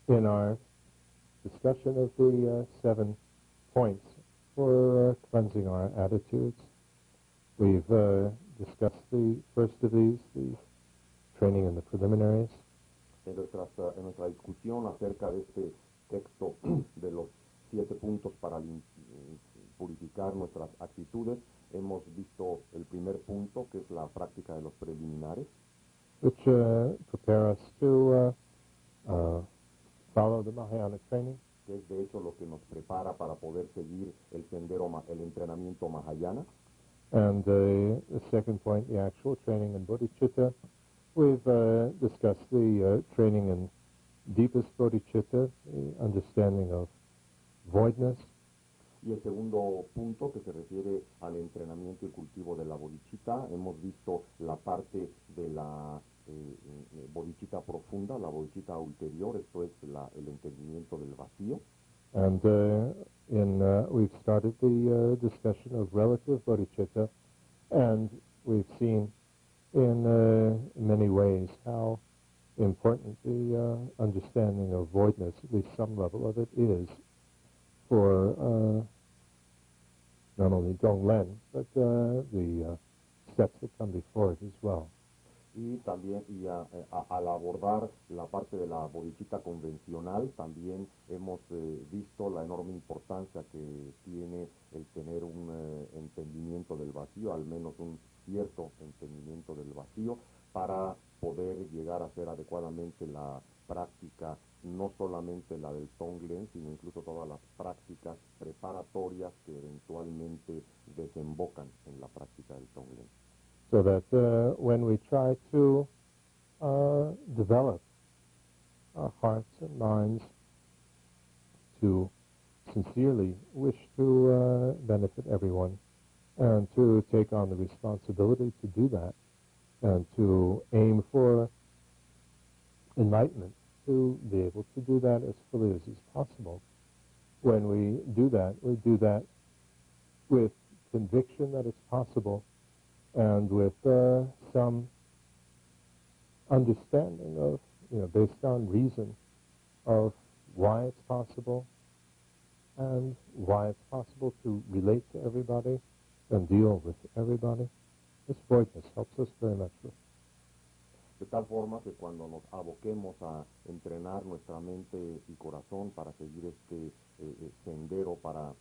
in our discussion of the 7 points for cleansing our attitudes. We've discussed the first of these, the training in the preliminaries. En nuestra discusión acerca de este texto de los 7 puntos para purificar nuestras actitudes, hemos visto el primer punto, que es la práctica de los preliminares, which prepare us to follow the Mahayana training. que es de hecho lo que nos prepara para poder seguir el sendero, el entrenamiento Mahayana. And the second point, the actual training in Bodhichitta. We've discussed the training in deepest Bodhichitta, the understanding of voidness. Y el segundo punto, que se refiere al entrenamiento y cultivo de la Bodhichitta, hemos visto la parte de la Bodhichitta profunda, la Bodhichitta ulterior, esto es el entendimiento del vacío. And we've started the discussion of relative Bodhichitta, and we've seen in many ways how important the understanding of voidness, at least some level of it, is for not only Donglen, but the steps that come before it as well. Y también al abordar la parte de la bodhichitta convencional, también hemos visto la enorme importancia que tiene el tener un entendimiento del vacío, al menos un cierto entendimiento del vacío, para poder llegar a hacer adecuadamente la práctica, no solamente la del Tonglen, sino incluso todas las prácticas preparatorias que eventualmente desembocan en la práctica del Tonglen. So that when we try to develop our hearts and minds to sincerely wish to benefit everyone and to take on the responsibility to do that and to aim for enlightenment, to be able to do that as fully as is possible. When we do that with conviction that it's possible and with some understanding of, based on reason, of why it's possible and why it's possible to relate to everybody and deal with everybody. This voidness helps us very much with. De tal forma que cuando nos aboquemos a entrenar nuestra mente y corazón para seguir este sendero, para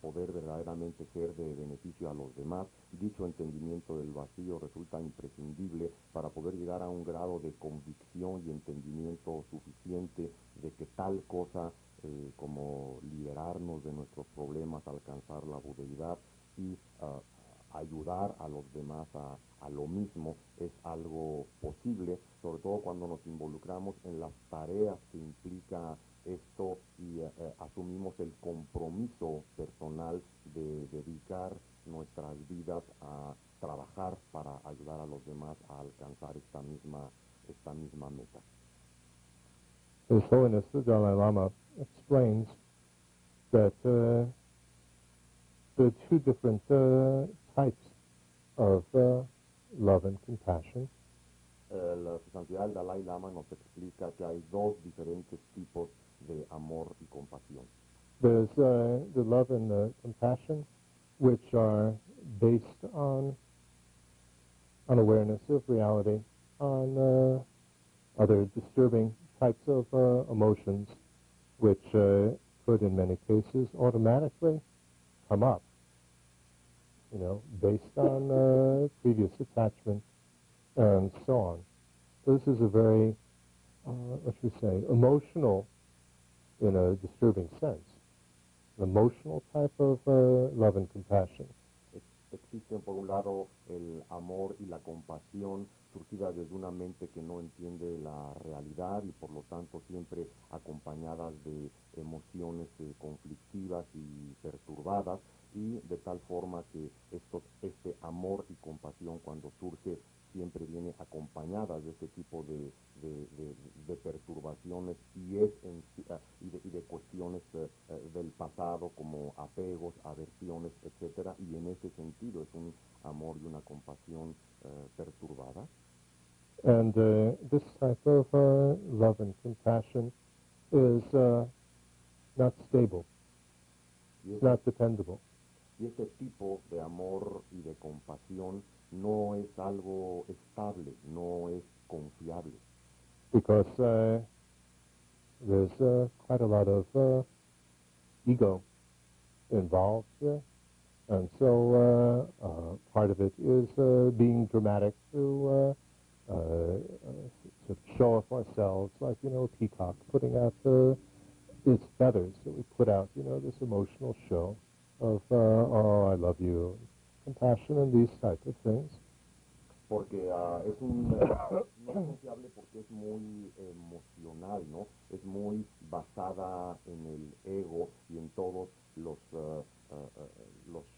poder verdaderamente ser de beneficio a los demás, dicho entendimiento del vacío resulta imprescindible para poder llegar a un grado de convicción y entendimiento suficiente de que tal cosa como liberarnos de nuestros problemas, alcanzar la budeidad y ayudar a los demás a lo mismo es algo posible, sobre todo cuando nos involucramos en las tareas que implica esto y asumimos el compromiso personal de dedicar nuestras vidas a trabajar para ayudar a los demás a alcanzar esta misma meta. His Holiness the Dalai Lama explains that there are 2 different types of love and compassion. Su Santidad el Dalai Lama nos explica que hay 2 diferentes tipos de amor y compasión. There's the love and the compassion, which are based on awareness of reality, on other disturbing types of emotions, which could, in many cases, automatically come up, based on previous attachment and so on. So this is a very, emotional, in a disturbing sense, an emotional type of love and compassion. Existen por un lado el amor y la compasión surgida desde una mente que no entiende la realidad y por lo tanto siempre acompañadas de emociones conflictivas y perturbadas, y de tal forma que este amor y compasión cuando surge siempre viene acompañada de este tipo de perturbaciones y de cuestiones del pasado como apegos, aversiones, etcétera, y en ese sentido es un amor y una compasión perturbada. And this type of love and compassion is not stable. Y It's not dependable. Y este tipo de amor y de compasión no es algo estable, no es confiable. Because there's quite a lot of ego involved here. And so part of it is being dramatic to show off ourselves, like, a peacock putting out its feathers. So we put out, this emotional show of, oh, I love you, compassion, and these type of things. Porque no es confiable porque es muy emocional, ¿no? Es muy basada en el ego y en todos los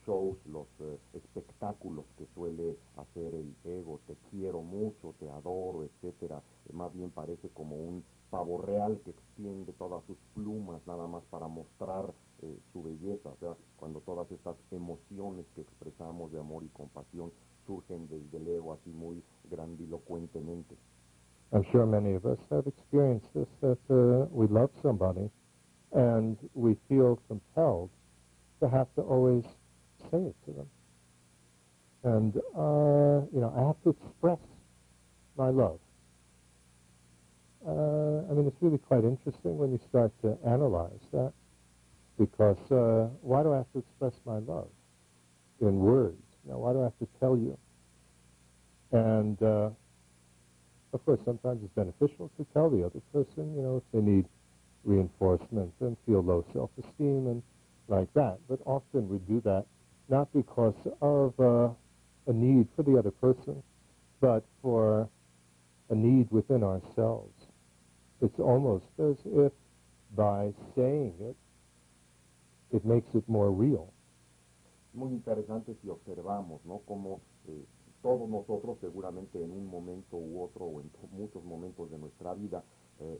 shows, los espectáculos que suele hacer el ego. Te quiero mucho, te adoro, etcétera. Más bien parece como un pavo real que extiende todas sus plumas nada más para mostrar su belleza. O sea, cuando todas estas emociones que expresamos de amor y compasión surgen desde el ego así muy grandilocuentemente. I'm sure many of us have experienced this, that we love somebody and we feel compelled to have to always say it to them. And, I have to express my love. It's really quite interesting when you start to analyze that, because why do I have to express my love in words? Now, why do I have to tell you? And, of course, sometimes it's beneficial to tell the other person, if they need reinforcement and feel low self-esteem and like that. But often we do that not because of a need for the other person, but for a need within ourselves. It's almost as if by saying it, it makes it more real. Muy interesante si observamos, ¿no? Como todos nosotros seguramente en un momento u otro o en muchos momentos de nuestra vida,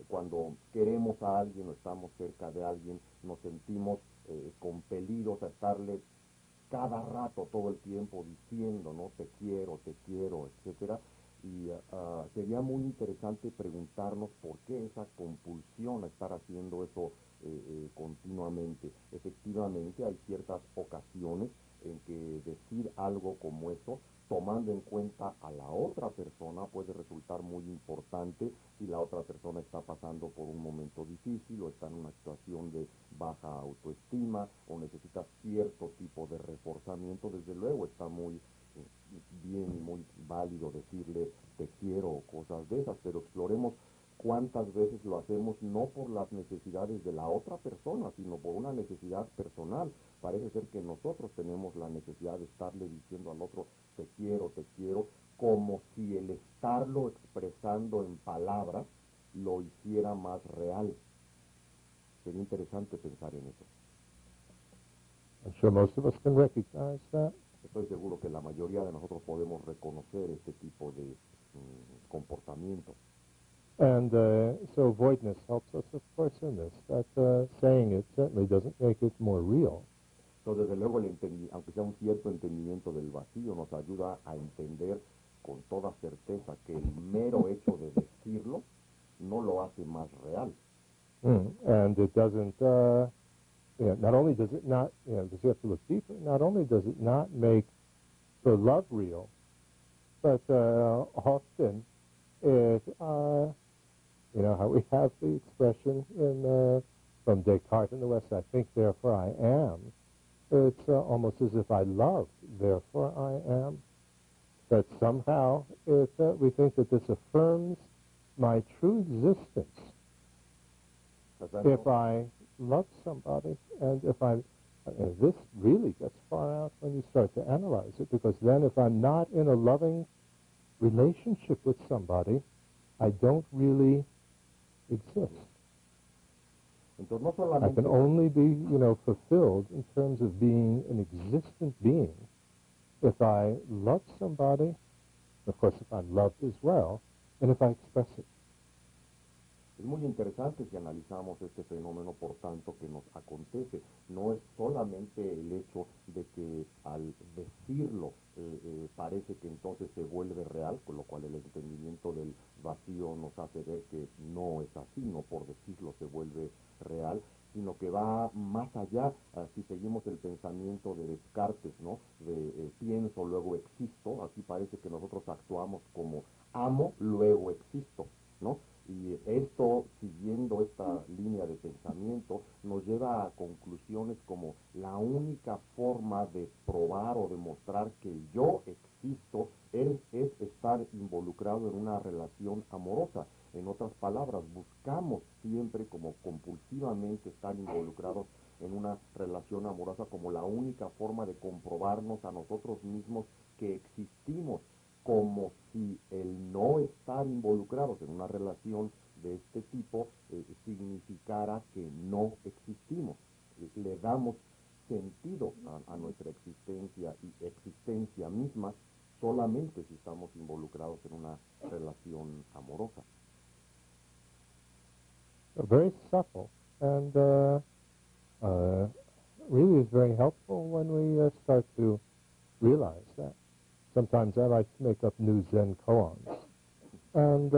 cuando queremos a alguien o estamos cerca de alguien, nos sentimos compelidos a estarle cada rato, todo el tiempo diciendo, ¿no? Te quiero, etcétera. Y sería muy interesante preguntarnos por qué esa compulsión a estar haciendo eso continuamente. Efectivamente, hay ciertas ocasiones en que decir algo como eso, tomando en cuenta a la otra persona, puede resultar muy importante si la otra persona está pasando por un momento difícil o está en una situación de baja autoestima o necesita cierto tipo de reforzamiento. Desde luego está muy bien y muy válido decirle te quiero o cosas de esas, pero exploremos cuántas veces lo hacemos no por las necesidades de la otra persona, sino por una necesidad personal. Parece ser que nosotros tenemos la necesidad de estarle diciendo al otro te quiero, como si el estarlo expresando en palabras lo hiciera más real. Sería interesante pensar en eso. I'm sure most of us can recognize that. Estoy seguro que la mayoría de nosotros podemos reconocer este tipo de comportamiento. And so voidness helps us, of course, in this. That saying it certainly doesn't make it more real. Entonces, desde luego, aunque sea un cierto entendimiento del vacío, nos ayuda a entender con toda certeza que el mero hecho de decirlo no lo hace más real. And it doesn't, not only does it not, because you have to look deeper, not only does it not make the love real, but often it, how we have the expression from Descartes in the West, I think, therefore I am. It's almost as if I love, therefore I am. That somehow we think that this affirms my true existence. If I love somebody, and this really gets far out when you start to analyze it, because then if I'm not in a loving relationship with somebody, I don't really exist. Entonces, no solamente I can only be, fulfilled in terms of being an existent being if I love somebody, of course if I'm loved as well, and if I express it. Es muy interesante si analizamos este fenómeno, por tanto, que nos acontece. No es solamente el hecho de que al decirlo parece que entonces se vuelve real, con lo cual el entendimiento del vacío nos hace ver que no es así, no por decirlo se vuelve real, sino que va más allá, si seguimos el pensamiento de Descartes, ¿no? De pienso, luego existo. Aquí parece que nosotros actuamos como amo, luego existo, ¿no? Y esto, siguiendo esta línea de pensamiento, nos lleva a conclusiones como la única forma de probar o demostrar que yo existo es estar involucrado en una relación amorosa. En otras palabras, buscamos siempre como compulsivamente estar involucrados en una relación amorosa como la única forma de comprobarnos a nosotros mismos que existimos, como si el no estar involucrados en una relación de este tipo significara que no existimos. Le damos sentido a nuestra existencia y existencia misma solamente si estamos involucrados en una relación amorosa. Very subtle, and really is very helpful when we start to realize that. Sometimes I like to make up new Zen koans, and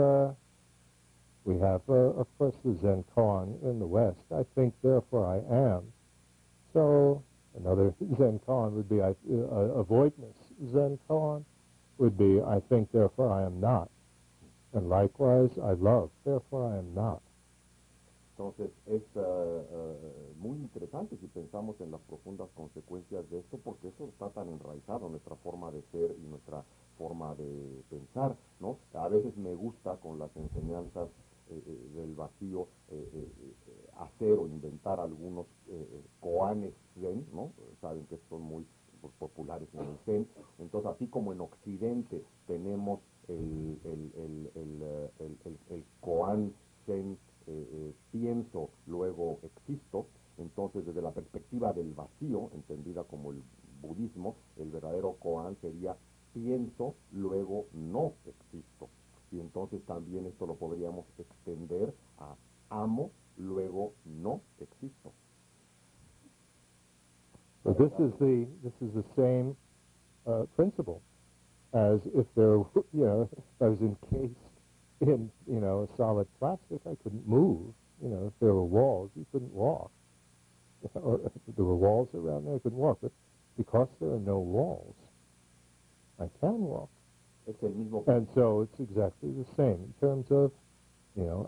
we have, of course, the Zen koan in the West. I think, therefore I am. So another Zen koan would be avoidance. Zen koan would be I think, therefore I am not. And likewise, I love, therefore I am not. Entonces es muy interesante si pensamos en las profundas consecuencias de esto, porque eso está tan enraizado en nuestra forma de ser y nuestra forma de pensar, ¿no? A veces me gusta con las enseñanzas del vacío hacer o inventar algunos koanes zen, ¿no? Saben que son muy populares en el zen. Entonces, así como en Occidente tenemos el koan zen, pienso, luego existo. Entonces, desde la perspectiva del vacío, entendida como el budismo, el verdadero koan sería pienso, luego no existo. Y entonces también esto lo podríamos extender a amo, luego no existo. But this is the same principle as if there, if I was encased in, solid plastic, I couldn't move. If there were walls, you couldn't walk. Or if there were walls around there, I couldn't walk. But because there are no walls, I can walk. And so it's exactly the same in terms of,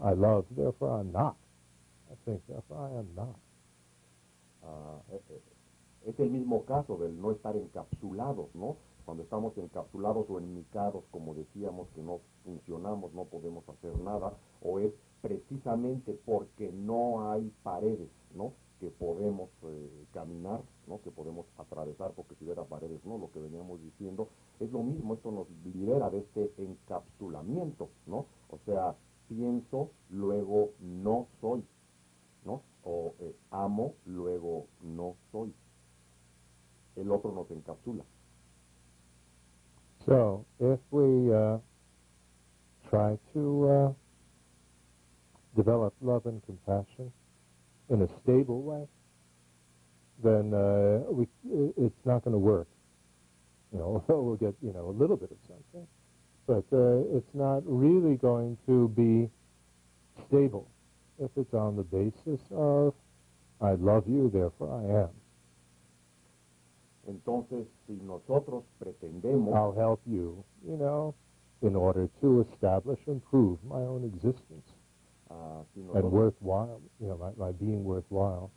I love, therefore I'm not. I think, therefore I am not. Es el mismo caso del no estar encapsulados, ¿no? Cuando estamos encapsulados o enmicados, como decíamos, que no funcionamos, no podemos hacer nada, o es precisamente porque no hay paredes, ¿no? Que podemos caminar, ¿no? Que podemos atravesar, porque si hubiera paredes, ¿no? Lo que veníamos diciendo es lo mismo. Esto nos libera de este encapsulamiento, ¿no? O sea, pienso, luego no soy, ¿no? O amo, luego no soy. El otro nos encapsula. So, if we try to develop love and compassion in a stable way, then it's not going to work. We'll get, a little bit of something, but it's not really going to be stable if it's on the basis of, I love you, therefore I am. Entonces, si nosotros pretendemos, I'll help you, in order to establish and prove my own existence and worthwhile, my being worthwhile.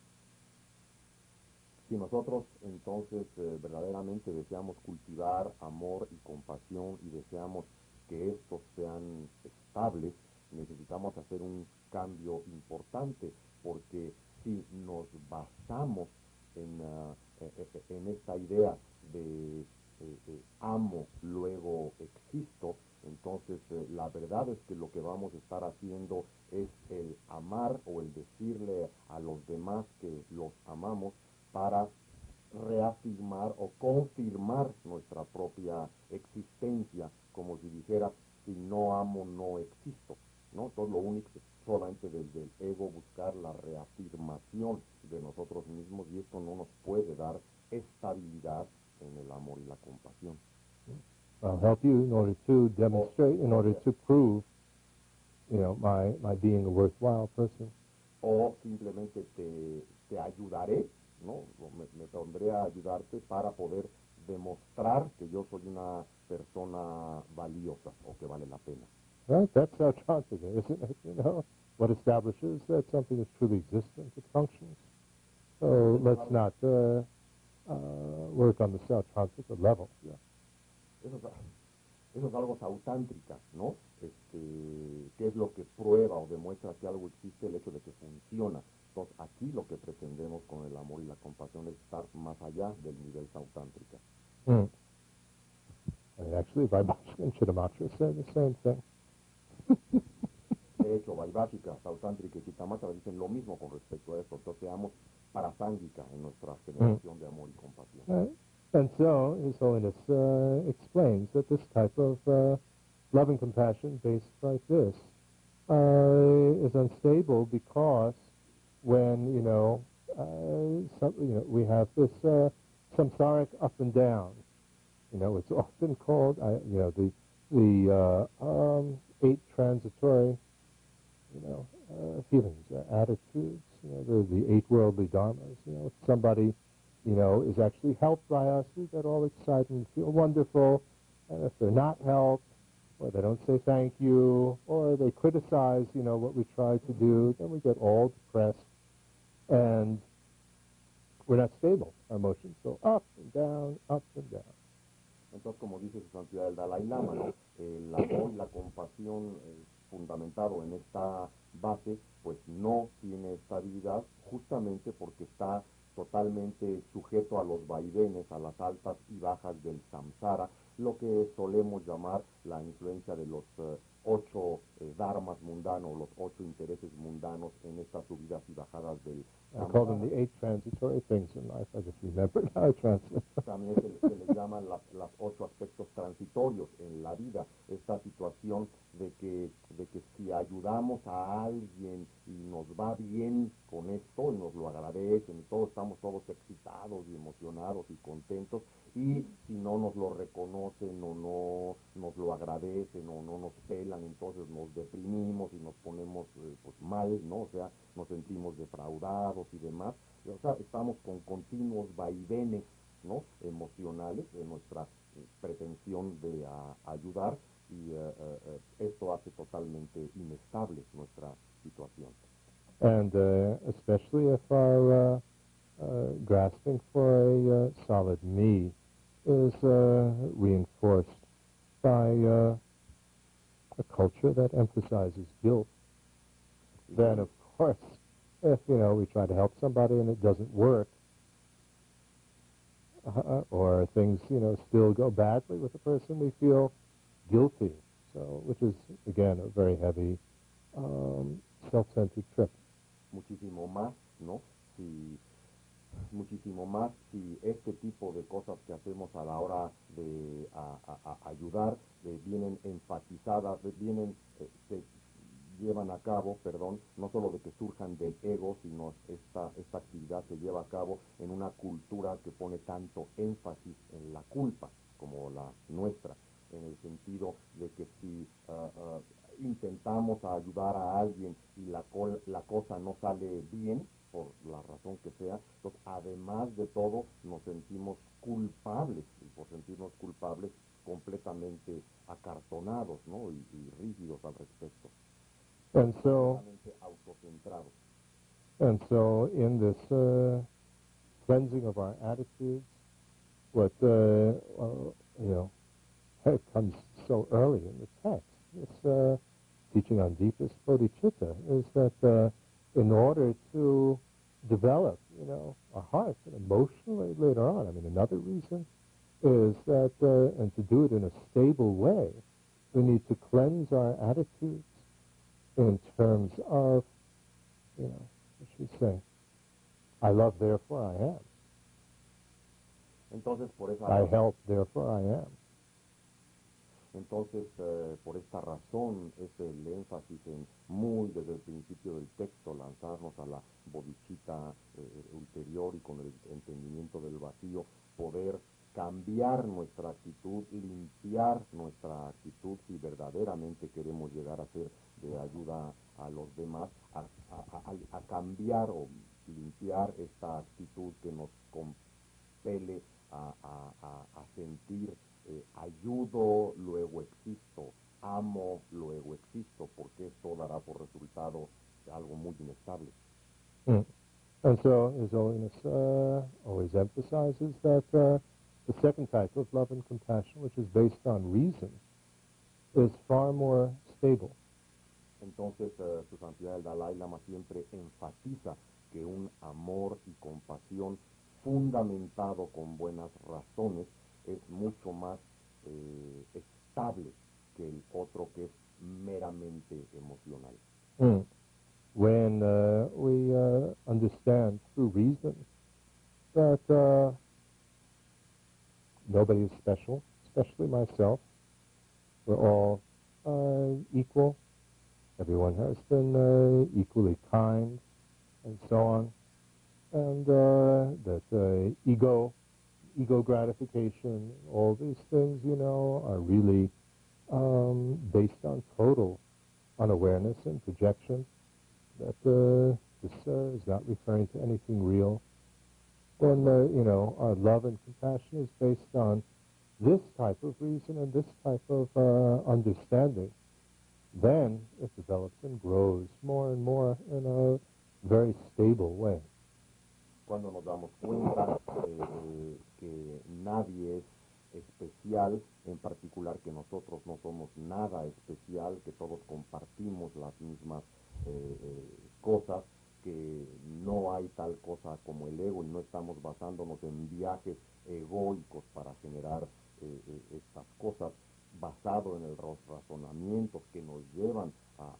Si nosotros entonces verdaderamente deseamos cultivar amor y compasión y deseamos que estos sean estables, necesitamos hacer un cambio importante, porque si nos basamos en esta idea de amo, luego existo, entonces la verdad es que lo que vamos a estar haciendo es el amar o el decirle a los demás que los amamos para reafirmar o confirmar nuestra propia existencia, como si dijera, si no amo, no existo, ¿no? Entonces lo único es solamente desde el ego buscar la reafirmación de nosotros mismos y esto no nos puede dar estabilidad en el amor y la compasión. I'll help you in order to demonstrate, in order to prove, my being a worthwhile person. O simplemente te ayudaré, ¿no? Me pondré a ayudarte para poder demostrar que yo soy una persona valiosa o que vale la pena. Right? That's Sautrantika, isn't it? What establishes that something is truly existent, it functions. So let's not work on the Sautrantika level. Yeah. Eso es algo sautántrica, ¿no? ¿Qué es lo que prueba o demuestra que algo existe? El hecho de que funciona. Entonces, aquí lo que pretendemos con el amor y la compasión es estar más allá del nivel sautántrica. Mm. And actually, Vaibhashika and Chittamatra say the same thing. De hecho, Vaibhashika, Sautántrica y Chittamatra dicen lo mismo con respecto a esto. Entonces, seamos parasángika en nuestra generación de amor y compasión. Right. And so, His Holiness explains that this type of loving compassion based like this is unstable because when, we have this samsaric up and down. It's often called, the 8 transitory, feelings, attitudes, the 8 worldly dharmas. If somebody, is actually helped by us, we get all excited and feel wonderful. And if they're not helped, or they don't say thank you, or they criticize, what we try to do, then we get all depressed. And we're not stable. Our emotions go up and down, up and down. Entonces, como dice su santidad el Dalai Lama, ¿no? El amor y la compasión fundamentado en esta base, pues no tiene estabilidad justamente porque está totalmente sujeto a los vaivenes, a las altas y bajas del samsara, lo que solemos llamar la influencia de los 8 dharmas mundanos, los 8 intereses mundanos en estas subidas y bajadas del I call them the 8 transitory things in life. I just remembered how I translate. También se les llaman las 8 aspectos transitorios en la vida. Esta situación de que si ayudamos a alguien y nos va bien con esto, y nos lo agradecen, y estamos todos excitados y emocionados y contentos, y si no nos lo reconocen o no nos lo agradecen o no nos pelan, entonces nos deprimimos y nos ponemos mal, ¿no? O sea, nos sentimos defraudados y demás. O sea, estamos con continuos vaivenes, ¿no? Emocionales de nuestra pretensión de ayudar y esto hace totalmente inestable nuestra situación. And especially if our grasping for a solid me is reinforced by a culture that emphasizes guilt, then of course, if, we try to help somebody and it doesn't work, or things, still go badly with the person, we feel guilty. So, which is, again, a very heavy self-centered trip. Muchísimo más, ¿no? Muchísimo más si este tipo de cosas que hacemos a la hora de ayudar vienen enfatizadas, se llevan a cabo, no solo de que surjan del ego, sino esta actividad se lleva a cabo en una cultura que pone tanto énfasis en la culpa como la nuestra, en el sentido de que si intentamos ayudar a alguien y la cosa no sale bien, por la razón que sea, entonces además de todo nos sentimos culpables, y por sentirnos culpables completamente acartonados, ¿no? y rígidos al respecto. And so, autocentrados. And so in this cleansing of our attitudes, what, it comes so early in the text, this teaching on deepest bodhicitta, is that in order to develop, our hearts and emotionally later on, another reason is that, and to do it in a stable way, we need to cleanse our attitudes in terms of, what should we say? I love, therefore I am. Entonces, por esa I help, therefore I am. Entonces, por esta razón es el énfasis en muy desde el principio del texto, lanzarnos a la Bodhichitta ulterior y con el entendimiento del vacío, poder cambiar nuestra actitud, limpiar nuestra actitud si verdaderamente queremos llegar a ser de ayuda a los demás, a cambiar o limpiar esta actitud que nos compele a sentir ayudo, luego existo, amo, luego existo, porque esto dará por resultado algo muy inestable. Mm. And so His Holiness always emphasizes that the second type of love and compassion, which is based on reason, is far more stable. Entonces, Su Santidad el Dalai Lama siempre enfatiza que un amor y compasión fundamentado con buenas razones es mucho más estable que el otro que es meramente emocional. Mm. When we understand through reason that nobody is special, especially myself, we're all equal, everyone has been equally kind, and so on, and that ego gratification, all these things, are really based on total unawareness and projection, that this is not referring to anything real, then, our love and compassion is based on this type of reason and this type of understanding. Then it develops and grows more and more in a very stable way. Cuando nos damos cuenta que nadie es especial, en particular que nosotros no somos nada especial, que todos compartimos las mismas cosas, que no hay tal cosa como el ego y no estamos basándonos en viajes egoicos para generar estas cosas, basado en los razonamientos que nos llevan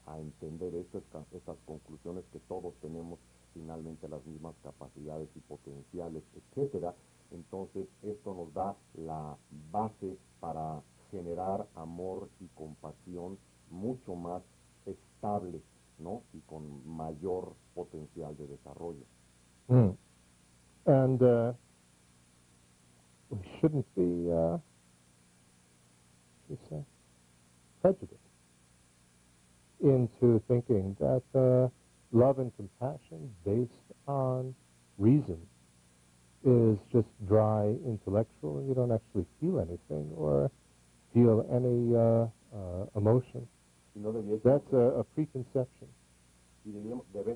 a entender estas conclusiones, que todos tenemos finalmente las mismas capacidades y potenciales, etcétera. Entonces esto nos da la base para generar amor y compasión mucho más estable, ¿no? Y con mayor potencial de desarrollo. Mm. And we shouldn't be, prejudiced into thinking that love and compassion based on reason is just dry intellectual, and you don't actually feel anything or feel any emotion. That's a preconception,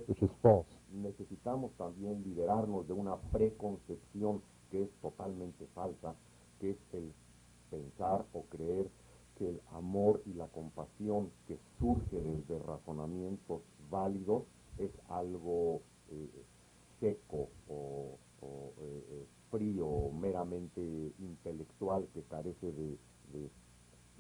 which is false. Necesitamos también liberarnos de una preconcepción que es totalmente falsa, que es el pensar o creer que el amor y la compasión que surge desde razonamientos válidos es algo seco o frío, meramente intelectual, que carece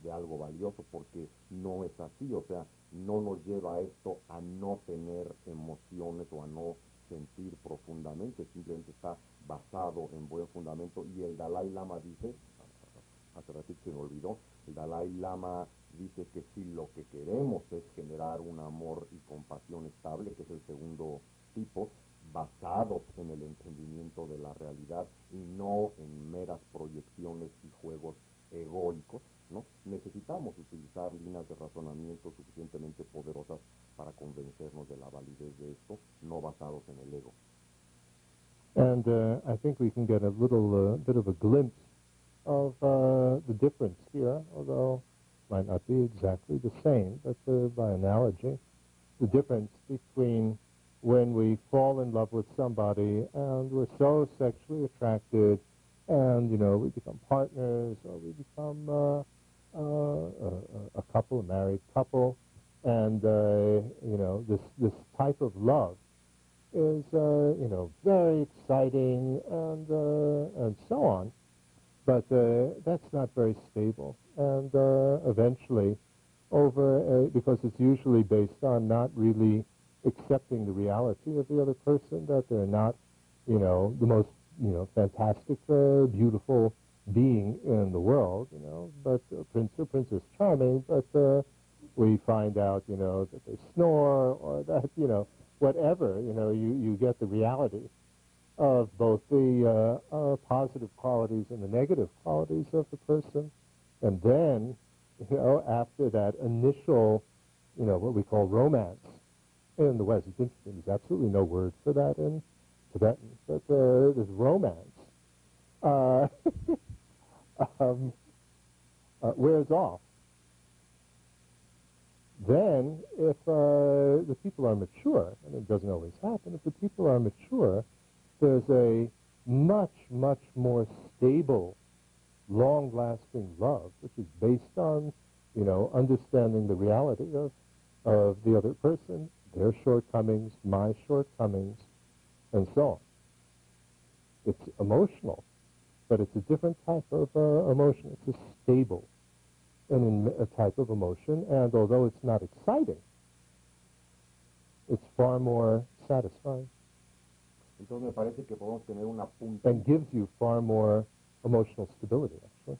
de algo valioso, porque no es así. O sea, no nos lleva a esto a no tener emociones o a no sentir profundamente, simplemente está basado en buen fundamento. Y el Dalai Lama dice, hace ratito se me olvidó, el Dalai Lama dice que si lo que queremos es generar un amor y compasión estable, que es el segundo tipo, basados en el entendimiento de la realidad y no en meras proyecciones y juegos egoicos, ¿no? Necesitamos utilizar líneas de razonamiento suficientemente poderosas para convencernos de la validez de esto, no basados en el ego. And I think we can get a little bit of a glimpse of the difference here, although it might not be exactly the same, but by analogy, the difference between when we fall in love with somebody and we're so sexually attracted and, we become partners or we become a couple, a married couple, and, this type of love is, very exciting and so on. But that's not very stable. And eventually, because it's usually based on not really accepting the reality of the other person, that they're not, the most, fantastic, beautiful being in the world, but Prince or Princess Charming, but we find out, that they snore or that, whatever, you get the reality of both the positive qualities and the negative qualities of the person. And then, after that initial, what we call romance in the West, it's interesting, there's absolutely no word for that in Tibetan, but there's romance. Wears off. Then, if the people are mature, and it doesn't always happen, if the people are mature, there's a much, much more stable, long-lasting love, which is based on, understanding the reality of the other person, their shortcomings, my shortcomings, and so on. It's emotional, but it's a different type of emotion. It's a stable a type of emotion, and although it's not exciting, it's far more satisfying. Entonces me parece que podemos tener una punta. And gives you far more emotional stability, actually.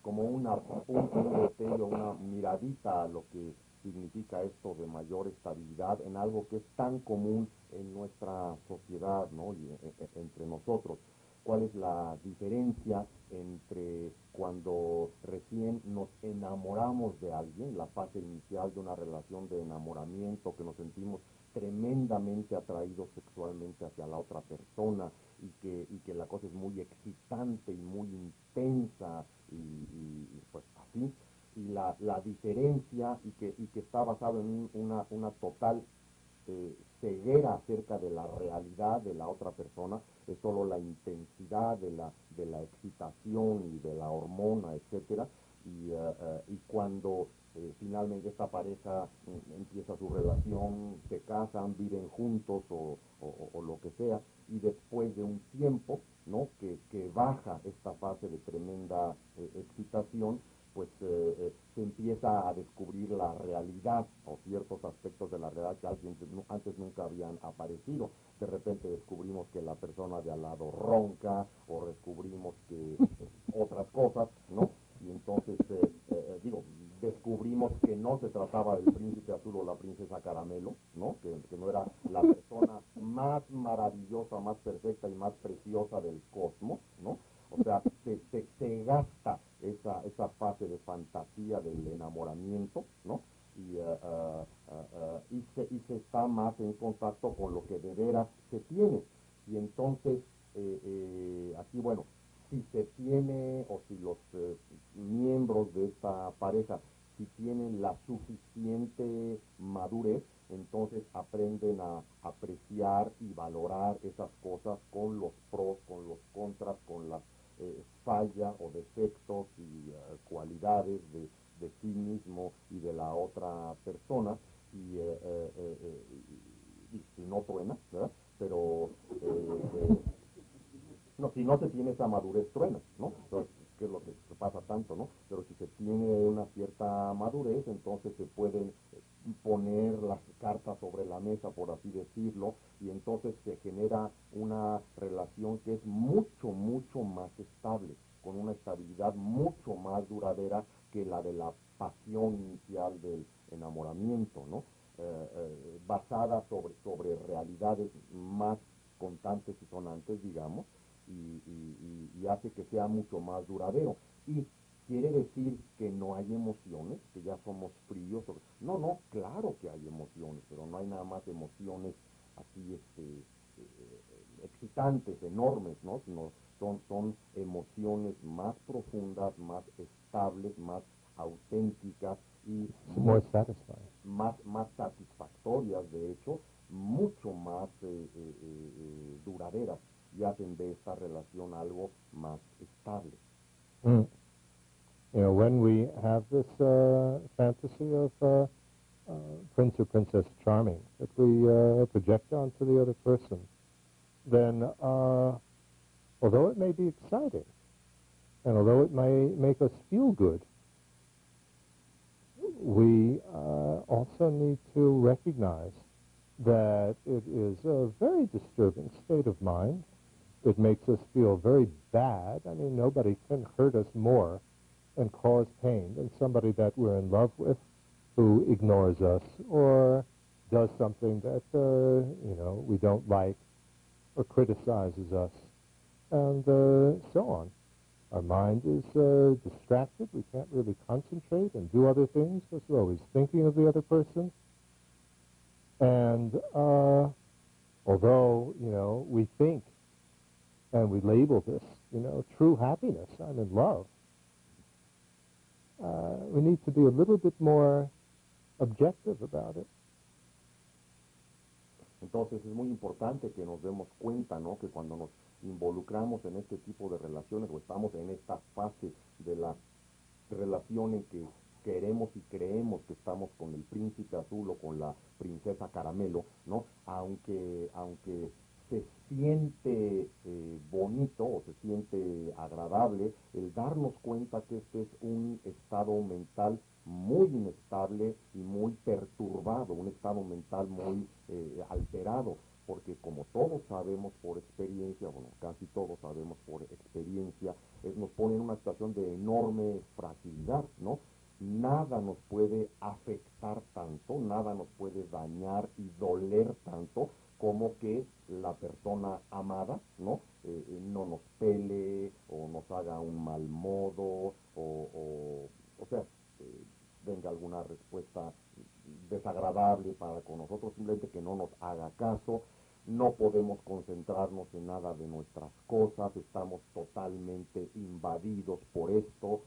Como una punta, un destello, una miradita a lo que significa esto de mayor estabilidad en algo que es tan común en nuestra sociedad, ¿no? Y entre nosotros. ¿Cuál es la diferencia entre cuando recién nos enamoramos de alguien, la fase inicial de una relación de enamoramiento, que nos sentimos tremendamente atraídos sexualmente hacia la otra persona y que la cosa es muy excitante y muy intensa y pues así? Y la diferencia y que está basado en una total ceguera acerca de la realidad de la otra persona, es solo la intensidad de la excitación y de la hormona, etcétera, y cuando finalmente esta pareja empieza su relación, se casan, viven juntos o lo que sea, y después de un tiempo, ¿no?, que baja esta fase de tremenda excitación, pues se empieza a descubrir la realidad o ciertos aspectos de la realidad que antes nunca habían aparecido. De repente descubrimos que la persona de al lado ronca o descubrimos que otras cosas, ¿no? Y entonces, descubrimos que no se trataba del príncipe azul o la princesa caramelo, ¿no? Que no era la persona más maravillosa, más perfecta y más preciosa del cosmos, ¿no? O sea, se gasta esa fase de fantasía del enamoramiento, ¿no? Y se está más en contacto con lo que de veras se tiene. Y entonces, aquí, bueno, si se tiene o si los miembros de esta pareja, si tienen la suficiente madurez, entonces aprenden a apreciar y valorar esas cosas con los pros, con los contras, con las fallas o defectos y cualidades de sí mismo y de la otra persona, y si no truena, ¿verdad? Pero no, si no se tiene esa madurez, truena, ¿no? Entonces, ¿qué es lo que pasa tanto, no? Pero si se tiene una cierta madurez, entonces se pueden poner las cartas sobre la mesa, por así decirlo, y entonces se genera una relación que es mucho, mucho más estable, con una estabilidad mucho más duradera que la de la pasión inicial del enamoramiento, ¿no? Basada sobre realidades más constantes y sonantes, digamos, y hace que sea mucho más duradero. Y quiere decir que no hay emociones, que ya somos fríos. No, claro que hay emociones, pero no hay nada más emociones así excitantes, enormes, ¿no? Sino son emociones más profundas, más estables, más auténticas y más satisfactorias, de hecho, mucho más duraderas, y hacen de esta relación algo más estable. When we have this fantasy of Prince or Princess Charming that we project onto the other person, then although it may be exciting, and although it may make us feel good, we also need to recognize that it is a very disturbing state of mind it makes us feel very bad. I mean, nobody can hurt us more and cause pain than somebody that we're in love with who ignores us or does something that, we don't like or criticizes us, and so on. Our mind is distracted. We can't really concentrate and do other things because we're always thinking of the other person. And although, we think and we label this, true happiness, I'm in love, we need to be a little bit more objective about it. Entonces es muy importante que nos demos cuenta, ¿no?, que cuando nos involucramos en este tipo de relaciones o estamos en esta fase de la relación en que queremos y creemos que estamos con el príncipe azul o con la princesa caramelo, ¿no?, aunque se siente bonito o se siente agradable el darnos cuenta que este es un estado mental muy inestable y muy perturbado, un estado mental muy alterado, porque como todos sabemos por experiencia, bueno, casi todos sabemos por experiencia, nos pone en una situación de enorme fragilidad, ¿no? Nada nos puede afectar tanto, nada nos puede dañar y doler tanto como que la persona amada, ¿no? No nos pele o nos haga un mal modo o sea, venga alguna respuesta desagradable para con nosotros, simplemente que no nos haga caso. No podemos concentrarnos en nada de nuestras cosas, estamos totalmente invadidos por esto,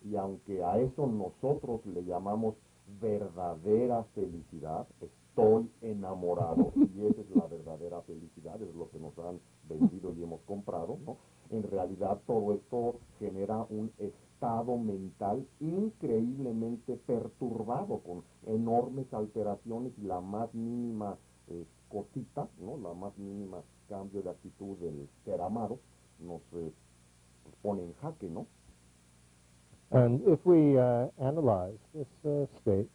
y aunque a eso nosotros le llamamos verdadera felicidad, estoy enamorado, y esa es la verdadera felicidad, es lo que nos han vendido y hemos comprado, ¿no? En realidad todo esto genera un estado mental increíblemente perturbado, con enormes alteraciones, y la más mínima cosita, ¿no?, la más mínima cambio de actitud del ser amado nos pone en jaque, ¿no? And if we analyze this state,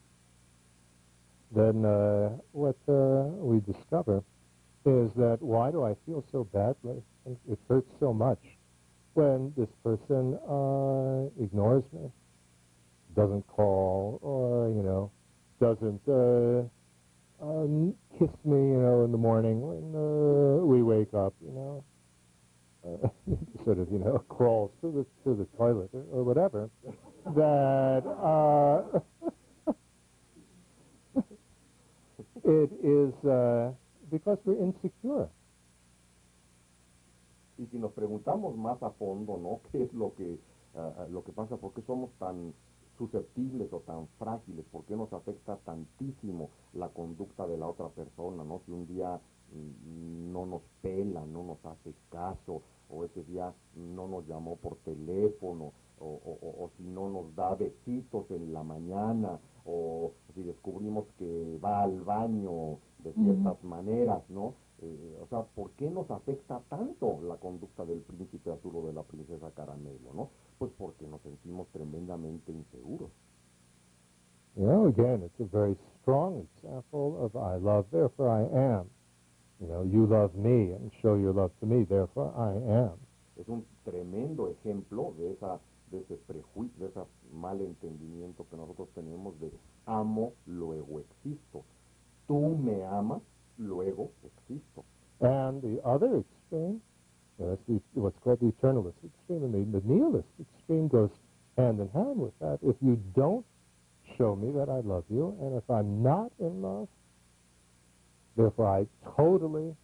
then what we discover is that why do I feel so badly? And it hurts so much when this person ignores me, doesn't call, or, doesn't kiss me, in the morning when we wake up, sort of, crawls to the toilet or whatever, that it is because we're insecure. Y si nos preguntamos más a fondo, ¿no?, qué es lo que pasa, por qué somos tan susceptibles o tan frágiles, por qué nos afecta tantísimo la conducta de la otra persona, ¿no? Si un día no nos pela, no nos hace caso, o ese día no nos llamó por teléfono, o si no nos da besitos en la mañana, o si descubrimos que va al baño de ciertas maneras, ¿no? O sea, ¿por qué nos afecta tanto la conducta del príncipe azul o de la princesa caramelo, ¿no? Pues porque nos sentimos tremendamente inseguros. Again, it's a very strong example of I love, therefore I am. You love me and show your love to me, therefore I am. Es un tremendo ejemplo de ese prejuicio, de ese mal entendimiento que nosotros tenemos de amo, luego existo. Tú me amas, luego existo. And the other extreme, that's what's called the eternalist extreme, and the nihilist extreme goes hand in hand with that. If you don't show me that I love you, and if I'm not in love, therefore I totally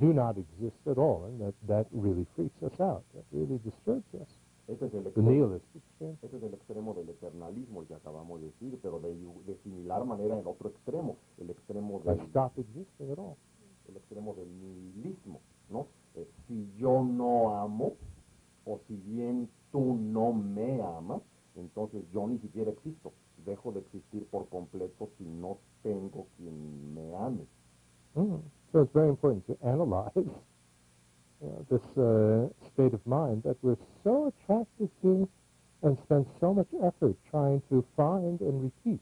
do not exist at all, and that really freaks us out. That really disturbs us. Ese es el The nihilist extreme. Ese es el extremo del eternalismo, el que acabamos de decir, pero de similar manera el otro extremo, el extremo del... I stop existing at all. El extremo del nihilismo, ¿no? Si yo no amo, o si bien tú no me amas, entonces yo ni siquiera existo. Dejo de existir por completo si no tengo quien me ame. So it's very important to analyze this state of mind that we're so attracted to and spend so much effort trying to find and repeat.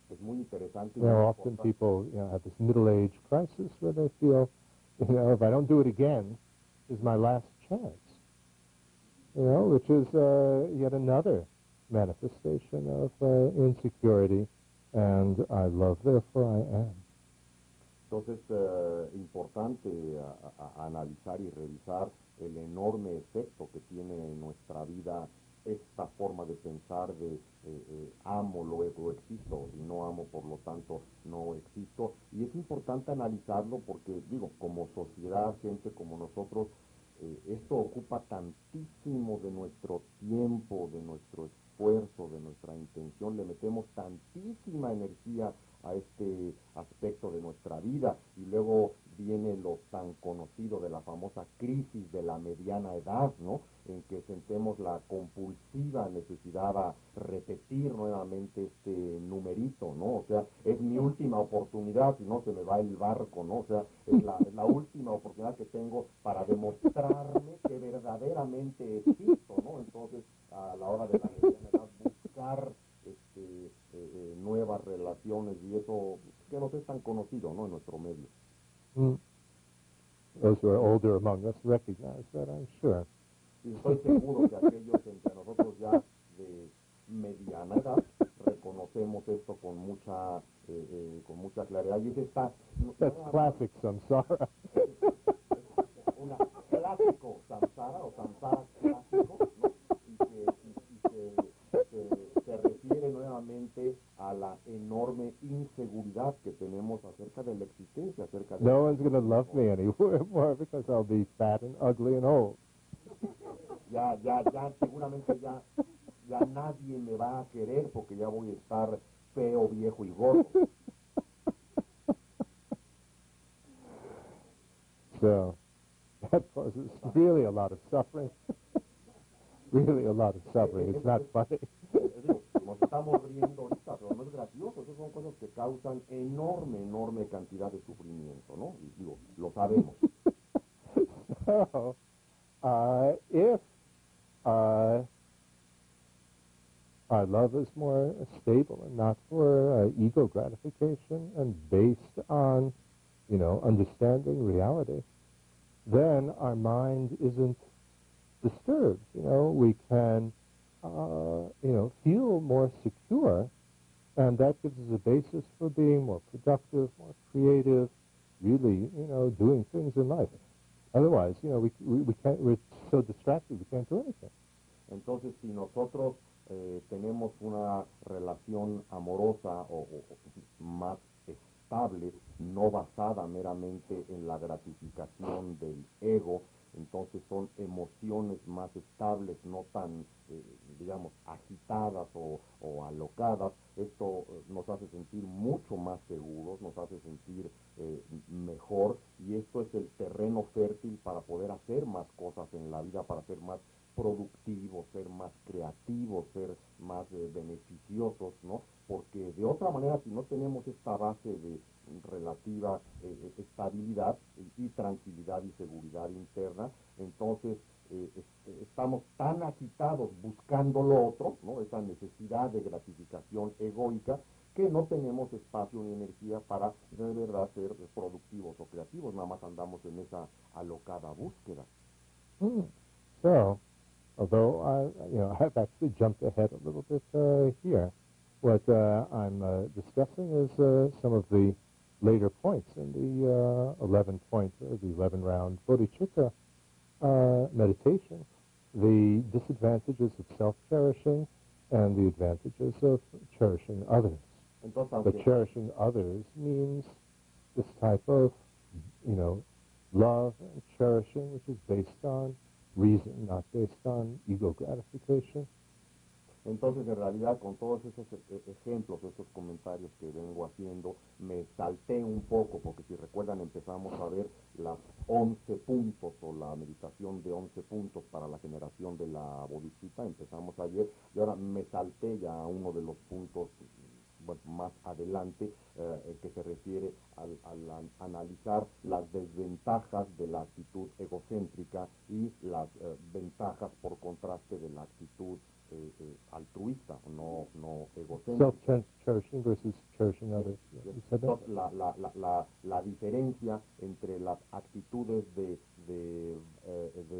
Es muy interesante. Often people have this middle-age crisis where they feel You know, if I don't do it again, is my last chance. You know, which is yet another manifestation of insecurity, and I love, therefore I am. Entonces, importante analizar y revisar el enorme efecto que tiene en nuestra vida esta forma de pensar de amo, luego existo, y no amo, por lo tanto no existo. Y es importante analizarlo porque, digo, como sociedad, gente como nosotros, esto ocupa tantísimo de nuestro tiempo, de nuestro esfuerzo, de nuestra intención, le metemos tantísima energía a este aspecto de nuestra vida, y luego viene lo tan conocido de la famosa crisis de la mediana edad, ¿no? En que sentemos la compulsiva necesidad a repetir nuevamente este numerito, ¿no? O sea, es mi última oportunidad, si no se me va el barco, ¿no? O sea, es la última oportunidad que tengo para demostrarme que verdaderamente existo, ¿no? Entonces, a la hora de la mediana edad, buscar nuevas relaciones, y eso que no es tan conocido, ¿no?, en nuestro medio. Those who are older among us recognize that, I'm sure. Y estoy seguro que aquellos entre nosotros ya de mediana edad reconocemos esto con mucha claridad. Y está That's classic samsara. Un clásico samsara o samsara clásico, ¿no? Y que se refiere nuevamente a la enorme inseguridad que tenemos acerca de la existencia, acerca de... No one's going to love me anymore because I'll be fat and ugly and old. Ya, seguramente ya nadie me va a querer porque ya voy a estar feo, viejo y gordo. So, that causes really a lot of suffering. Really a lot of suffering. It's not funny. Nos estamos riendo ahorita, pero no es gracioso. Esas son cosas que causan enorme cantidad de sufrimiento, ¿no? Y digo, lo sabemos. So, if our love is more stable and not for ego gratification and based on, you know, understanding reality, then our mind isn't disturbed. You know, we can, you know, feel more secure, and that gives us a basis for being more productive, more creative, really, you know, doing things in life. Otherwise, you know, we can't, we're so distracted, we can't do anything. Entonces, si nosotros tenemos una relación amorosa o más estable, no basada meramente en la gratificación del ego, entonces son emociones más estables, no tan, digamos, agitadas o alocadas. Esto nos hace sentir mucho más seguros, nos hace sentir mejor, y esto es el terreno fértil para poder hacer más cosas en la vida, para ser más productivos, ser más creativos, ser más beneficiosos, ¿no? Porque de otra manera, si no tenemos esta base de relativa estabilidad y tranquilidad y seguridad interna, entonces estamos tan agitados buscando lo otro, ¿no?, esa necesidad de gratificación egoica, que no tenemos espacio ni energía para de verdad ser productivos o creativos, nada más andamos en esa alocada búsqueda. So, although I've actually jumped ahead a little bit here, what I'm discussing is some of the later points in the 11-point, the 11-round Bodhichitta meditation, the disadvantages of self-cherishing and the advantages of cherishing others. Entonces, But cherishing others means this type of, you know, love and cherishing, which is based on reason, not based on ego gratification. Entonces, en realidad, con todos esos ejemplos, esos comentarios que vengo haciendo, me salté un poco, porque si recuerdan, empezamos a ver las 11 puntos, o la meditación de 11 puntos para la generación de la Bodhichitta. Empezamos ayer, y ahora me salté ya a uno de los puntos, bueno, más adelante, que se refiere al analizar las desventajas de la actitud egocéntrica y las ventajas, por contraste, de la actitud altruista, no egocéntrica. Self-cherishing versus cherishing others. Entonces, la la diferencia entre las actitudes de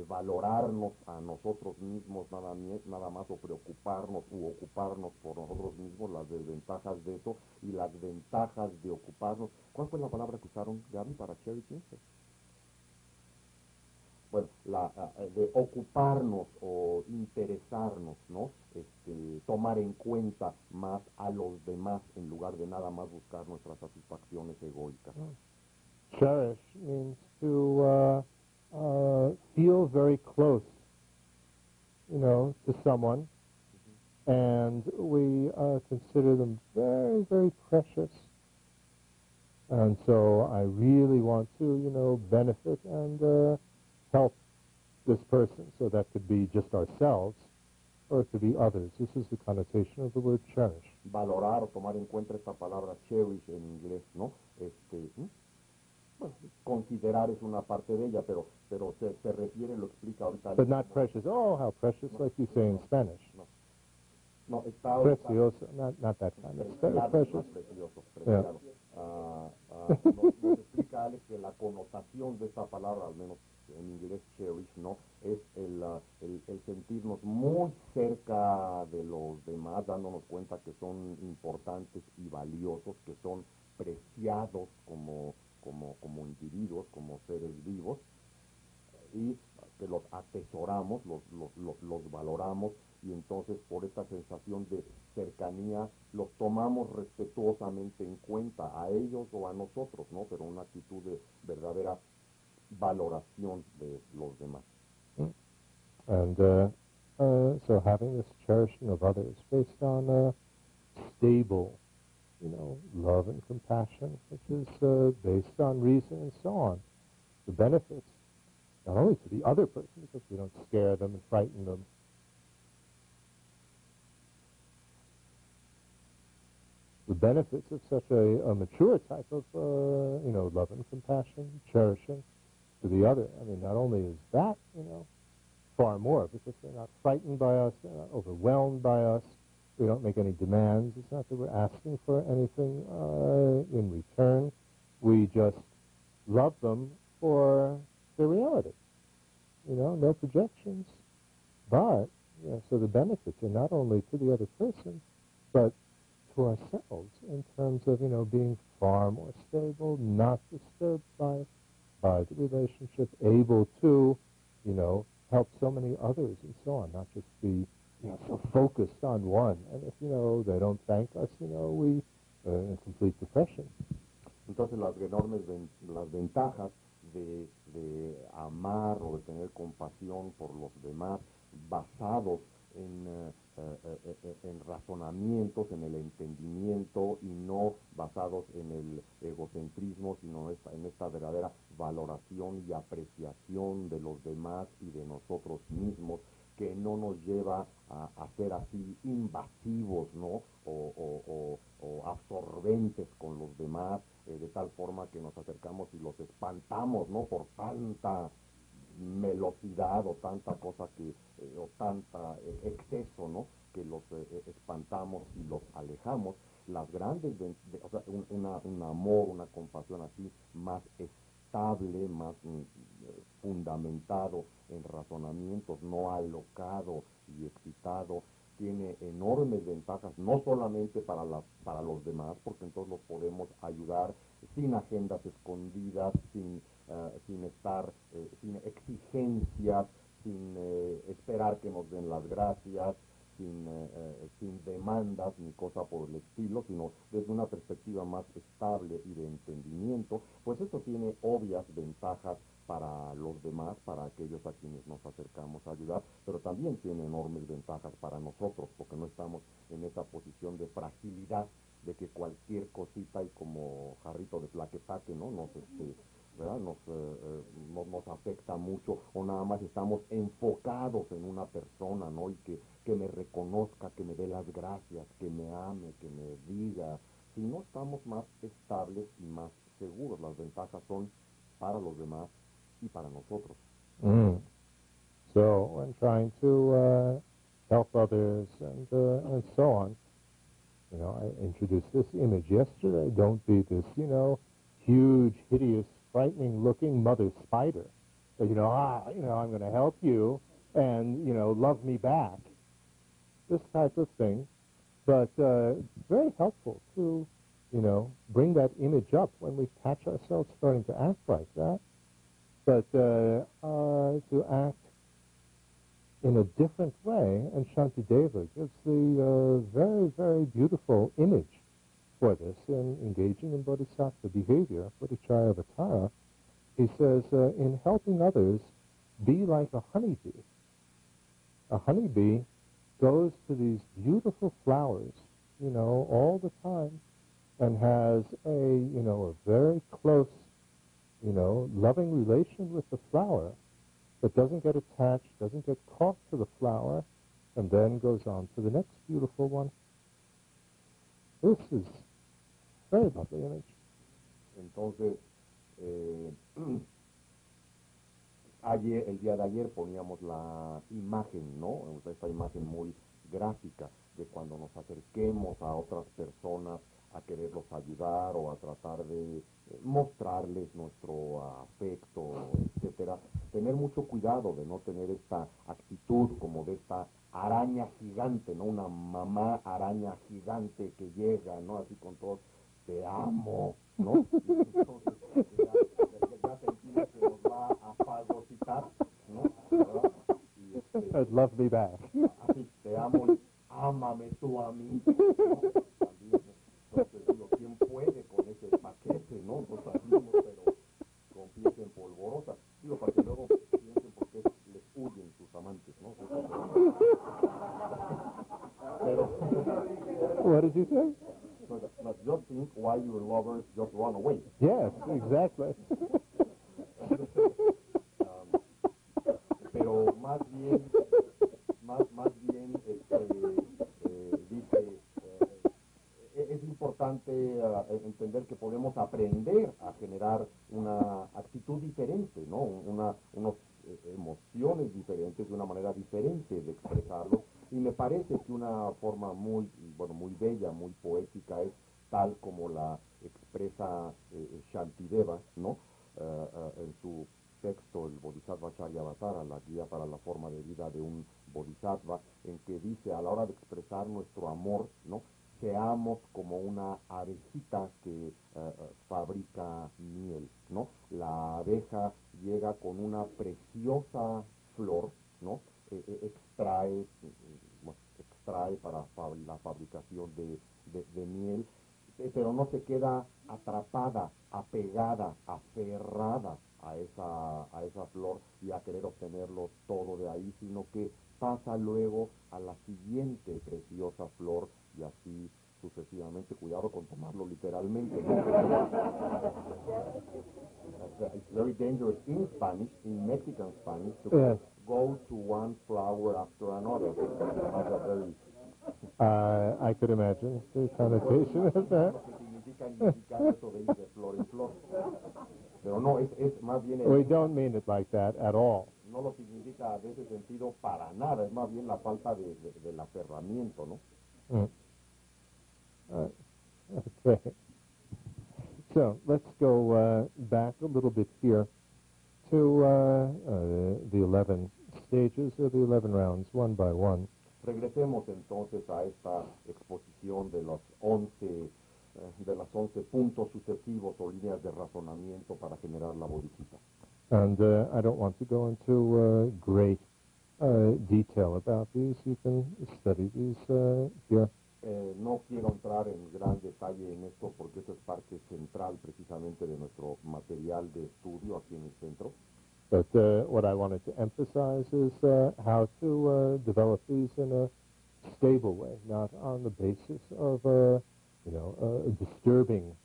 valorarnos a nosotros mismos nada más, o preocuparnos u ocuparnos por nosotros mismos, las desventajas de eso y las ventajas de ocuparnos. ¿Cuál fue la palabra que usaron, Gaby, para charity? Bueno, de ocuparnos o interesarnos, ¿no? Tomar en cuenta más a los demás en lugar de nada más buscar nuestras satisfacciones egoicas. Cherish means to feel very close, to someone, and we consider them very, very precious. And so I really want to, benefit and help this person. So that could be just ourselves, or it could be others. This is the connotation of the word cherish. Valorar o tomar en cuenta esta palabra cherish en inglés, ¿no? Bueno, considerar es una parte de ella, pero se refiere, lo explica ahorita. But not precious. Oh, how precious, like you say in Spanish. No, está precioso, not that kind of precious. Precioso, preciado. Nos explica Alex que la connotación de esta palabra, al menos en inglés cherish, ¿no? Es el sentirnos muy cerca de los demás, dándonos cuenta que son importantes y valiosos, que son preciados como individuos, como seres vivos, y que los atesoramos, los valoramos, y entonces por esta sensación de cercanía los tomamos respetuosamente en cuenta, a ellos o a nosotros, ¿no? Pero una actitud de verdadera valoración de los demás. And so having this cherishing of others based on stable, love and compassion, which is based on reason and so on, the benefits, not only to the other person, because we don't scare them and frighten them, the benefits of such a mature type of, love and compassion, cherishing to the other. I mean, not only is that, far more, because they're not frightened by us, they're not overwhelmed by us, we don't make any demands. It's not that we're asking for anything in return. We just love them for their reality. No projections. But, so the benefits are not only to the other person, but to ourselves in terms of, being far more stable, not disturbed by the relationship, able to, help so many others and so on, not just be, so focused on one. And if, they don't thank us, we are in complete depression. Entonces las ventajas de amar o de tener compasión por los demás basados en razonamientos, en el entendimiento, y no basados en el egocentrismo, sino en esta verdadera valoración y apreciación de los demás y de nosotros mismos, que no nos lleva a ser así invasivos, ¿no? O absorbentes con los demás, de tal forma que nos acercamos y los espantamos, ¿no? Por tanta velocidad o tanta cosa o tanta exceso, ¿no? Que los espantamos y los alejamos. Las grandes, o sea, un amor, una compasión así más estable, más fundamentado en razonamientos, no alocado y excitado, tiene enormes ventajas, no solamente para los demás, porque entonces los podemos ayudar sin agendas escondidas, sin exigencias, sin esperar que nos den las gracias, sin demandas ni cosa por el estilo, sino desde una perspectiva más estable y de entendimiento. Pues esto tiene obvias ventajas para los demás, para aquellos a quienes nos acercamos a ayudar, pero también tiene enormes ventajas para nosotros, porque no estamos en esa posición de fragilidad, de que cualquier cosita, y como jarrito de plaquetaque, ¿no? ¿verdad? Nos afecta mucho, o nada más estamos enfocados en una persona, ¿no? Y que me reconozca, que me dé las gracias, que me ame, que me diga. Si no estamos más estables y más seguros, las ventajas son para los demás y para nosotros. So when trying to help others and so on, I introduced this image yesterday. Don't be this, huge, hideous, frightening-looking mother spider. So, I'm going to help you, and, love me back. This type of thing. But very helpful to, bring that image up when we catch ourselves starting to act like that. But to act in a different way, and Shantideva gives the very, very beautiful image for this in engaging in bodhisattva behavior, bodhicharyavatara. He says, in helping others, be like a honeybee. A honeybee goes to these beautiful flowers, all the time, and has a very close, loving relation with the flower, but doesn't get attached, doesn't get caught to the flower, and then goes on to the next beautiful one. This is very lovely image. Entonces, el día de ayer poníamos la imagen, ¿no? Esta imagen muy gráfica de cuando nos acerquemos a otras personas a quererlos ayudar o a tratar de mostrarles nuestro afecto, etcétera. Tener mucho cuidado de no tener esta actitud como de esta araña gigante, ¿no? Una mamá araña gigante que llega, ¿no? Así con todo, te amo, ¿no? Y entonces ya sentimos que nos va a fagocitar, ¿no? ¿Verdad? I'd love me back. Así, te amo y ámame tú a mí, ¿no? También, entonces digo, ¿quién puede con ese paquete, no? Nos salimos, pero con pies en polvorosa. Digo, para que luego piensen por qué les huyen sus amantes, ¿no? Pero, what did you say? But just think why your lovers just run away. Yes, exactly. Pero más bien dice, es importante entender que podemos aprender a generar una actitud diferente, ¿no? Unas emociones diferentes, de una manera diferente de expresarlo. Y me parece que una forma muy bella, muy poética es tal como la expresa Shantideva, ¿no? En su texto, el Bodhisattva Charyavatara, la guía para la forma de vida de un bodhisattva, en que dice, a la hora de expresar nuestro amor, ¿no? Seamos como una abejita que fabrica miel, ¿no? La abeja llega con una preciosa flor, ¿no? Extrae para la fabricación de miel, pero no se queda atrapada, apegada, aferrada a esa flor y a querer obtenerlo todo de ahí, sino que pasa luego a la siguiente preciosa flor y así sucesivamente. Cuidado con tomarlo literalmente, ¿no? It's very dangerous in Spanish, in Mexican Spanish, to go to one flower after another. That's a very I could imagine the connotation of that. Lo que significa eso de ir de flor en flor. Pero no, es más bien... We don't mean it like that at all. No lo significa de ese sentido para nada, es más bien la falta del aferramiento, ¿no? Okay. So let's go back a little bit here to the 11 stages or the 11 rounds, one by one. Regresemos entonces a esta exposición de los 11 puntos sucesivos o líneas de razonamiento para generar la bodhichitta. And I don't want to go into great detail about these. You can study these here. No quiero entrar en gran detalle en esto porque eso es parte central precisamente de nuestro material de estudio aquí en el centro. But what I wanted to emphasize is how to develop these in a stable way, not on the basis of a disturbing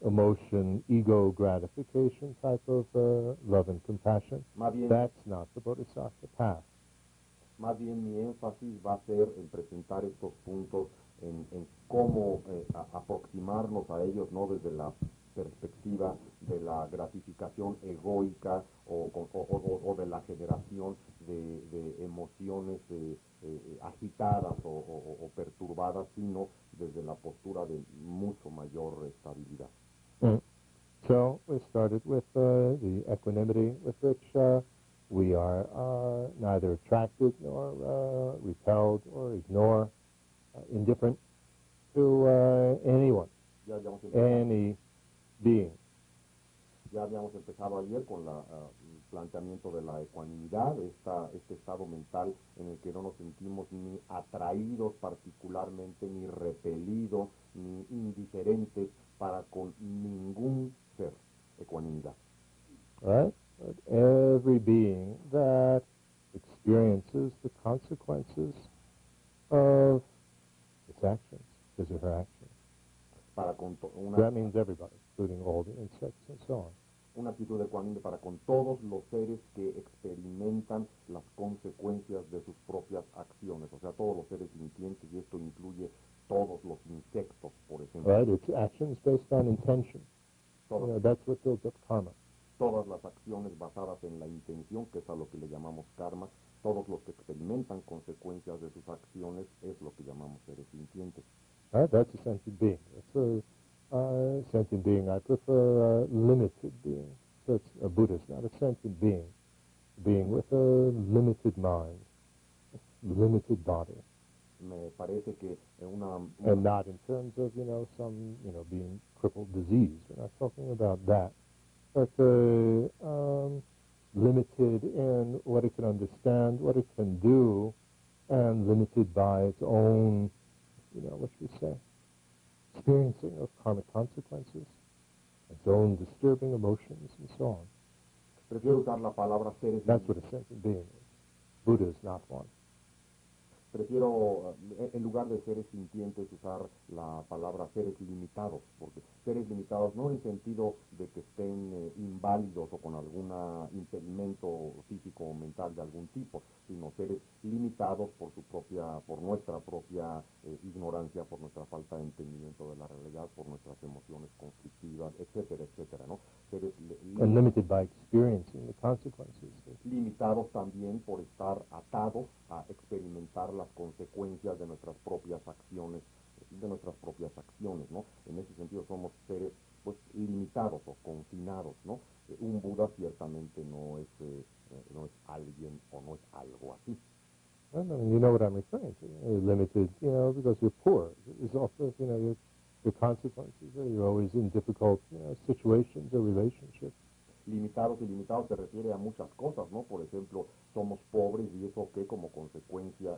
emotion, ego gratification type of love and compassion. That's not the Bodhisattva path. Más bien mi énfasis va a ser en presentar estos puntos, en cómo aproximarnos a ellos, no desde la perspectiva de la gratificación egoica o de la generación de emociones agitadas o perturbadas, sino desde la postura de mucho mayor estabilidad. So we started with the equanimity with which we are neither attracted nor repelled or ignore, indifferent to anyone, any being. Ya habíamos empezado ayer con el planteamiento de la ecuanimidad, este estado mental en el que no nos sentimos ni atraídos particularmente, ni repelidos, ni indiferentes para con ningún ser. Ecuanimidad. Right? But every being that experiences the consequences of its actions, his or her actions. That means everybody, including all the insects and so on. Una actitud ecuánime para con todos los seres que experimentan las consecuencias de sus propias acciones, o sea, todos los seres sintientes, y esto incluye todos los insectos, por ejemplo. Right, it's actions based on intention. That's what builds up karma. Todas las acciones basadas en la intención, que es a lo que le llamamos karma, todos los que experimentan consecuencias de sus acciones es lo que llamamos seres sintientes. Right, that's a sentient being. It's a sentient being. I prefer a limited being. So it's a Buddhist, not a sentient being. A being with a limited mind, limited body. Me parece que and not in terms of, some, being crippled disease. We're not talking about that. But limited in what it can understand, what it can do, and limited by its own, what should we say, experiencing of karmic consequences, its own disturbing emotions, and so on. Prefiero usar la palabra seres. That's what a sentient being is. Buddha is not one. Prefiero, en lugar de seres sintientes, usar la palabra seres limitados, porque seres limitados no en el sentido de que estén inválidos o con algún impedimento físico o mental de algún tipo, sino seres limitados por nuestra propia ignorancia, por nuestra falta de entendimiento de la realidad, por nuestras emociones conflictivas, etcétera, etcétera, ¿no? Seres limited by experiencing the consequences. Limitados también por estar atados a experimentar las consecuencias de nuestras propias acciones, ¿no? En ese sentido somos seres, pues, limitados o confinados, ¿no? Un Buda ciertamente no es alguien o no es algo así. I mean, you know what I'm referring to. You're limited, because you're poor. It's also, your consequences are you're always in difficult, situations or relationships. Limitados y limitados se refiere a muchas cosas, ¿no? Por ejemplo, somos pobres y eso que como consecuencia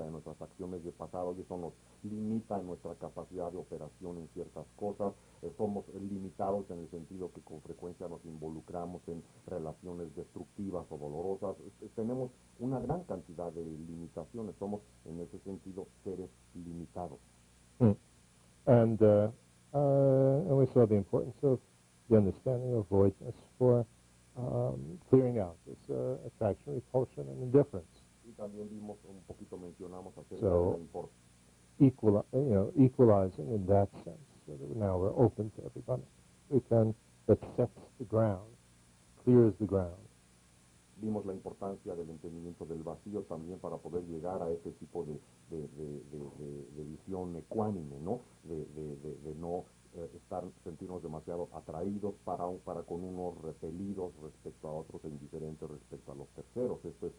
de nuestras acciones de pasado, y eso nos limita en nuestra capacidad de operación en ciertas cosas. Somos limitados en el sentido que con frecuencia nos involucramos en relaciones destructivas o dolorosas. Tenemos una gran cantidad de limitaciones. Somos en ese sentido seres limitados. And we saw the importance of the understanding of voidness for clearing out this attraction, repulsion, and indifference. Y también vimos un poquito, mencionamos acerca So, de equalizing in that sense, so that now we're open to everybody. That sets the ground, clears the ground. Vimos la importancia del entendimiento del vacío también para poder llegar a ese tipo de visión ecuánime, ¿no? De no sentirnos demasiado atraídos para con unos, repelidos respecto a otros e indiferentes respecto a los terceros. Esto es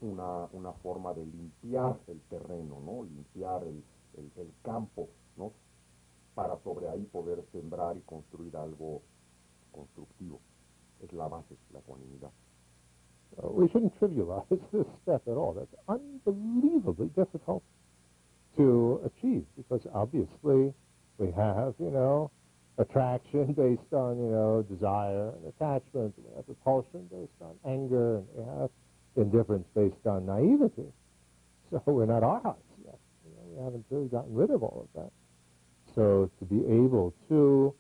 una forma de limpiar el terreno, ¿no? Limpiar el campo, ¿no? Para sobre ahí poder sembrar y construir algo constructivo. Es la base, la ecuanimidad. We shouldn't trivialize this step at all. That's unbelievably difficult to achieve because obviously we have, attraction based on, desire and attachment. We have repulsion based on anger, and we have indifference based on naivety. So we're not arhats yet. We haven't really gotten rid of all of that. So to be able to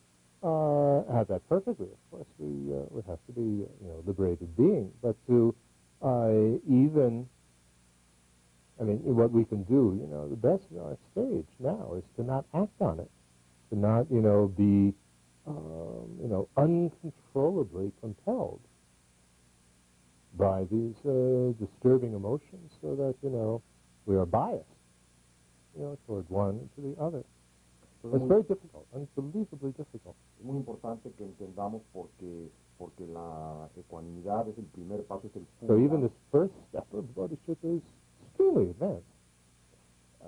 have that perfectly, of course, we would have to be, liberated being. But to what we can do, the best in our stage now is to not act on it, to not, be, uncontrollably compelled by these disturbing emotions, so that we are biased, toward one and to the other. It's very difficult, unbelievably difficult. Es muy importante que entendamos porque la ecuanimidad es el primer paso, es el So even fundamento. this first step of Bodhichitta is extremely advanced.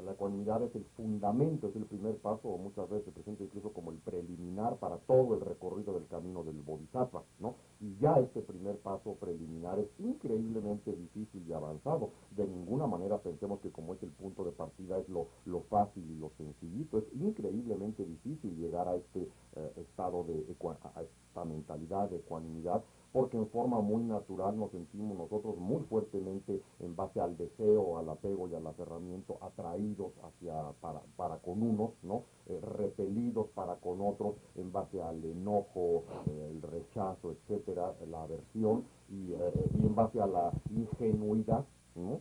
La ecuanimidad es el fundamento, es el primer paso, o muchas veces se presenta incluso como el preliminar para todo el recorrido del camino del Bodhisattva, ¿no? Y ya este primer paso preliminar es increíblemente difícil y avanzado. De ninguna manera pensemos que como es el punto de partida es lo fácil y lo sencillito. Es increíblemente difícil llegar a este estado a esta mentalidad de ecuanimidad, porque en forma muy natural nos sentimos nosotros muy fuertemente en base al deseo, al apego y al aferramiento, atraídos para con unos, ¿no? Repelidos para con otros en base al enojo, el rechazo, etcétera, la aversión, y en base a la ingenuidad, ¿no?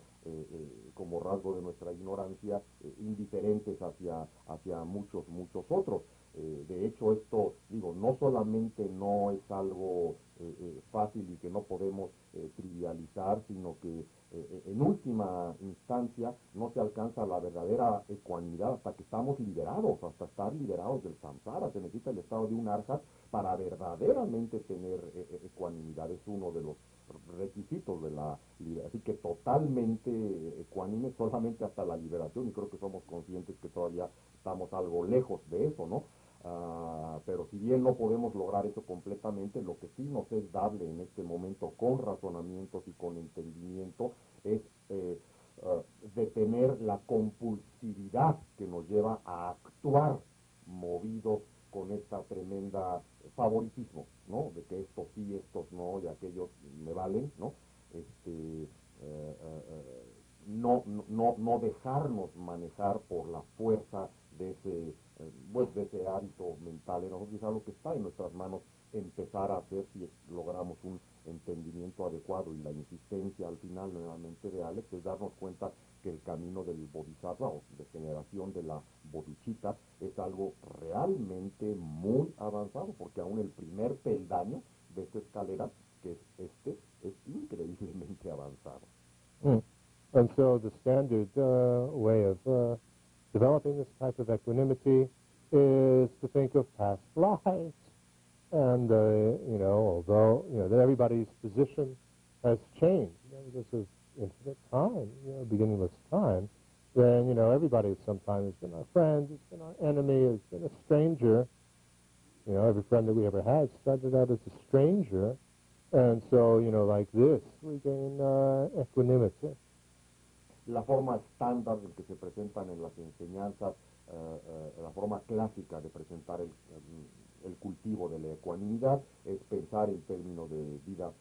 Como rasgo de nuestra ignorancia, indiferentes hacia muchos otros. De hecho, esto, digo, no solamente no es algo fácil y que no podemos trivializar, sino que en última instancia no se alcanza la verdadera ecuanimidad hasta que estamos liberados, hasta estar liberados del samsara. Se necesita el estado de un arhat para verdaderamente tener ecuanimidad. Es uno de los requisitos de la liberación. Así que totalmente ecuánime solamente hasta la liberación, y creo que somos conscientes que todavía estamos algo lejos de eso, ¿no? Pero si bien no podemos lograr eso completamente, lo que sí nos es dable en este momento con razonamientos y con entendimiento es detener la compulsividad que nos lleva a actuar movidos con esta tremenda favoritismo, ¿no? De que estos sí, estos no, y aquellos me valen, ¿no? No dejarnos manejar por la fuerza de ese hábito mental en nosotros. Es algo que está en nuestras manos empezar a hacer si logramos un entendimiento adecuado, y la insistencia al final nuevamente de Alex es darnos cuenta que el camino del Bodhisattva o de generación de la Bodhichitta es algo realmente muy avanzado, porque aún el primer peldaño de esta escalera, que es es increíblemente avanzado. Mm. And so the standard way of developing this type of equanimity is to think of past lives. And, although, that everybody's position has changed, because of infinite time, beginningless time, then, everybody at some time has been our friend, has been our enemy, has been a stranger. Every friend that we ever had started out as a stranger. And so, like this, we gain equanimity. La forma estándar en que se presentan en las enseñanzas, la forma clásica de presentar el cultivo de la ecuanimidad es pensar en términos de vidas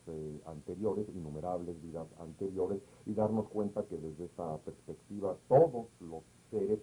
anteriores, innumerables vidas anteriores, y darnos cuenta que desde esta perspectiva todos los seres,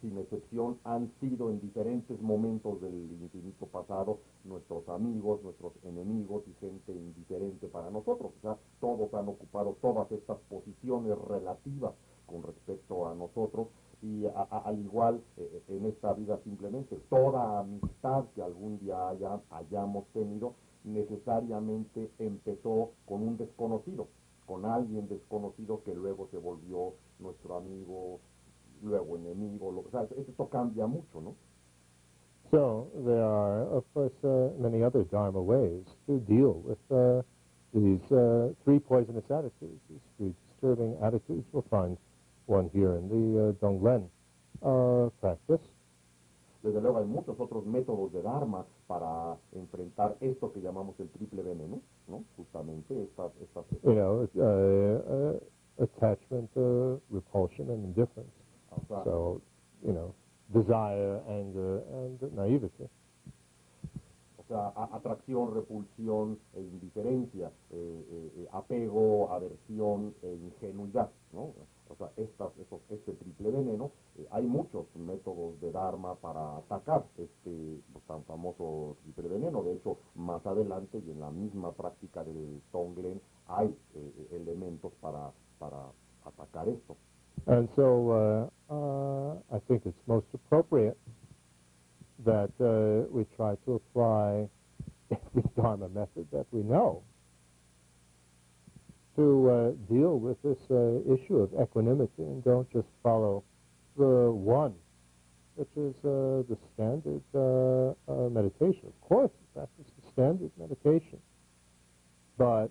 sin excepción, han sido en diferentes momentos del infinito pasado nuestros amigos, nuestros enemigos y gente indiferente para nosotros. O sea, todos han ocupado todas estas posiciones relativas con respecto a nosotros, y al igual en esta vida simplemente toda amistad que algún día hayamos tenido necesariamente empezó con un desconocido, con alguien desconocido que luego se volvió nuestro amigo, luego enemigo. O sea, esto cambia mucho, ¿no? So there are, of course, many other Dharma ways to deal with these three poisonous attitudes, these three disturbing attitudes. We'll find one here in the Donglen practice. Desde luego hay muchos otros métodos de Dharma para enfrentar esto que llamamos el triple veneno, ¿no? Justamente estas attachment, repulsion, and indifference. O sea, So, desire, anger, and naivety. O sea, atracción, repulsión e indiferencia, apego, aversión e ingenuidad, ¿no? O sea, este triple veneno, hay muchos métodos de Dharma para atacar este tan famoso triple veneno. De hecho, más adelante y en la misma práctica del Tonglen hay elementos para atacar esto. And so I think it's most appropriate that we try to apply every Dharma method that we know to deal with this issue of equanimity, and don't just follow the one which is the standard meditation. Of course, we practice the standard meditation, but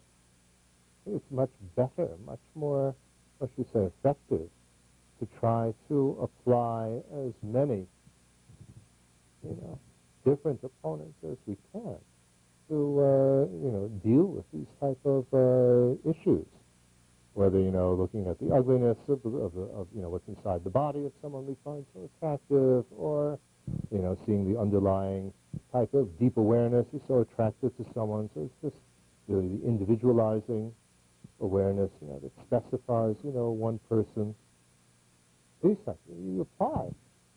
it's much better, much more, what should we say, effective to try to apply as many, different opponents as we can to, deal with these type of issues. Whether, looking at the ugliness of what's inside the body of someone we find so attractive, or, seeing the underlying type of deep awareness is so attractive to someone. So it's just really the individualizing awareness, that specifies, one person. These types, you apply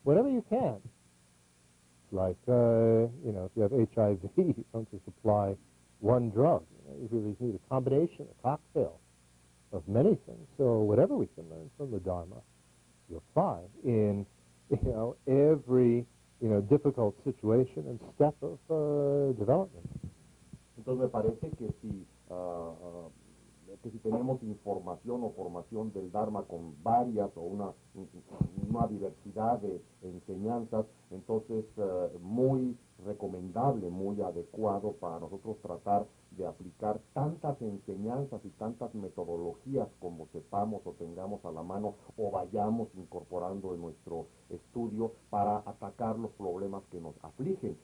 whatever you can. It's like, if you have HIV, you don't just apply one drug. You really need a combination, a cocktail of many things. So whatever we can learn from the Dharma, you apply in, every, difficult situation and step of development. Entonces me parece que si tenemos información o formación del Dharma con varias o una diversidad de enseñanzas, entonces muy recomendable, muy adecuado para nosotros tratar de aplicar tantas enseñanzas y tantas metodologías como sepamos o tengamos a la mano o vayamos incorporando en nuestro estudio para atacar los problemas que nos afligen.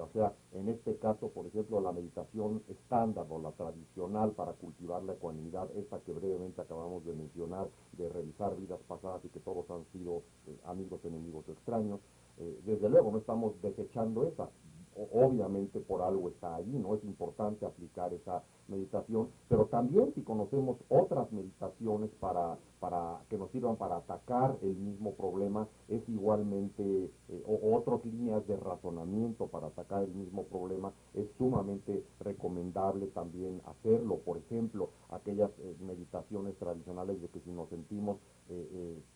O sea, en este caso, por ejemplo, la meditación estándar o la tradicional para cultivar la ecuanimidad, esta que brevemente acabamos de mencionar, de revisar vidas pasadas y que todos han sido amigos, enemigos o extraños, desde luego no estamos desechando esa. Obviamente por algo está allí, ¿no? Es importante aplicar esa meditación, pero también si conocemos otras meditaciones para que nos sirvan para atacar el mismo problema, es igualmente, o otras líneas de razonamiento para atacar el mismo problema, es sumamente recomendable también hacerlo. Por ejemplo, aquellas meditaciones tradicionales de que si nos sentimos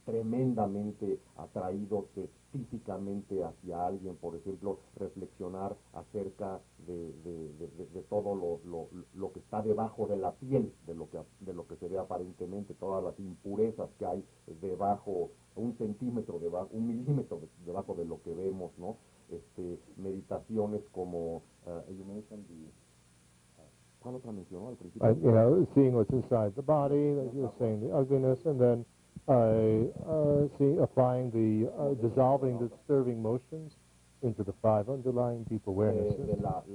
tremendamente atraídos físicamente hacia alguien, por ejemplo, reflexionar acerca de todo lo que está debajo de la piel, de lo que se ve aparentemente, todas las impurezas que hay debajo, un centímetro debajo, un milímetro debajo de lo que vemos, ¿no? Meditaciones como you mentioned ¿cuál otra mencionó al principio? Seeing what's inside the body, like you were saying, the ugliness, and then applying the dissolving the disturbing motions into the five underlying deep awarenesses,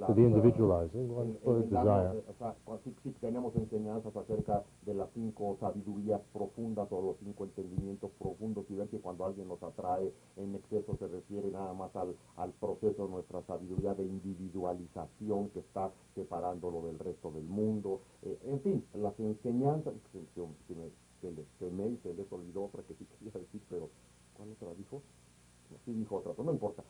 to the individualizing one for desire. Si tenemos enseñanzas acerca de las 5 sabidurías profundas o los 5 entendimientos profundos, y ver que cuando alguien nos atrae en exceso se refiere nada más al proceso de nuestra sabiduría de individualización que está separándolo del resto del mundo. En fin, las enseñanzas, se les olvidó otra que sí quería decir, pero ¿cuál otra dijo? Sí dijo otra, pero no importa.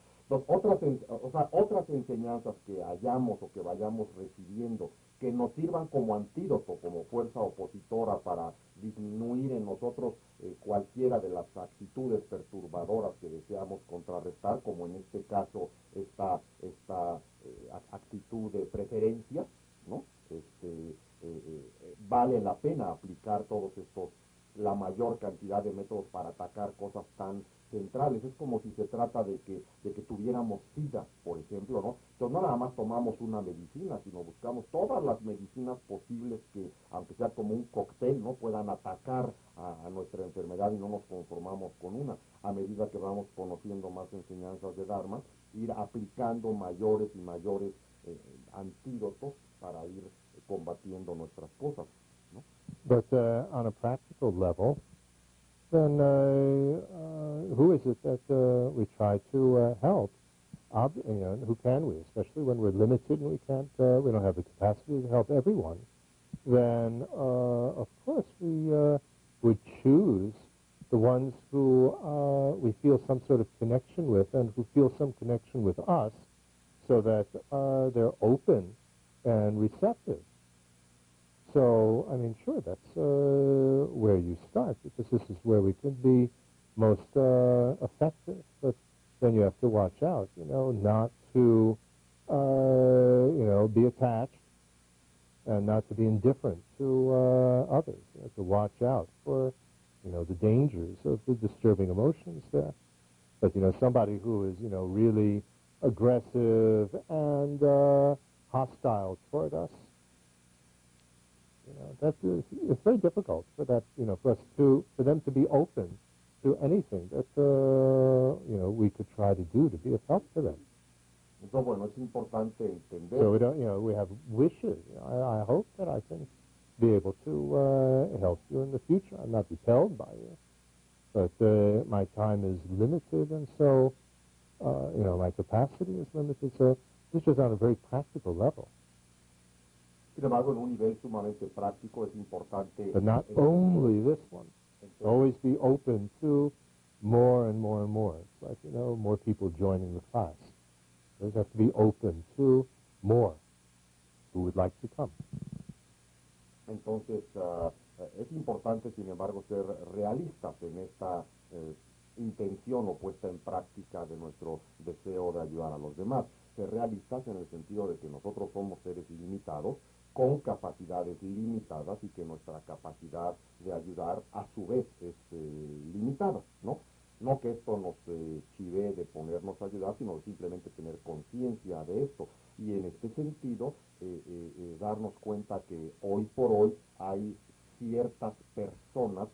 Otras enseñanzas que hayamos o que vayamos recibiendo que nos sirvan como antídoto, como fuerza opositora para disminuir en nosotros cualquiera de las actitudes perturbadoras que deseamos contrarrestar, como en este caso esta actitud de preferencia, ¿no? Vale la pena aplicar todos estos, la mayor cantidad de métodos para atacar cosas tan centrales. Es como si se trata de que tuviéramos SIDA, por ejemplo, ¿no? Entonces no nada más tomamos una medicina, sino buscamos todas las medicinas posibles que, aunque sea como un cóctel, ¿no?, puedan atacar a nuestra enfermedad, y no nos conformamos con una. A medida que vamos conociendo más enseñanzas de Dharma, ir aplicando mayores y mayores antídotos para ir combatiendo nuestras cosas, ¿no? But on a practical level, then who is it that we try to help? Who can we, especially when we're limited and we don't have the capacity to help everyone? Then, of course, we would choose the ones who we feel some sort of connection with and who feel some connection with us, so that they're open and receptive. So, I mean, sure, that's where you start, because this is where we can be most effective. But then you have to watch out, not to, be attached and not to be indifferent to others. You have to watch out for, the dangers of the disturbing emotions there. But, somebody who is, really aggressive and hostile toward us, it's very difficult for that, for them to be open to anything that, we could try to do to be of help to them. Entonces, bueno, es importante entender. So we don't, we have wishes. I hope that I can be able to help you in the future. I'm not repelled by you, but my time is limited, and so, my capacity is limited. So this is on a very practical level. Sin embargo, en un nivel sumamente práctico es importante. But not only this one. Always be open to more and more and more. It's like, more people joining the class. You have to be open to more who would like to come. Entonces, es importante, sin embargo, ser realistas en esta intención o puesta en práctica de nuestro deseo de ayudar a los demás. Ser realistas en el sentido de que nosotros somos seres ilimitados, con capacidades limitadas, y que nuestra capacidad de ayudar a su vez es limitada, ¿no? No que esto nos chivee de ponernos a ayudar, sino simplemente tener conciencia de esto. Y en este sentido, darnos cuenta que hoy por hoy hay ciertas personas,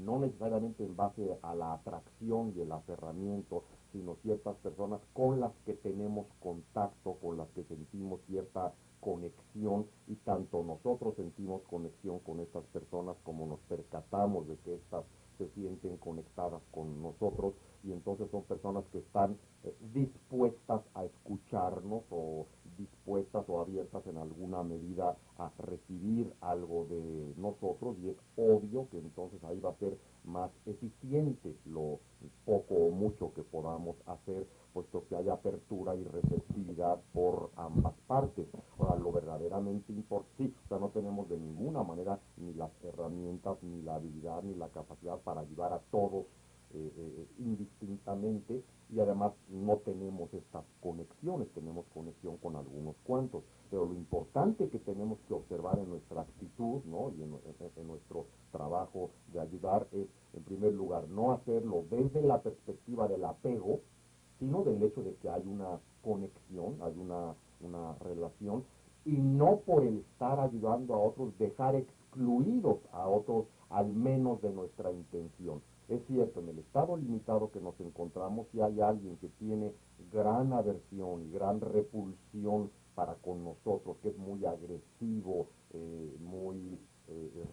no necesariamente en base a la atracción y el aferramiento, sino ciertas personas con las que tenemos contacto, con las que sentimos cierta conexión, y tanto nosotros sentimos conexión con estas personas como nos percatamos de que estas se sienten conectadas con nosotros, y entonces son personas que están dispuestas a escucharnos, o dispuestas o abiertas en alguna medida a recibir algo de nosotros, y es obvio que entonces ahí va a ser más eficiente lo poco o mucho que podamos hacer, puesto que hay apertura y receptividad por ambas partes. Ahora, lo verdaderamente importante, sí, o sea, no tenemos de ninguna manera ni las herramientas, ni la habilidad, ni la capacidad para ayudar a todos indistintamente, y además no tenemos estas conexiones, tenemos conexión con algunos cuantos, pero lo importante que tenemos que observar en nuestra actitud, ¿no?, y en nuestro trabajo de ayudar es, en primer lugar, no hacerlo desde la perspectiva del apego, sino del hecho de que hay una conexión, hay una relación, y no por el estar ayudando a otros dejar excluidos a otros, al menos de nuestra intención. Es cierto, en el estado limitado que nos encontramos, si hay alguien que tiene gran aversión y gran repulsión para con nosotros, que es muy agresivo, muy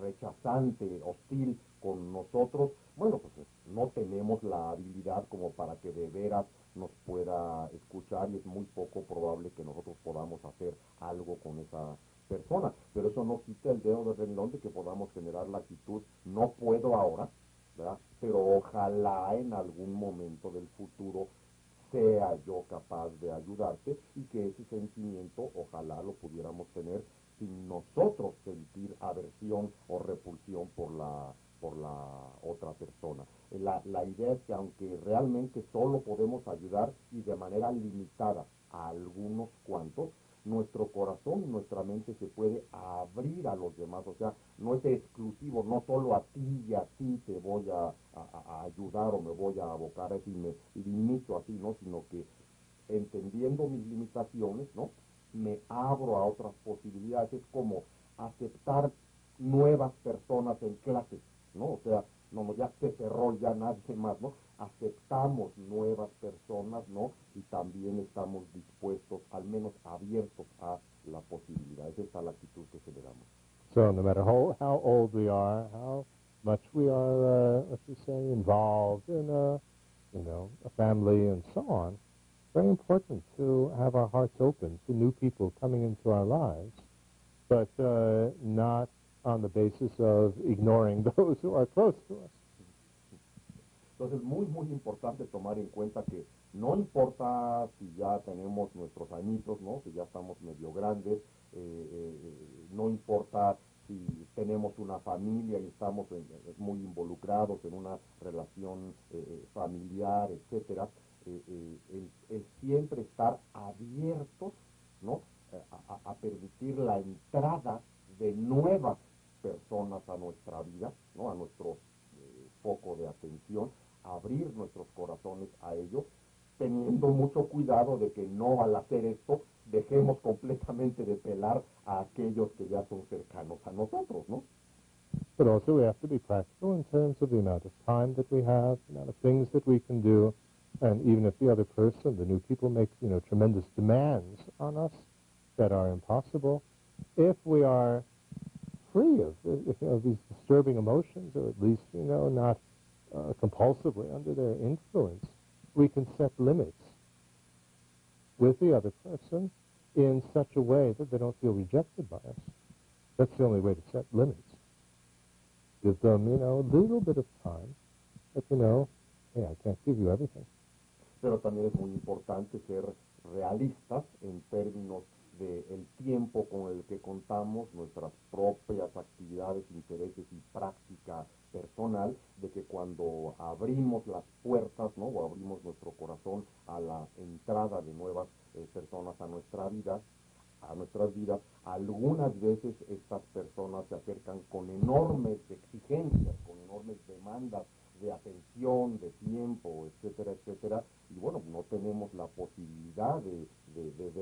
rechazante, hostil con nosotros, bueno, pues no tenemos la habilidad como para que de veras nos pueda escuchar, y es muy poco probable que nosotros podamos hacer algo con esa persona. Pero eso no quita el dedo de renglón de que podamos generar la actitud, no puedo ahora, ¿verdad?, pero ojalá en algún momento del futuro sea yo capaz de ayudarte, y que ese sentimiento ojalá lo pudiéramos tener sin nosotros sentir aversión o repulsión por la otra persona. La idea es que aunque realmente solo podemos ayudar, y de manera limitada, a algunos cuantos, nuestro corazón, nuestra mente se puede abrir a los demás. O sea, no es exclusivo, no solo a ti y a ti te voy a ayudar o me voy a abocar, así me limito así, ¿no? Sino que entendiendo mis limitaciones, ¿no?, me abro a otras posibilidades. Es como aceptar nuevas personas en clase, ¿no? O sea, no, ya se cerró, ya nadie más, ¿no? Aceptamos nuevas personas, ¿no? Y también estamos dispuestos, al menos abiertos a la posibilidad. Esa es la actitud que generamos. So no matter how old we are, how much we are, let's just say, involved in a family and so on, very important to have our hearts open to new people coming into our lives, but not on the basis of ignoring those who are close to us. Entonces, muy, muy importante tomar en cuenta que no importa si ya tenemos nuestros añitos, ¿no?, si ya estamos medio grandes, no importa si tenemos una familia y estamos muy involucrados en una relación familiar, etcétera, el siempre estar abiertos, ¿no?, a permitir la entrada de nuevas personas a nuestra vida, ¿no?, a nuestro foco de atención, abrir nuestros corazones al hacer esto, dejemos completamente de pelar a aquellos que ya son cercanos a nosotros, ¿no? But also we have to be practical in terms of the amount of time that we have, the amount of things that we can do, and even if the other person, the new people, make tremendous demands on us that are impossible, if we are free of these disturbing emotions, or at least not compulsively under their influence, we can set limits with the other person in such a way that they don't feel rejected by us. That's the only way to set limits. Give them, a little bit of time, but hey, I can't give you everything. Pero también es muy importante ser realistas en términos del tiempo con el que contamos, nuestras propias actividades, intereses y práctica personal, de que cuando abrimos las puertas, ¿no?, o abrimos nuestro corazón a la entrada de nuevas personas a nuestras vidas, algunas veces estas personas se acercan con enormes exigencias, con enormes demandas de atención, de tiempo, etcétera, etcétera, y bueno, no tenemos la posibilidad de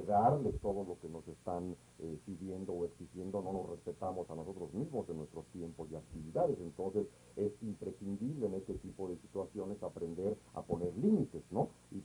darles todo lo que nos están pidiendo o exigiendo, no nos respetamos a nosotros mismos en nuestros tiempos y actividades. Entonces es imprescindible en este tipo de situaciones aprender a poner límites, ¿no? Y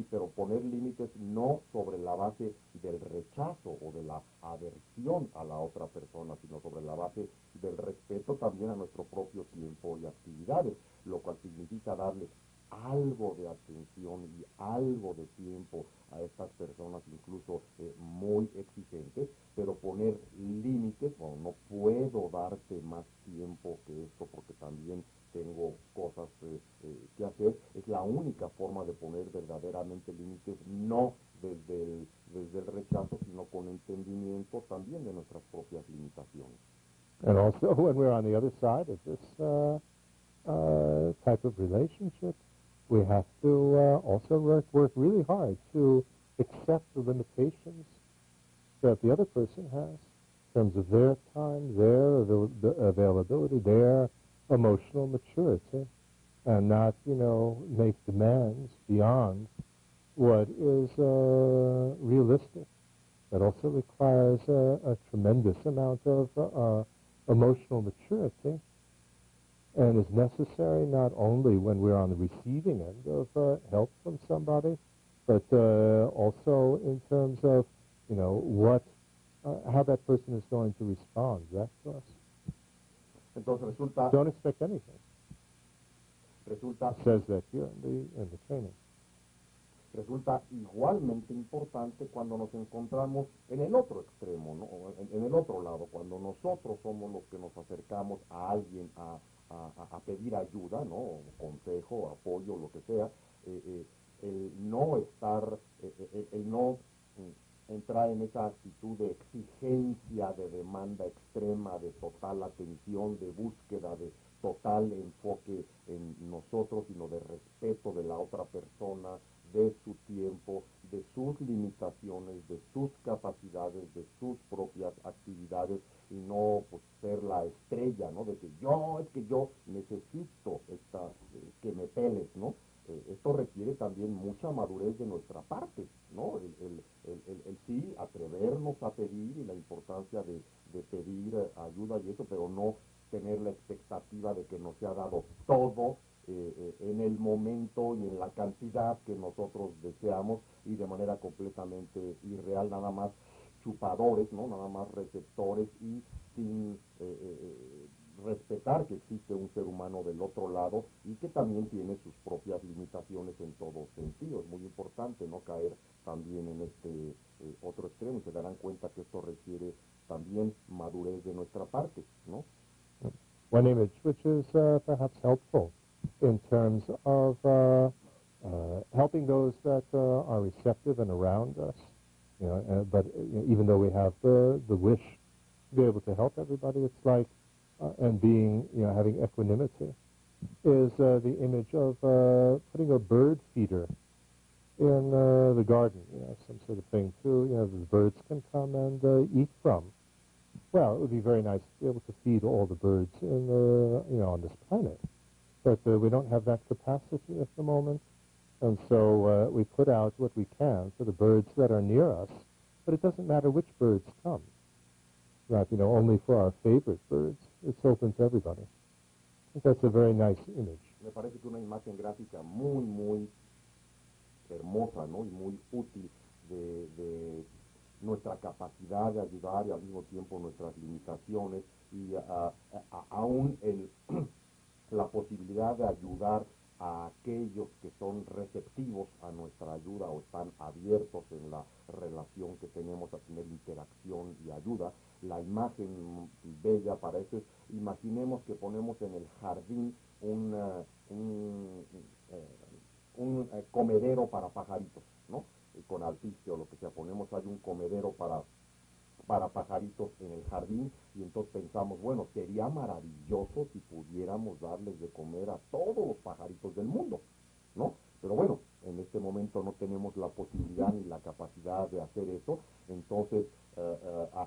pero poner límites no sobre la base del rechazo o de la aversión a la otra persona, sino sobre la base del respeto también a nuestro propio tiempo y actividades, lo cual significa darle algo de atención y algo de tiempo a estas personas, incluso muy exigentes, pero poner límites. Bueno, no puedo darte más tiempo que esto porque también tengo cosas que hacer. Es la única forma de poner verdaderamente límites, no desde el rechazo, sino con entendimiento también de nuestras propias limitaciones. And also, when we're on the other side of this type of relationship, we have to also work really hard to accept the limitations that the other person has in terms of their time, their availability, their emotional maturity, and not, make demands beyond what is realistic. That also requires a tremendous amount of emotional maturity, and is necessary not only when we're on the receiving end of help from somebody, but also in terms of, how that person is going to respond back to us. Entonces Don't expect anything. It says that here in the training. Resulta igualmente importante cuando nos encontramos en el otro extremo, ¿no?, en el otro lado, cuando nosotros somos los que nos acercamos a alguien a pedir ayuda, ¿no?, consejo, apoyo, lo que sea, el no entrar en esa actitud de exigencia, de demanda extrema, de total atención, de búsqueda, de total enfoque en nosotros, sino de respeto de la otra persona, de su tiempo, de sus limitaciones, de sus capacidades, de sus propias actividades, y no pues ser la estrella, ¿no?, de que yo necesito que me peles, ¿no? Esto requiere también mucha madurez de nuestra parte, ¿no? El sí atrevernos a pedir, y la importancia de pedir ayuda y eso, pero no tener la expectativa de que nos sea dado todo en el momento y en la cantidad que nosotros deseamos, y de manera completamente irreal, nada más chupadores, ¿no?, nada más receptores, y sin respetar que existe un ser humano del otro lado y que también tiene sus propias limitaciones en todo sentido. Es muy importante no caer también en este otro extremo, y se darán cuenta que esto requiere también madurez de nuestra parte, ¿no? One image which is perhaps helpful in terms of helping those that are receptive and around us, but even though we have the wish to be able to help everybody, it's like, and being, having equanimity, is the image of putting a bird feeder in the garden, some sort of thing too, the birds can come and eat from. Well, it would be very nice to be able to feed all the birds in on this planet, but we don't have that capacity at the moment. And so we put out what we can for the birds that are near us, but it doesn't matter which birds come. Not, only for our favorite birds. It's open to everybody. I think that's a very nice image. Me parece que una imagen gráfica muy, muy hermosa, ¿no? Y muy útil de nuestra capacidad de ayudar y al mismo tiempo nuestras limitaciones y aún la posibilidad de ayudar a aquellos que son receptivos a nuestra ayuda o están abiertos en la relación que tenemos a tener interacción y ayuda. La imagen bella para eso es, imaginemos que ponemos en el jardín un comedero para pajaritos, ¿no? Con alficio o lo que sea, ponemos ahí un comedero para pajaritos en el jardín y entonces pensamos, bueno, sería maravilloso si pudiéramos darles de comer a todos los pajaritos del mundo, ¿no? Pero bueno, en este momento no tenemos la posibilidad ni la capacidad de hacer eso, entonces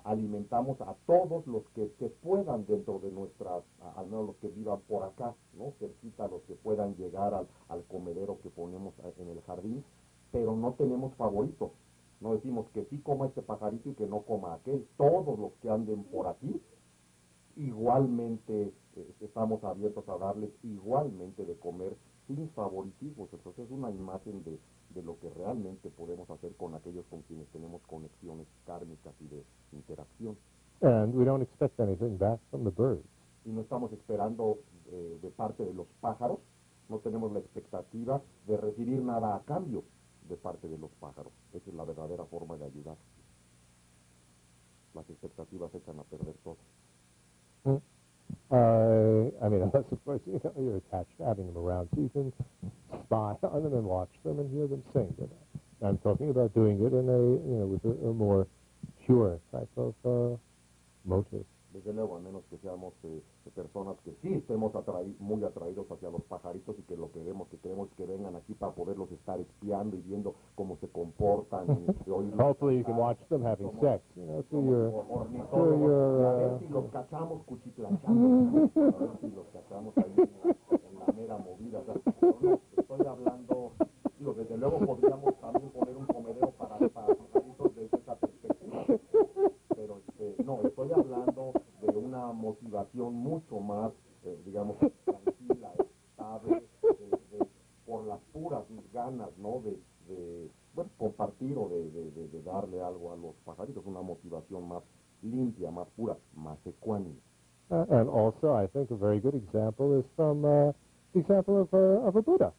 alimentamos a todos los que se puedan dentro de nuestras, al menos los que vivan por acá, ¿no? Cerquita, los que puedan llegar al comedero que ponemos en el jardín, pero no tenemos favoritos. No decimos que sí coma este pajarito y que no coma aquel. Todos los que anden por aquí, igualmente estamos abiertos a darles igualmente de comer sin favoritismos. Entonces es una imagen de lo que realmente podemos hacer con aquellos con quienes tenemos conexiones kármicas y de interacción. And we don't expect anything back from the birds. Y no estamos esperando de parte de los pájaros, no tenemos la expectativa de recibir nada a cambio de parte de los pájaros. Esa es la verdadera forma de ayudar. Las expectativas echan a perder todo. I mean, unless, of course, you're attached to having them around, so you can spy on them and watch them and hear them sing. But I'm talking about doing it in with a more pure type of motive. Desde luego, a menos que seamos personas que sí estemos muy atraídos hacia los pajaritos y que lo queremos que vengan aquí para poderlos estar espiando y viendo cómo se comportan. Hopefully you can watch them having sex, through your... A ver si los cachamos cuchitlachando, a ver si los cachamos ahí en la mera movida. O sea, no, estoy hablando, desde luego podríamos también poner un comedero para pajaritos desde esa perspectiva. Pero no, estoy hablando de una motivación mucho más, digamos, tranquila, estable, por las puras ganas, ¿no? De compartir o de darle algo a los pajaritos, una motivación más limpia, más pura, más ecuánime. And also, I think a very good example is from the example of a Buddha.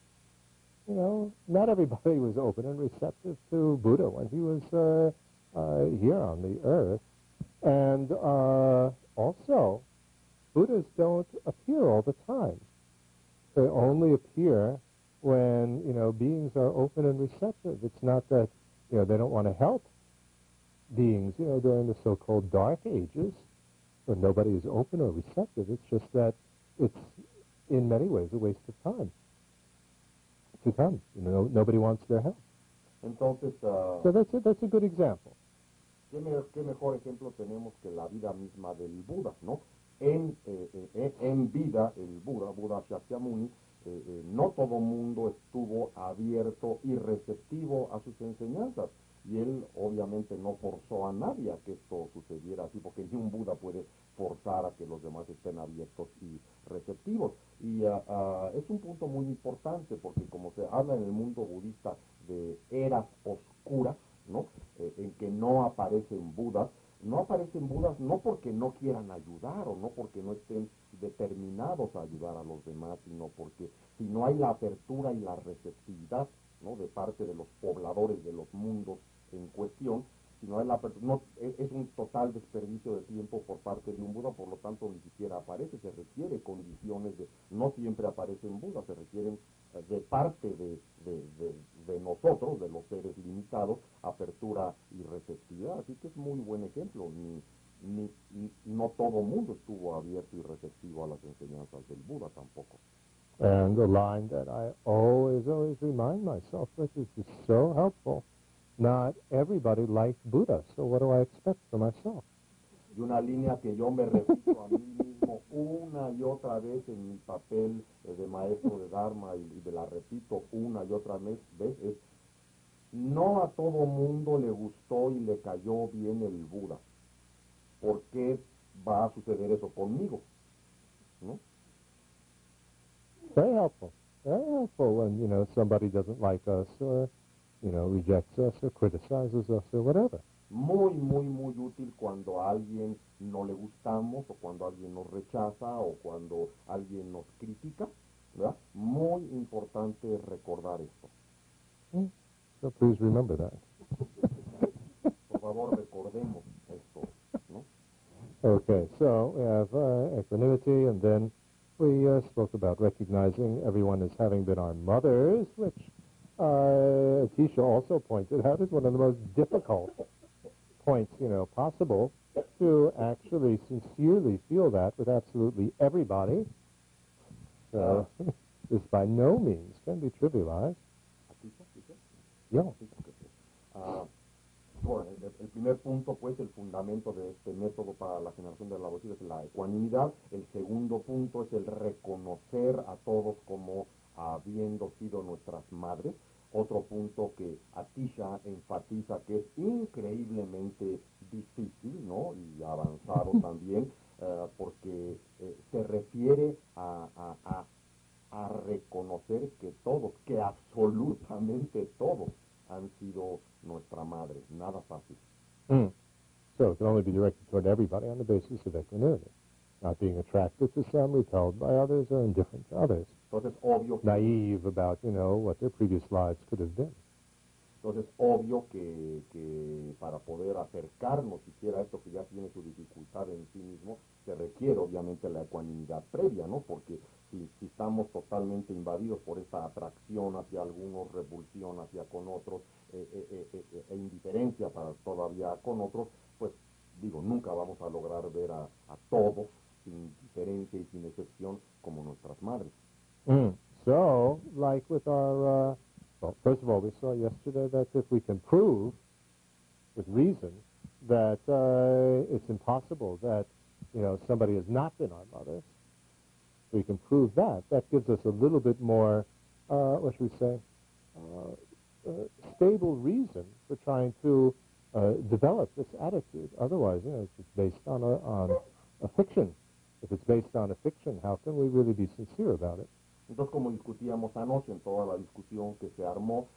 Not everybody was open and receptive to Buddha when he was here on the earth. And also, Buddhas don't appear all the time. They only appear when, beings are open and receptive. It's not that, they don't want to help beings, during the so-called Dark Ages, when nobody is open or receptive. It's just that it's, in many ways, a waste of time to come. Nobody wants their help. Entonces, so that's a good example. ¿Qué mejor ejemplo tenemos que la vida misma del Buda, ¿no? En vida, el Buda Shakyamuni, no todo mundo estuvo abierto y receptivo a sus enseñanzas. Y él obviamente no forzó a nadie a que esto sucediera así, porque ni un Buda puede forzar a que los demás estén abiertos y receptivos. Y es un punto muy importante, porque como se habla en el mundo budista de eras oscuras, ¿no? En que no aparecen Budas no porque no quieran ayudar o no porque no estén determinados a ayudar a los demás, sino porque si no hay la apertura y la receptividad, ¿no? De parte de los pobladores de los mundos en cuestión, si no hay la apertura, es un total desperdicio de tiempo por parte de un Buda, por lo tanto ni siquiera aparece. Se requiere condiciones no siempre aparecen Budas, se requieren de parte de nosotros, de los seres limitados, apertura y receptividad. Así que es muy buen ejemplo. No todo mundo estuvo abierto y receptivo a las enseñanzas del Buda tampoco. And the line that I always remind myself with is so helpful. Not everybody liked Buddha, so what do I expect for myself? Y una línea que yo me repito a mí mismo una y otra vez en mi papel de maestro de Dharma y me la repito una y otra vez es: no a todo mundo le gustó y le cayó bien el Buda. ¿Por qué va a suceder eso conmigo? ¿No? Very helpful. Very helpful when, somebody doesn't like us or, rejects us or criticizes us or whatever. Muy, muy, muy útil cuando a alguien no le gustamos o cuando alguien nos rechaza o cuando alguien nos critica, ¿verdad? Muy importante recordar esto. So please remember that. Por favor, recordemos esto, ¿no? Okay, so we have equanimity, and then we spoke about recognizing everyone as having been our mothers, which Tisha also pointed out is one of the most difficult points, possible, to actually sincerely feel that with absolutely everybody. So this by no means can be trivialized. Yeah. Bueno, el primer punto, pues, el fundamento de este método para la generación de la Bodhichitta es la ecuanimidad. El segundo punto es el reconocer a todos como habiendo sido nuestras madres. Otro punto que Atisha enfatiza que es increíblemente difícil, ¿no? Y avanzado también, porque se refiere a reconocer que todos, que absolutamente todos han sido nuestra madre. Nada fácil. So it can only be directed toward everybody on the basis of equanimity, not being attracted to some, repelled by others, or indifferent to others. Entonces, obvio, naive about, what their previous lives could have been. Entonces, obvio que para poder acercarnos siquiera a esto que ya tiene su dificultad en sí mismo, se requiere obviamente la ecuanimidad previa, ¿no? Porque si estamos totalmente invadidos por esta atracción hacia algunos, repulsión hacia con otros, e indiferencia para todavía con otros, pues digo, nunca vamos a lograr ver a todos, sin diferencia y sin excepción, como nuestras madres. So, like with our... well, first of all, we saw yesterday that if we can prove with reason that it's impossible that, somebody has not been our mothers, we can prove that. That gives us a little bit more, what should we say, stable reason for trying to develop this attitude. Otherwise, it's just based on a fiction. If it's based on a fiction, how can we really be sincere about it? Entonces, como discutíamos anoche en toda la discusión que se armó,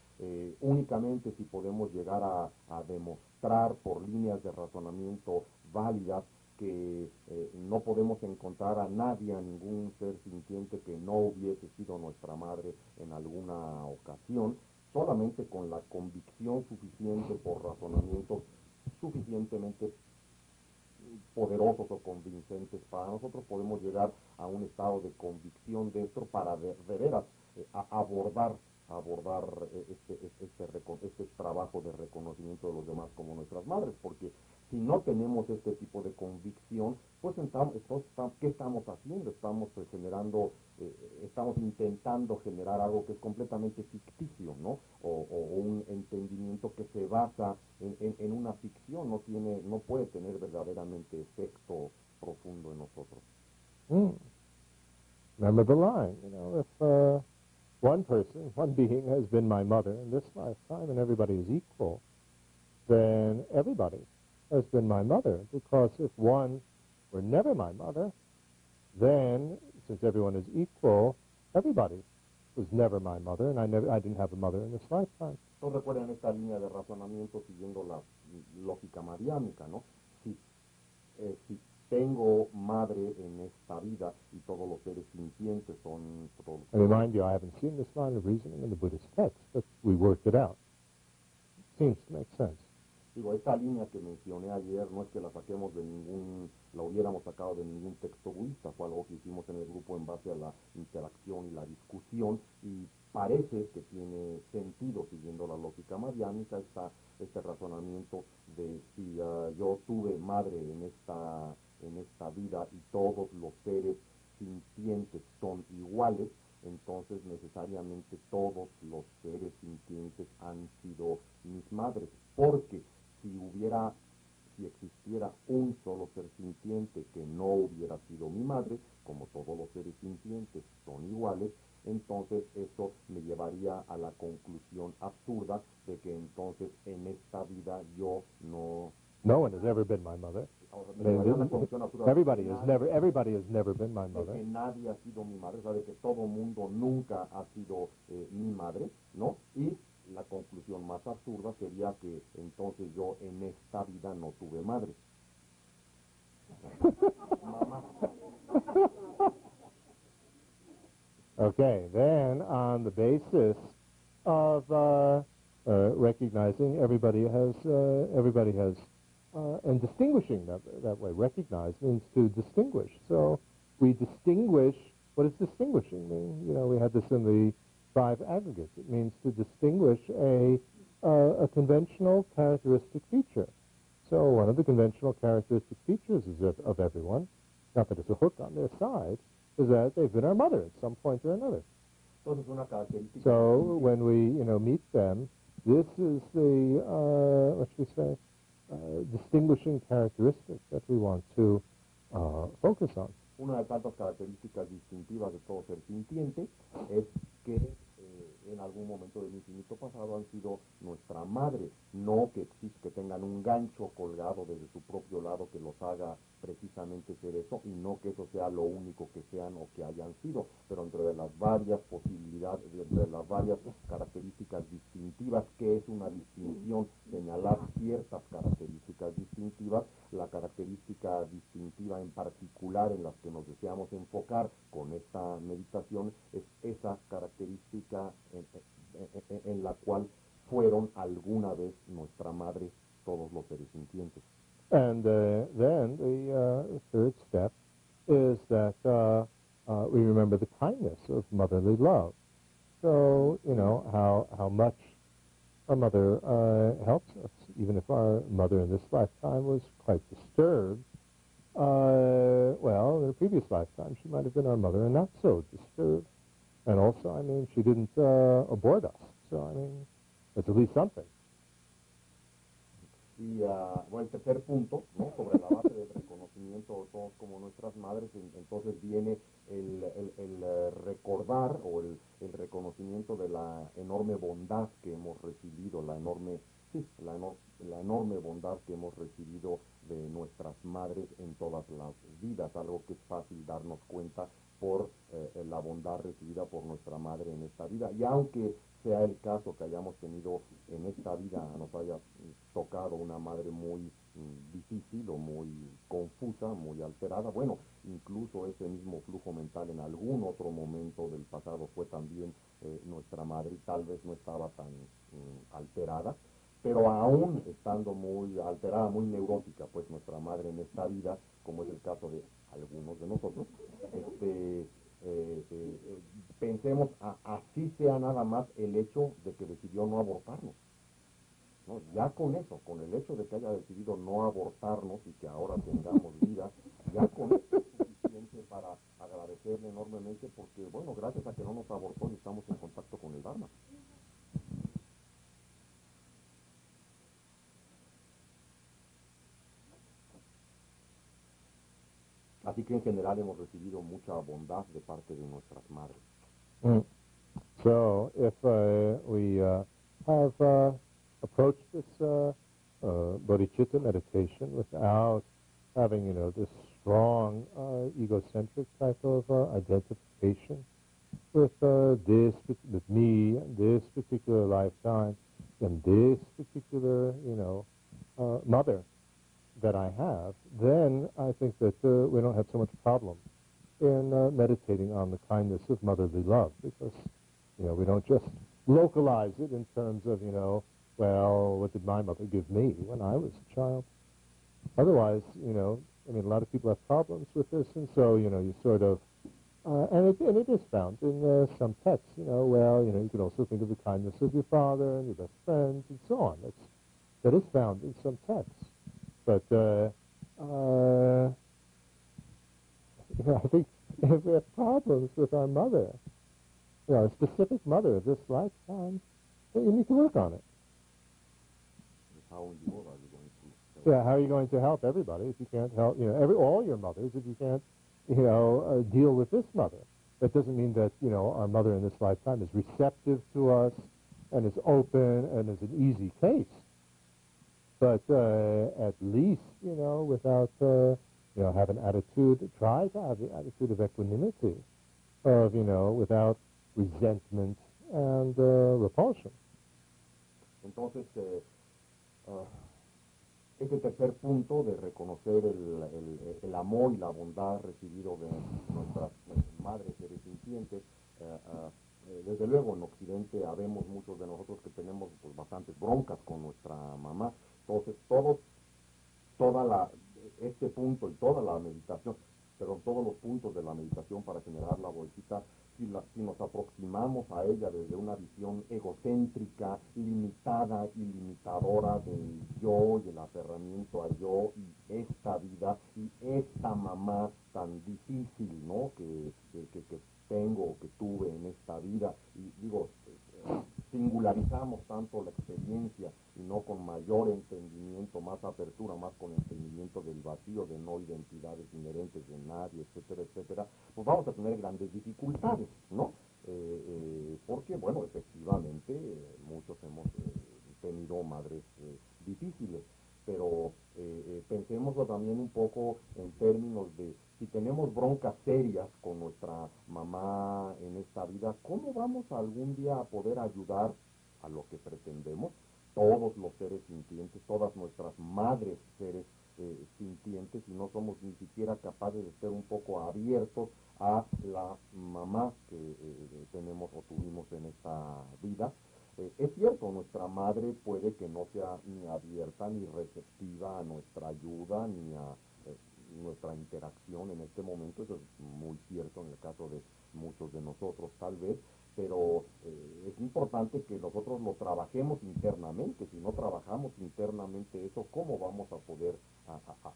únicamente si podemos llegar a demostrar por líneas de razonamiento válidas que no podemos encontrar a nadie, a ningún ser sintiente que no hubiese sido nuestra madre en alguna ocasión, solamente con la convicción suficiente por razonamientos suficientemente poderosos o convincentes para nosotros, podemos llegar a un estado de convicción de esto para de veras abordar este trabajo de reconocimiento de los demás como nuestras madres, porque si no tenemos este tipo de convicción, pues entonces, ¿qué estamos haciendo? Estamos estamos intentando generar algo que es completamente ficticio, ¿no? O un entendimiento que se basa en una ficción, no puede tener verdaderamente efecto profundo en nosotros. Remember the line, if one person, one being has been my mother in this lifetime and everybody is equal, then everybody has been my mother, because if one were never my mother, then, since everyone is equal, everybody was never my mother, and I didn't have a mother in this lifetime. Entonces recuerden esta línea de razonamiento siguiendo la lógica mariánica, ¿no? Si tengo madre en esta vida y todos los seres sintientes son... I remind you, I haven't seen this line of reasoning in the Buddhist text, but we worked it out. It seems to make sense. Digo, esta línea que mencioné ayer no es que la la hubiéramos sacado de ningún texto budista, fue algo que hicimos en el grupo en base a la interacción y la discusión, y parece que tiene sentido siguiendo la lógica mariánica, este razonamiento de si yo tuve madre en esta vida y todos los seres sintientes son iguales, entonces necesariamente todos los seres sintientes han sido mis madres, porque si existiera un solo ser sintiente que no hubiera sido mi madre, como todos los seres sintientes son iguales, entonces eso me llevaría a la conclusión absurda de que entonces en esta vida yo no... No one has ever been my mother. Everybody has never been my mother. Que nadie ha sido mi madre, o sea, de que todo mundo nunca ha sido mi madre, ¿no? Y la conclusión más absurda sería que entonces yo en esta vida no tuve madre. Mamá. Okay, then on the basis of recognizing everybody has, and distinguishing that way. Recognize means to distinguish. So we distinguish. What does distinguishing mean? You know, we had this in the 5 aggregates. It means to distinguish a conventional characteristic feature. So one of the conventional characteristic features of everyone, not that it's a hook on their side, is that they've been our mother at some point or another. So when we, meet them, this is the, what should we say, distinguishing characteristic that we want to focus on. Una de tantas características distintivas de todo ser sintiente es que en algún momento del infinito pasado han sido nuestra madre, no que tengan un gancho colgado desde su propio lado que los haga precisamente ser eso, y no que eso sea lo único que sean o que hayan sido, pero entre las varias posibilidades, entre las varias características distintivas, que es una distinción, señalar ciertas características distintivas, la característica distintiva en particular en las que nos deseamos enfocar con esta meditación es esa característica en la cual fueron alguna vez nuestra madre todos los seres sintientes. And then the third step is that we remember the kindness of motherly love. So, how much our mother helps us, even if our mother in this lifetime was quite disturbed. Well, in a previous lifetime, she might have been our mother and not so disturbed. And also, she didn't abort us. So, it's at least something. Y el tercer punto, ¿no? Sobre la base del reconocimiento de todos como nuestras madres, entonces viene el recordar o el reconocimiento de la enorme bondad que hemos recibido, la enorme bondad que hemos recibido de nuestras madres en todas las vidas, algo que es fácil darnos cuenta por la bondad recibida por nuestra madre en esta vida. Y aunque sea el caso que hayamos tenido en esta vida, nos haya tocado una madre muy difícil o muy confusa, muy alterada, bueno, incluso ese mismo flujo mental en algún otro momento del pasado fue también nuestra madre y tal vez no estaba tan alterada, pero aún estando muy alterada, muy neurótica, pues nuestra madre en esta vida, como es el caso de algunos de nosotros, pensemos, así sea nada más el hecho de que decidió no abortarnos, ¿no? Ya con eso, con el hecho de que haya decidido no abortarnos y que ahora tengamos vida, ya con eso es suficiente para agradecerle enormemente porque, bueno, gracias a que no nos abortó y estamos en contacto con el Dharma. Así que en general hemos recibido mucha bondad de parte de nuestras madres. So if we have approached this Bodhichitta meditation without having, this strong egocentric type of identification with with me, this particular lifetime, and this particular, mother that I have, then I think that we don't have so much problem in meditating on the kindness of motherly love, because, we don't just localize it in terms of, well, what did my mother give me when I was a child? Otherwise, a lot of people have problems with this, and so, you sort of, and it is found in some texts, well, you can also think of the kindness of your father and your best friends and so on. That is found in some texts. But, I think if we have problems with our mother, a specific mother of this lifetime, then you need to work on it. How in the world are you going to Yeah, how are you going to help everybody if you can't help, all your mothers if you can't, deal with this mother? That doesn't mean that, our mother in this lifetime is receptive to us and is open and is an easy case. But at least, without, have an attitude, try to have the attitude of equanimity, of, without resentment and repulsion. Entonces, ese tercer punto de reconocer el amor y la bondad recibido de nuestras madres seres sintientes, desde luego en Occidente habemos muchos de nosotros que tenemos pues, bastantes broncas con nuestra mamá. Entonces este punto y toda la meditación, pero todos los puntos de la meditación para generar la bodhichitta, si nos aproximamos a ella desde una visión egocéntrica, limitada y limitadora del yo y el aferramiento a yo y esta vida y esta mamá tan difícil, ¿no? que tengo, que tuve en esta vida, y digo, singularizamos tanto la experiencia y no con mayor entendimiento, más apertura, más con entendimiento del vacío, de no identidades inherentes de nadie, etcétera, etcétera, pues vamos a tener grandes dificultades, ¿no? Porque, bueno, efectivamente, muchos hemos tenido madres difíciles, pero pensémoslo también un poco en términos de si tenemos broncas serias con nuestra mamá en esta vida, ¿cómo vamos algún día a poder ayudar a lo que pretendemos? Todos los seres sintientes, todas nuestras madres seres sintientes, y no somos ni siquiera capaces de ser un poco abiertos a la mamá que tenemos o tuvimos en esta vida. Es cierto, nuestra madre puede que no sea ni abierta ni receptiva a nuestra ayuda ni a nuestra interacción en este momento, eso es muy cierto en el caso de muchos de nosotros tal vez, pero es importante que nosotros lo trabajemos internamente. Si no trabajamos internamente eso, ¿cómo vamos a poder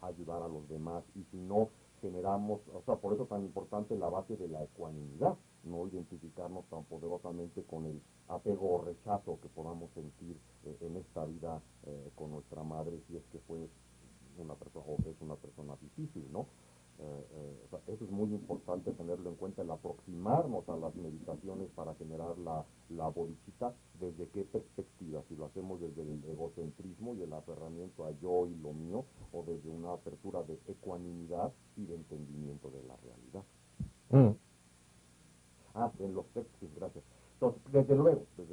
ayudar a los demás? Y si no generamos, o sea, por eso es tan importante la base de la ecuanimidad, no identificarnos tan poderosamente con el apego o rechazo que podamos sentir en esta vida con nuestra madre, si es que fue una persona o es una persona difícil, ¿no? O sea, eso es muy importante tenerlo en cuenta, el aproximarnos a las meditaciones para generar la bodhichitta. ¿Desde qué perspectiva? Si lo hacemos desde el egocentrismo y el aferramiento a yo y lo mío, o desde una apertura de ecuanimidad y de entendimiento de la realidad. En los textos, gracias. Entonces, desde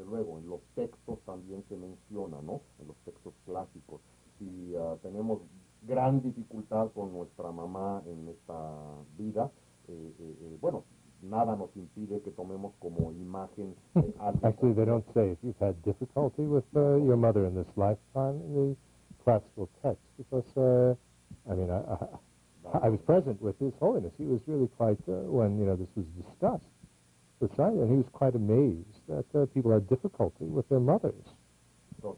luego, en los textos también se menciona, ¿no? En los textos clásicos, si tenemos gran dificultad con nuestra mamá en esta vida, bueno, nada nos impide que tomemos como imagen algo. Actually, they don't say if you've had difficulty with your mother in this lifetime in the classical text, because, I was present with His Holiness. He was really quite, when, this was discussed, and he was quite amazed that people had difficulty with their mothers.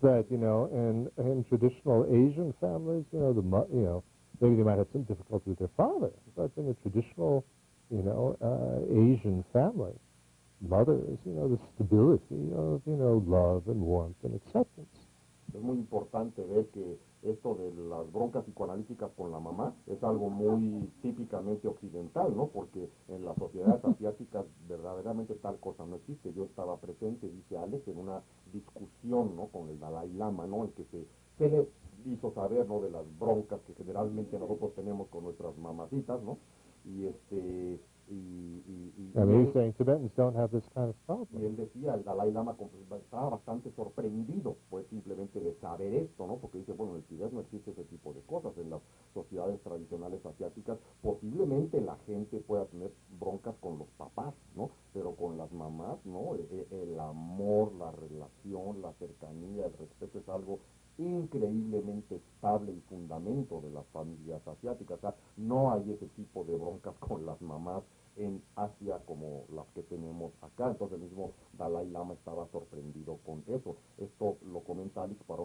That, in traditional Asian families, maybe they might have some difficulty with their father, but in a traditional, Asian family, mothers, the stability of, love and warmth and acceptance. Es muy importante ver que esto de las broncas psicoanalíticas con la mamá es algo muy típicamente occidental, ¿no? Porque en las sociedades asiáticas verdaderamente tal cosa no existe. Yo estaba presente, dice Alex, en una discusión, ¿no? Con el Dalai Lama, ¿no? En que se le hizo saber, ¿no? De las broncas que generalmente nosotros tenemos con nuestras mamacitas, ¿no? Y you're saying Tibetans don't have this kind of problem. Y él decía, el Dalai Lama estaba bastante sorprendido, pues simplemente de saber esto, ¿no? Porque dice, bueno, en el Tibet no existe ese tipo de cosas. En las sociedades tradicionales asiáticas, posiblemente la gente pueda tener broncas con los papás, ¿no? Pero con las mamás, ¿no? El amor, la relación, la cercanía, el respeto es algo increíblemente estable y fundamento de las familias asiáticas. O sea, no hay ese tipo de broncas con las mamás en Asia como las que tenemos acá. Entonces el mismo Dalai Lama estaba sorprendido con eso. Esto lo comenta Alex por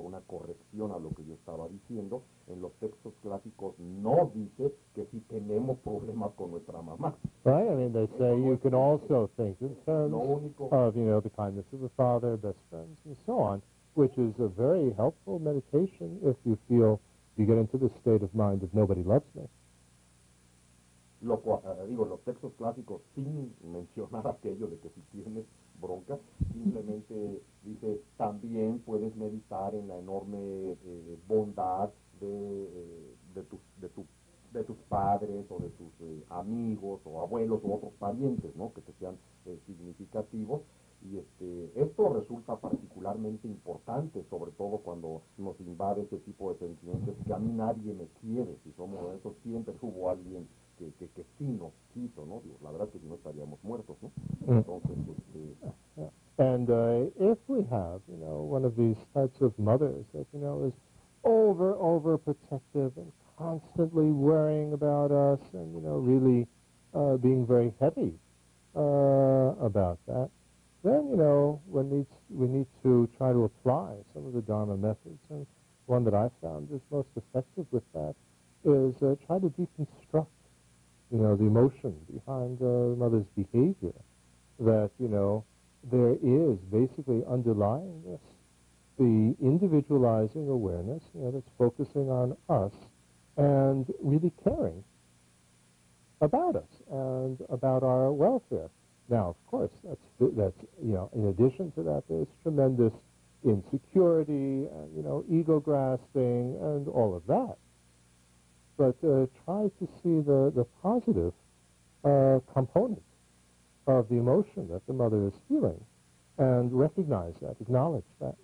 una corrección a lo que yo estaba diciendo. En los textos clásicos no dice que si tenemos problemas con nuestra mamá. Right, I mean, they say you can also think in terms of, the kindness of the father, best friends, and so on. which is a very helpful meditation if you feel you get into the state of mind of nobody loves me. Digo, los textos clásicos, sin mencionar aquello de que si tienes bronca, simplemente dice, también puedes meditar en la enorme bondad de tus padres o de tus amigos o abuelos o otros parientes, ¿no? Que te sean significativos. Y esto resulta particularmente importante, sobre todo cuando nos invade ese tipo de sentimientos que a mí nadie me quiere. Si somos esos, siempre hubo alguien que sí nos quiso, ¿no? Digo, la verdad es que si no estaríamos muertos, ¿no? Entonces, And if we have, one of these types of mothers that, is over protective and constantly worrying about us and, really being very heavy about that, then, we need to try to apply some of the Dharma methods. And one that I found is most effective with that is try to deconstruct, the emotion behind the mother's behavior. That, there is basically underlying this, the individualizing awareness, that's focusing on us and really caring about us and about our welfare. Now, of course, that's in addition to that, there's tremendous insecurity and, ego grasping and all of that. But try to see the positive component of the emotion that the mother is feeling and recognize that, acknowledge that.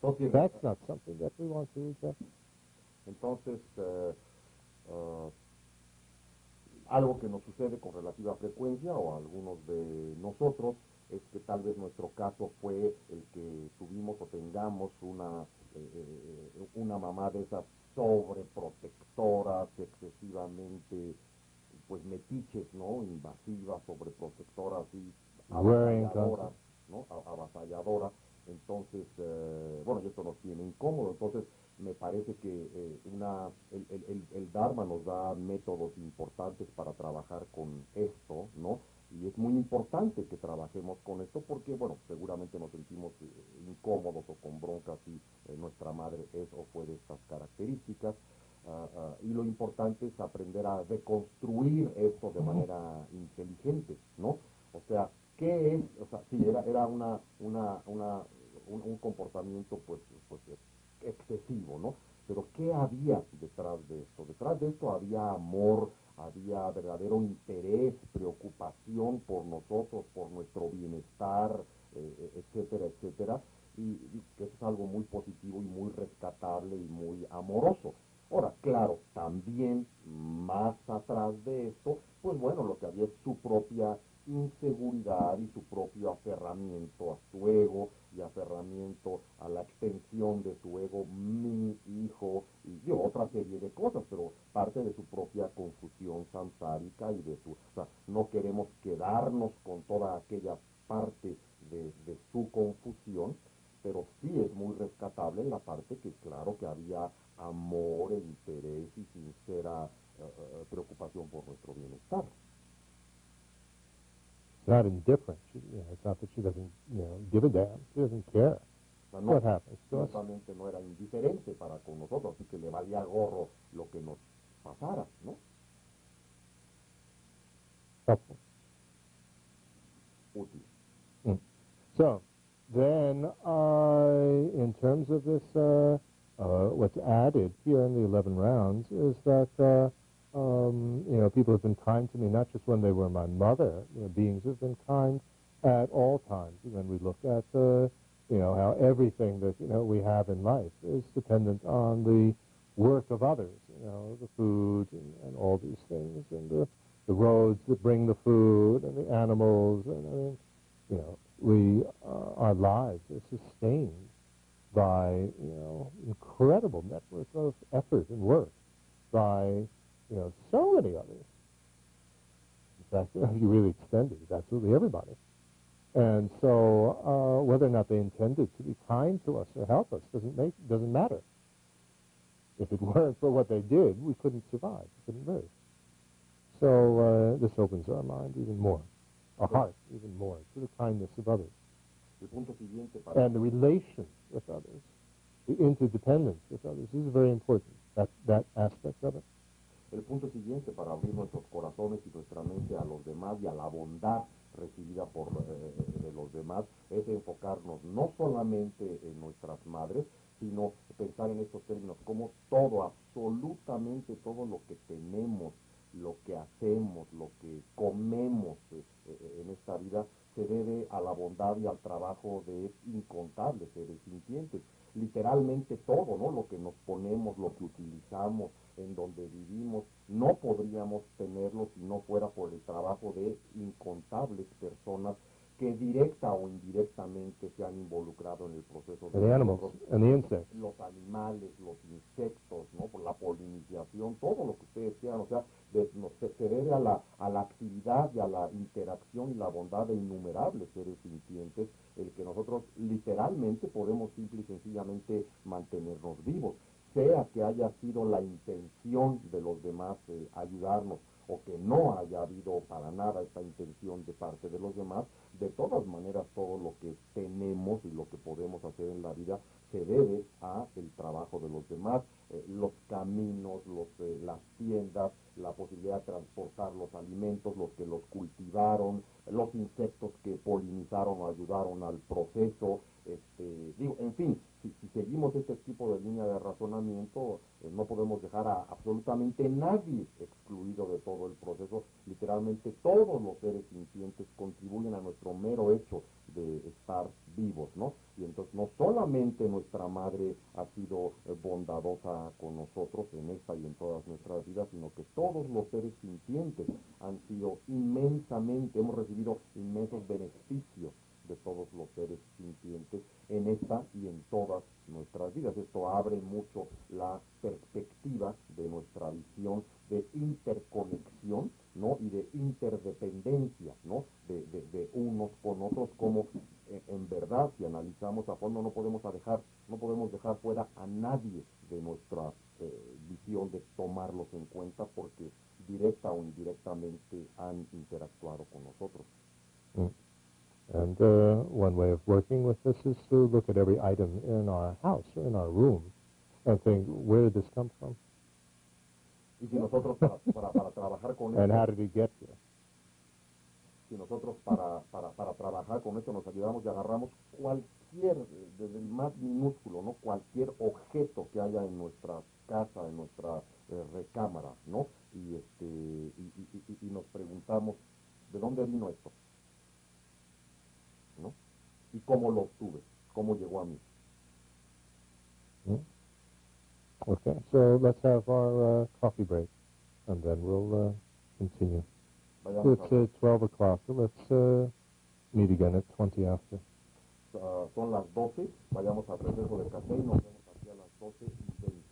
Entonces, that's not something that we want to reject. Entonces, algo que nos sucede con relativa frecuencia, o a algunos de nosotros, es que tal vez nuestro caso fue el que tuvimos o tengamos una mamá de esas sobreprotectoras, excesivamente, pues metiches, ¿no? Invasivas, sobreprotectoras y avasalladoras, ¿no? Avasalladora. Entonces, bueno, y esto nos tiene incómodo. Entonces, me parece que el Dharma nos da métodos importantes para trabajar con esto, ¿no? Y es muy importante que trabajemos con esto porque, bueno, seguramente nos sentimos incómodos o con broncas si nuestra madre es o fue de estas características. Y lo importante es aprender a deconstruir esto de manera inteligente, ¿no? O sea, ¿qué es? O sea, sí, era un comportamiento, pues excesivo, ¿no? Pero ¿qué había detrás de esto? Detrás de esto había amor, había verdadero interés, preocupación por nosotros, por nuestro bienestar, etcétera, etcétera, y que eso es algo muy positivo y muy rescatable y muy amoroso. Ahora, claro, también más atrás de esto, pues bueno, lo que había es su propia inseguridad y su propio aferramiento a su ego y aferramiento a la extensión de su ego, mi hijo, y otra serie de cosas, pero parte de su propia confusión samsárica y de su, o sea, no queremos quedarnos con toda aquella parte de su confusión, pero sí es muy rescatable la parte que claro que había amor, interés y sincera preocupación por nuestro bienestar. Not indifferent. It's not that she doesn't, give a damn. She doesn't care what happens to us. Ciertamente no era indiferente para con nosotros, así que le valía gorro lo que nos pasara, ¿no? Helpful. Útil. So, then, in terms of this, what's added here in the 11 rounds is that people have been kind to me, not just when they were my mother. Beings have been kind at all times. And then we look at, how everything that, we have in life is dependent on the work of others, the food and all these things, and the roads that bring the food and the animals. And, our lives are sustained by, incredible network of effort and work by, so many others. In fact, if you really extend it, it's absolutely everybody. And so whether or not they intended to be kind to us or help us doesn't matter. If it weren't for what they did, we couldn't survive, we couldn't live. So this opens our mind even more, our heart even more, to the kindness of others. El punto siguiente para and the relation with others, the interdependence with others, is very important, that aspect of it. El punto siguiente para abrir nuestros corazones y nuestra mente a los demás y a la bondad recibida de los demás es enfocarnos no solamente en nuestras madres, sino pensar en estos términos como todo, absolutamente todo lo que tenemos, lo que hacemos, lo que comemos en esta vida se debe a la bondad y al trabajo de incontables seres sintientes. Literalmente todo, ¿no? Lo que nos ponemos, lo que utilizamos, en donde vivimos, no podríamos tenerlo si no fuera por el trabajo de incontables personas que directa o indirectamente se han involucrado en el proceso de The animals and the insects. los animales, los insectos, ¿no? Por la polinización, todo lo que ustedes quieran, o sea, se debe a la actividad y a la interacción y la bondad de innumerables seres sintientes, el que nosotros literalmente podemos simple y sencillamente mantenernos vivos, sea que haya sido la intención de los demás ayudarnos, o que no haya habido para nada esta intención de parte de los demás. De todas maneras, todo lo que tenemos y lo que podemos hacer en la vida se debe a el trabajo de los demás, los caminos, las tiendas, la posibilidad de transportar los alimentos, los que los cultivaron, los insectos que polinizaron o ayudaron al proceso, en fin, si seguimos este tipo de línea de razonamiento, no podemos dejar a absolutamente nadie excluido de todo el proceso. Literalmente todos los seres sintientes contribuyen a nuestro mero hecho de estar vivos, ¿no? Y entonces no solamente nuestra madre ha sido bondadosa con nosotros en esta y en todas nuestras vidas, sino que todos los seres sintientes han sido hemos recibido inmensos beneficios de todos los seres sintientes en esta y en todas nuestras vidas. Esto abre mucho la perspectiva de nuestra visión de interconexión, ¿no? Y de interdependencia, ¿no? De unos con otros, como en verdad, si analizamos a fondo, no podemos dejar fuera a nadie de nuestra visión de tomarlos en cuenta, porque directa o indirectamente han interactuado con nosotros. Mm. And one way of working with this is to look at every item in our house, or in our room, and think, where did this come from? Y si nosotros para trabajar con And how esto, did it get here? si nosotros para trabajar con esto nos ayudamos y agarramos cualquier, desde el más minúsculo, ¿no? Cualquier objeto que haya en nuestra casa, en nuestra recámara, ¿no? Y nos preguntamos, ¿de dónde vino esto? ¿No? ¿Y cómo lo obtuve? ¿Cómo llegó a mí? Mm. Okay, so let's have our coffee break, and then we'll continue. Vayamos It's 12 o'clock. Let's meet again at 20 after. Son las 12, vayamos al receso de café y nos vemos aquí a las 12:20.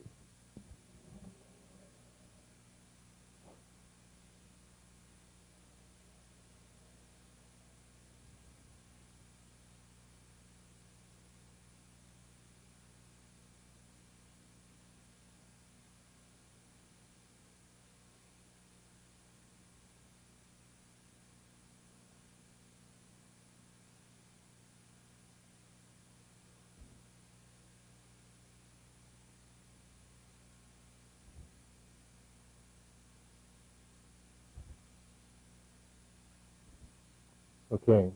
Okay.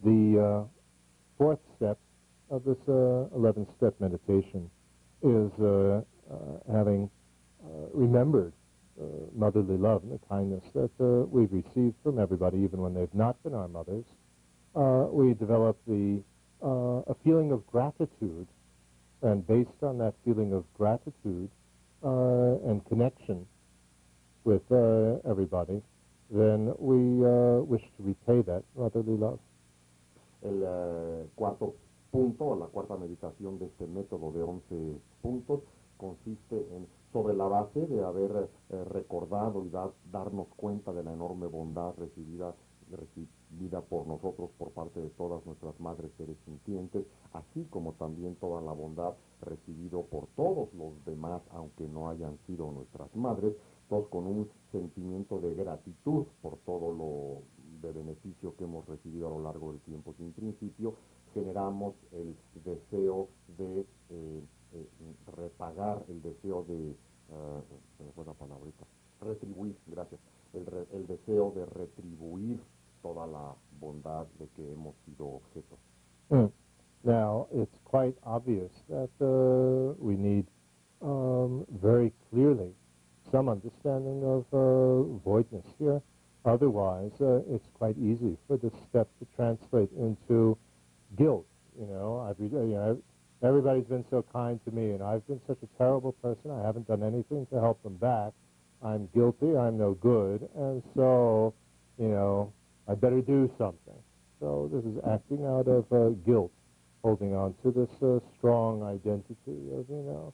The fourth step of this 11-step meditation is having remembered motherly love and the kindness that we've received from everybody, even when they've not been our mothers. We develop a feeling of gratitude, and based on that feeling of gratitude and connection with everybody, then we wish to repay that motherly love. El cuarto punto, la cuarta meditación de este método de 11 puntos, consiste en, sobre la base de haber recordado y darnos cuenta de la enorme bondad recibida por nosotros por parte de todas nuestras madres seres sintientes, así como también toda la bondad recibido por todos los demás, aunque no hayan sido nuestras madres, todos con un sentimiento de gratitud por todo lo de beneficio que hemos recibido a lo largo del tiempo sin principio, generamos el deseo de repagar, el deseo de, se me fue la palabrita, retribuir, gracias, el deseo de retribuir toda la bondad de que hemos sido objeto. Now, it's quite obvious that we need very clearly some understanding of voidness here. Otherwise, it's quite easy for this step to translate into guilt. Everybody's been so kind to me, and I've been such a terrible person. I haven't done anything to help them back. I'm guilty. I'm no good, and so, I better do something. So this is acting out of guilt, holding on to this strong identity of,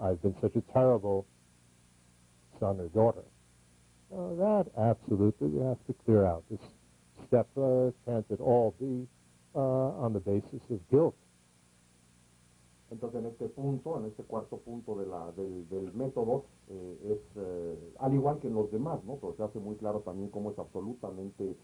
I've been such a terrible son or daughter. That absolutely we have to clear out. This step can't at all be on the basis of guilt. Entonces, en este punto, en este cuarto punto del método, es, al igual que en los demás, ¿no? Pero se hace muy claro también cómo es absolutamente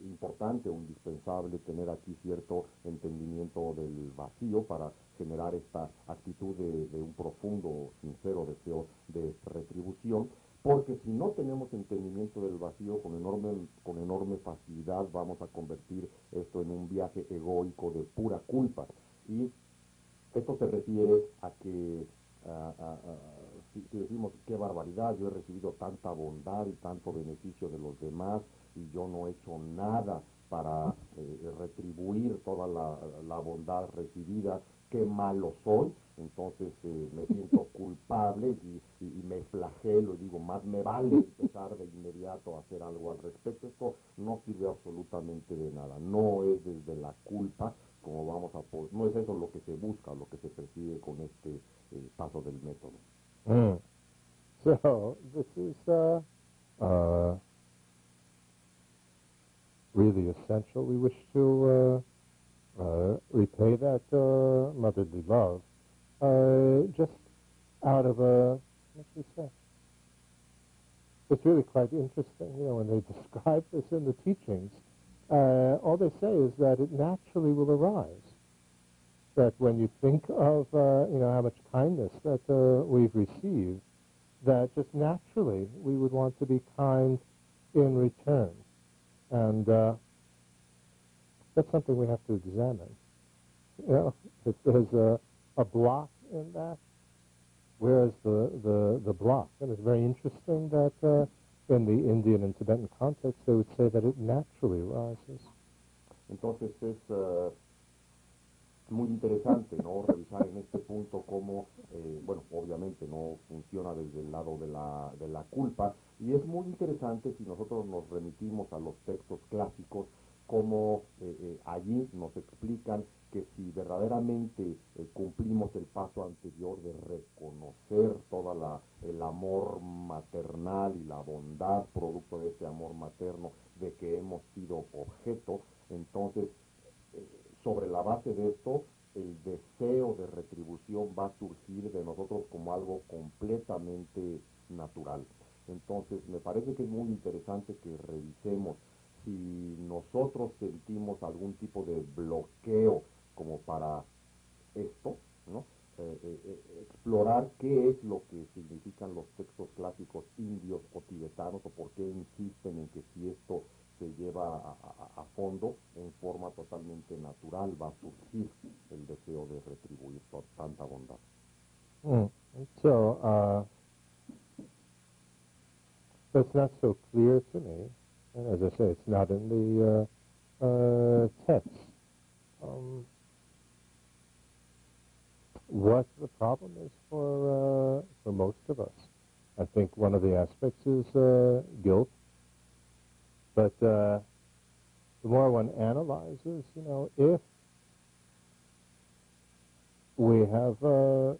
importante o indispensable tener aquí cierto entendimiento del vacío para generar esta actitud de un profundo, sincero deseo de retribución, porque si no tenemos entendimiento del vacío, con enorme facilidad vamos a convertir esto en un viaje egoico de pura culpa. Y esto se refiere a que, si decimos, qué barbaridad, yo he recibido tanta bondad y tanto beneficio de los demás y yo no he hecho nada para retribuir toda la bondad recibida, qué malo soy, entonces me siento culpable y me flagelo y digo, más me vale empezar de inmediato a hacer algo al respecto. Esto no sirve absolutamente de nada, no es desde la culpa como vamos a poder, no es eso lo que se busca, lo que se persigue con este paso del método. So this is really essential. We wish to repay that motherly love just out of what should we say? It's really quite interesting, when they describe this in the teachings. All they say is that it naturally will arise. That when you think of, how much kindness that we've received, that just naturally we would want to be kind in return. And that's something we have to examine. If there's a block in that, where is the block? And it's very interesting that in the Indian and Tibetan context, they would say that it naturally arises. Entonces es muy interesante, ¿no?, revisar en este punto cómo, obviamente no funciona desde el lado de la culpa, y es muy interesante si nosotros nos remitimos a los textos clásicos, cómo allí nos explican que si verdaderamente cumplimos el paso anterior de reconocer todo el amor maternal y la bondad producto de ese amor materno de que hemos sido objeto, entonces sobre la base de esto el deseo de retribución va a surgir de nosotros como algo completamente natural. Entonces me parece que es muy interesante que revisemos si nosotros sentimos algún tipo de bloqueo como para esto, ¿no? Explorar qué es lo que significan los textos clásicos indios o tibetanos o por qué insisten en que si esto se lleva a fondo en forma totalmente natural va a surgir el deseo de retribuir tanta bondad. So it's not so clear to me, and as I say, it's not in the text. What the problem is for most of us. I think one of the aspects is guilt, but the more one analyzes, if we have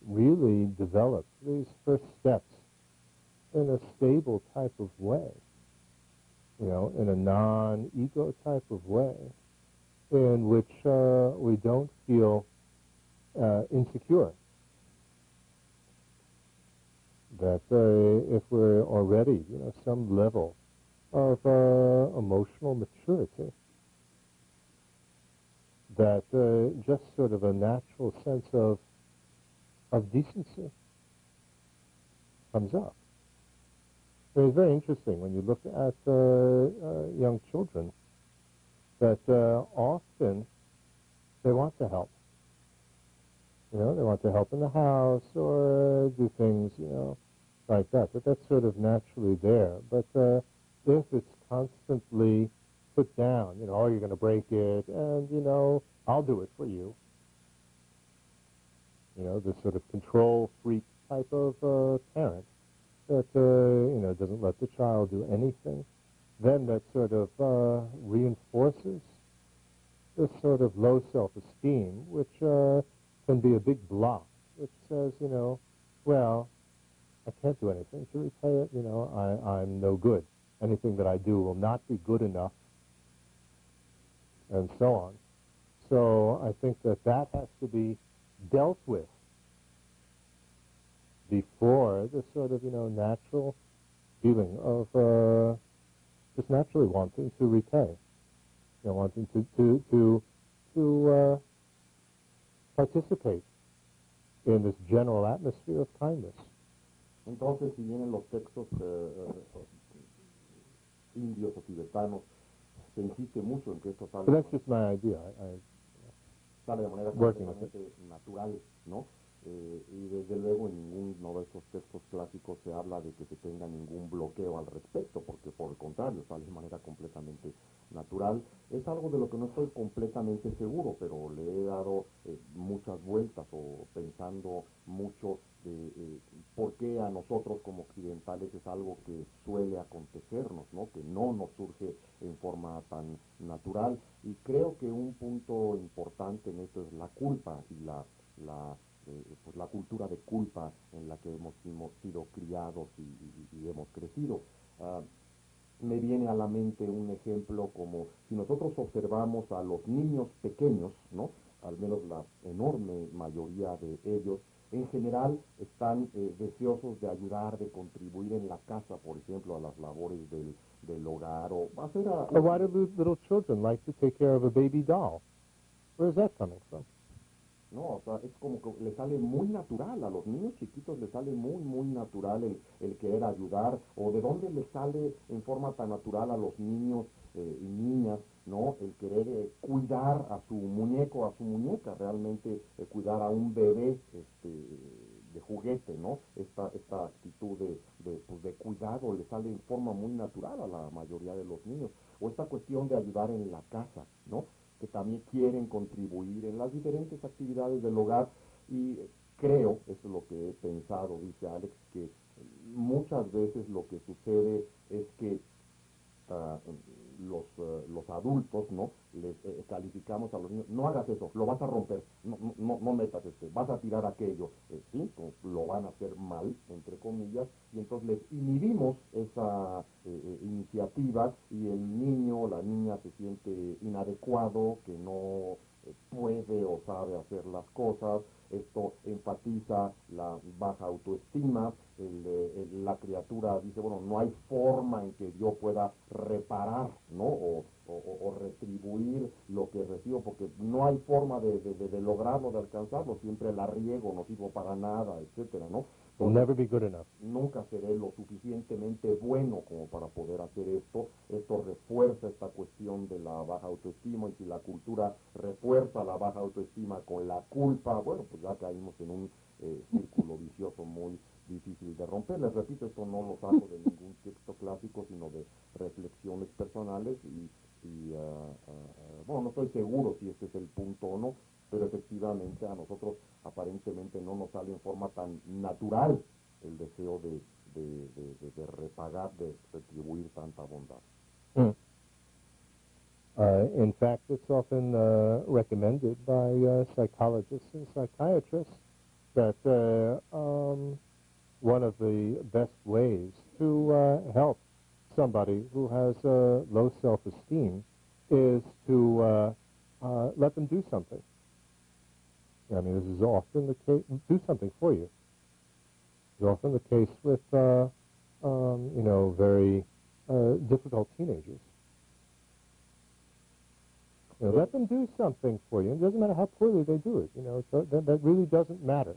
really developed these first steps in a stable type of way, in a non-ego type of way, in which we don't feel insecure. That if we're already, some level of emotional maturity, that just sort of a natural sense of decency comes up. I mean, it's very interesting when you look at young children that often they want to help. You know, they want to help in the house or do things, you know, like that. But that's sort of naturally there. But if it's constantly put down, you know, oh, you're going to break it, and, you know, I'll do it for you. You know, this sort of control freak type of parent that, you know, doesn't let the child do anything, then that sort of reinforces this sort of low self-esteem, which can be a big block, which says, you know, well, I can't do anything to repay it, you know, I'm no good. Anything that I do will not be good enough, and so on. So I think that that has to be dealt with before the sort of, you know, natural feeling of just naturally wanting to repay, you know, wanting to participate in this general atmosphere of kindness. Entonces, si bien en los textos indios o tibetanos se insiste mucho en que esto sale, But that's just my idea. sale de manera completamente natural, ¿no? Y desde luego en ninguno de estos textos clásicos se habla de que se tenga ningún bloqueo al respecto, porque por el contrario, sale de manera completamente natural. Es algo de lo que no estoy completamente seguro, pero le he dado muchas vueltas o pensando mucho de por qué a nosotros como occidentales es algo que suele acontecernos, ¿no? Que no nos surge en forma tan natural. Y creo que un punto importante en esto es la culpa y pues la cultura de culpa en la que hemos sido criados y hemos crecido. Me viene a la mente un ejemplo como si nosotros observamos a los niños pequeños, ¿no? Al menos la enorme mayoría de ellos, en general están deseosos de ayudar, de contribuir en la casa, por ejemplo, a las labores del hogar o hacer a... Or why do little children like to take care of a baby doll? Where's that coming from? No, o sea, es como que le sale muy natural, a los niños chiquitos les sale muy natural el querer ayudar, o de dónde les sale en forma tan natural a los niños y niñas, ¿no? El querer cuidar a su muñeco, a su muñeca, realmente cuidar a un bebé de juguete, ¿no? Esta actitud de cuidado le sale en forma muy natural a la mayoría de los niños, o esta cuestión de ayudar en la casa, ¿no? Que también quieren contribuir en las diferentes actividades del hogar, y creo, eso es lo que he pensado, dice Alex, que muchas veces lo que sucede es que los adultos, ¿no? Les calificamos a los niños, no hagas eso, lo vas a romper, no metas vas a tirar aquello, ¿sí? Lo van a hacer mal, entre comillas, y entonces les inhibimos esa iniciativa, y el niño o la niña se siente inadecuado, que no puede o sabe hacer las cosas. Esto enfatiza la baja autoestima. La criatura dice, bueno, no hay forma en que yo pueda reparar, ¿no? O retribuir lo que recibo, porque no hay forma de lograrlo, de alcanzarlo, siempre la riego, no sirvo para nada, etcétera, ¿no? Will never be good enough. Nunca seré lo suficientemente bueno como para poder hacer esto. Esto refuerza esta cuestión de la baja autoestima, y si la cultura refuerza la baja autoestima con la culpa, bueno, pues ya caímos en un círculo vicioso muy difícil de romper. Les repito, esto no lo saco de ningún texto clásico, sino de reflexiones personales, y bueno, no estoy seguro si este es el punto o no, pero efectivamente a nosotros aparentemente no nos sale en forma tan natural el deseo de repagar, de retribuir tanta bondad. In fact, it's often recommended by psychologists and psychiatrists that one of the best ways to help somebody who has low self-esteem is to let them do something. I mean, this is often the case. Do something for you. It's often the case with, you know, very difficult teenagers. You know, let them do something for you. It doesn't matter how poorly they do it. You know, so that really doesn't matter.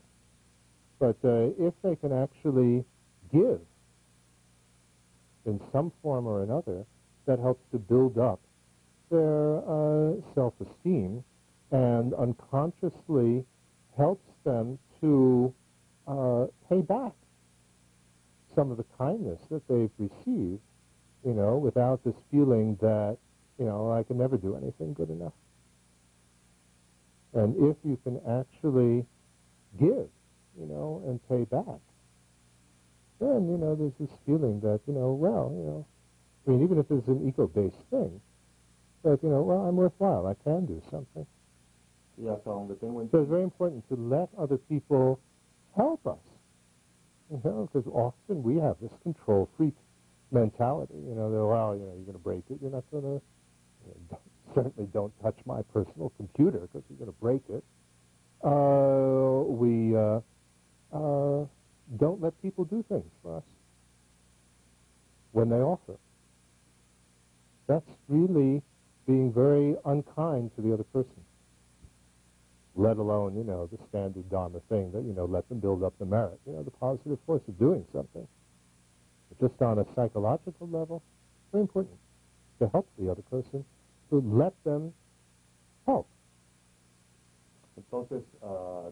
But if they can actually give in some form or another, that helps to build up their self-esteem and unconsciously helps them to pay back some of the kindness that they've received, you know, without this feeling that, you know, I can never do anything good enough. And if you can actually give, you know, and pay back, then, you know, there's this feeling that, you know, well, you know, I mean, even if it's an ego-based thing, that, you know, well, I'm worthwhile, I can do something. Yeah, so it's very important to let other people help us, you know, because often we have this control freak mentality, you know, that, well, you know, you're going to break it, you're not going to, you know, certainly don't touch my personal computer because you're going to break it. We don't let people do things for us when they offer. That's really being very unkind to the other person, let alone, you know, the standard Dharma thing that, you know, let them build up the merit, you know, the positive force of doing something. But just on a psychological level, very important to help the other person, to let them help. Entonces,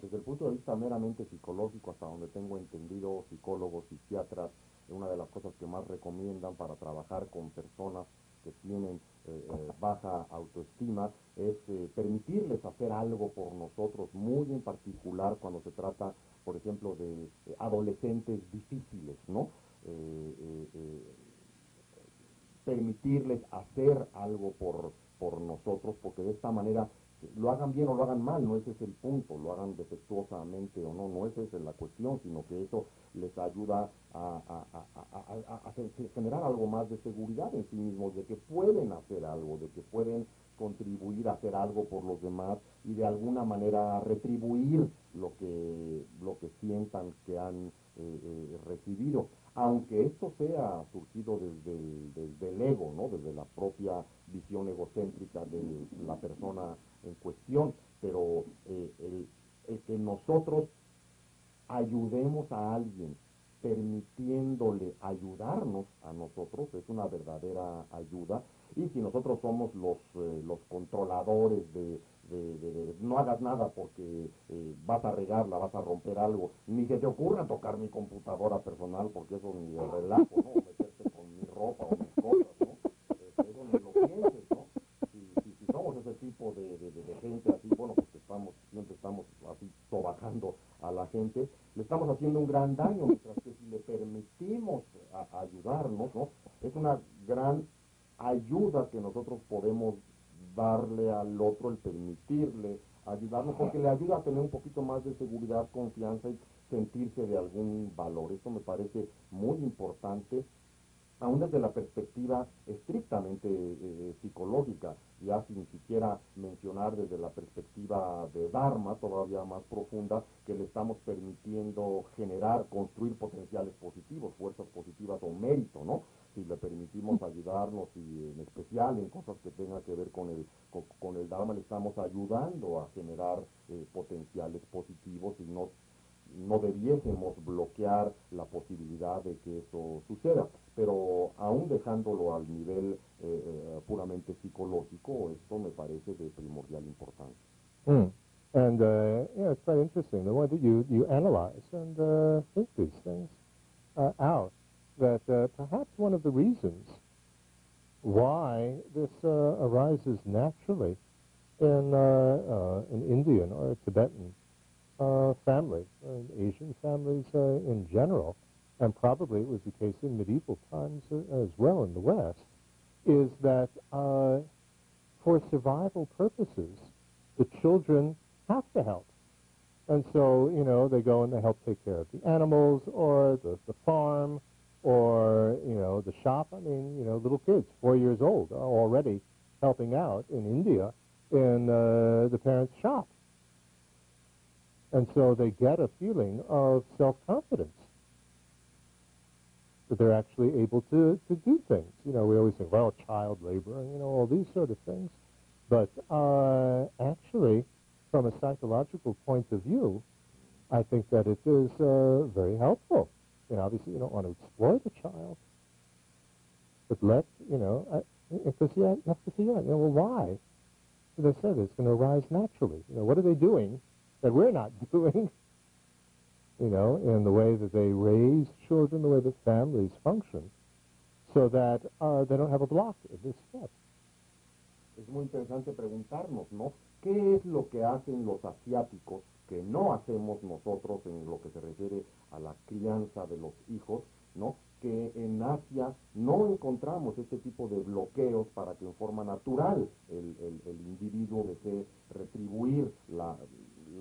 desde el punto de vista meramente psicológico, hasta donde tengo entendido, psicólogos, psiquiatras, una de las cosas que más recomiendan para trabajar con personas que tienen baja autoestima es permitirles hacer algo por nosotros, muy en particular cuando se trata, por ejemplo, de adolescentes difíciles, ¿no? Permitirles hacer algo por nosotros, porque de esta manera, lo hagan bien o lo hagan mal, no ese es el punto, lo hagan defectuosamente o no, no esa es la cuestión, sino que eso les ayuda a generar algo más de seguridad en sí mismos, de que pueden hacer algo, de que pueden contribuir a hacer algo por los demás y de alguna manera retribuir lo que sientan que han recibido, aunque esto sea surgido desde el ego, ¿no? Desde la propia visión egocéntrica de la persona en cuestión, pero el que nosotros ayudemos a alguien permitiéndole ayudarnos a nosotros es una verdadera ayuda. Y si nosotros somos los controladores de no hagas nada porque vas a regarla, vas a romper algo, ni se te ocurra tocar mi computadora personal porque eso ni de relajo, ¿no? O meterte con mi ropa o mis cosas, ¿no? Eso ni lo pienses, ¿no? Si somos ese tipo de gente así, bueno, pues siempre estamos así sobajando a la gente, le estamos haciendo un gran daño, mientras que si le permitimos ayudarnos, ¿no? Es una gran ayuda que nosotros podemos darle al otro, el permitirle ayudarnos, porque le ayuda a tener un poquito más de seguridad, confianza y sentirse de algún valor. Esto me parece muy importante, aún desde la perspectiva estrictamente psicológica, ya sin siquiera mencionar desde la perspectiva de Dharma, todavía más profunda, que le estamos permitiendo construir potenciales positivos, fuerzas positivas o mérito, ¿no? Si le permitimos ayudarnos y en especial en cosas que tengan que ver con el Dharma, le estamos ayudando a generar potenciales positivos y no debiésemos bloquear la posibilidad de que eso suceda, pero aún dejándolo al nivel puramente psicológico, esto me parece de primordial importancia. And yeah, it's quite interesting the way that you analyze and think these things out. That perhaps one of the reasons why this arises naturally in Indian or Tibetan families, Asian families in general, and probably it was the case in medieval times as well in the West, is that for survival purposes, the children have to help. And so, you know, they go and they help take care of the animals or the farm or, you know, the shop. I mean, you know, little kids, 4 years old, are already helping out in India in the parents' shop. And so they get a feeling of self-confidence. that they're actually able to do things. You know, we always think, well, child labor, and, you know, all these sort of things. But actually, from a psychological point of view, I think that it is very helpful. You know, obviously, you don't want to exploit a child, but let, you know, because you have to figure out, you know, well, why? As I said, it's going to arise naturally. You know, what are they doing that we're not doing? You know, in the way that they raise children, the way that families function, so that they don't have a block at this step. Es muy interesante preguntarnos, ¿no? ¿Qué es lo que hacen los asiáticos que no hacemos nosotros en lo que se refiere a la crianza de los hijos, ¿no? Que en Asia no encontramos este tipo de bloqueos para que en forma natural el individuo desee retribuir la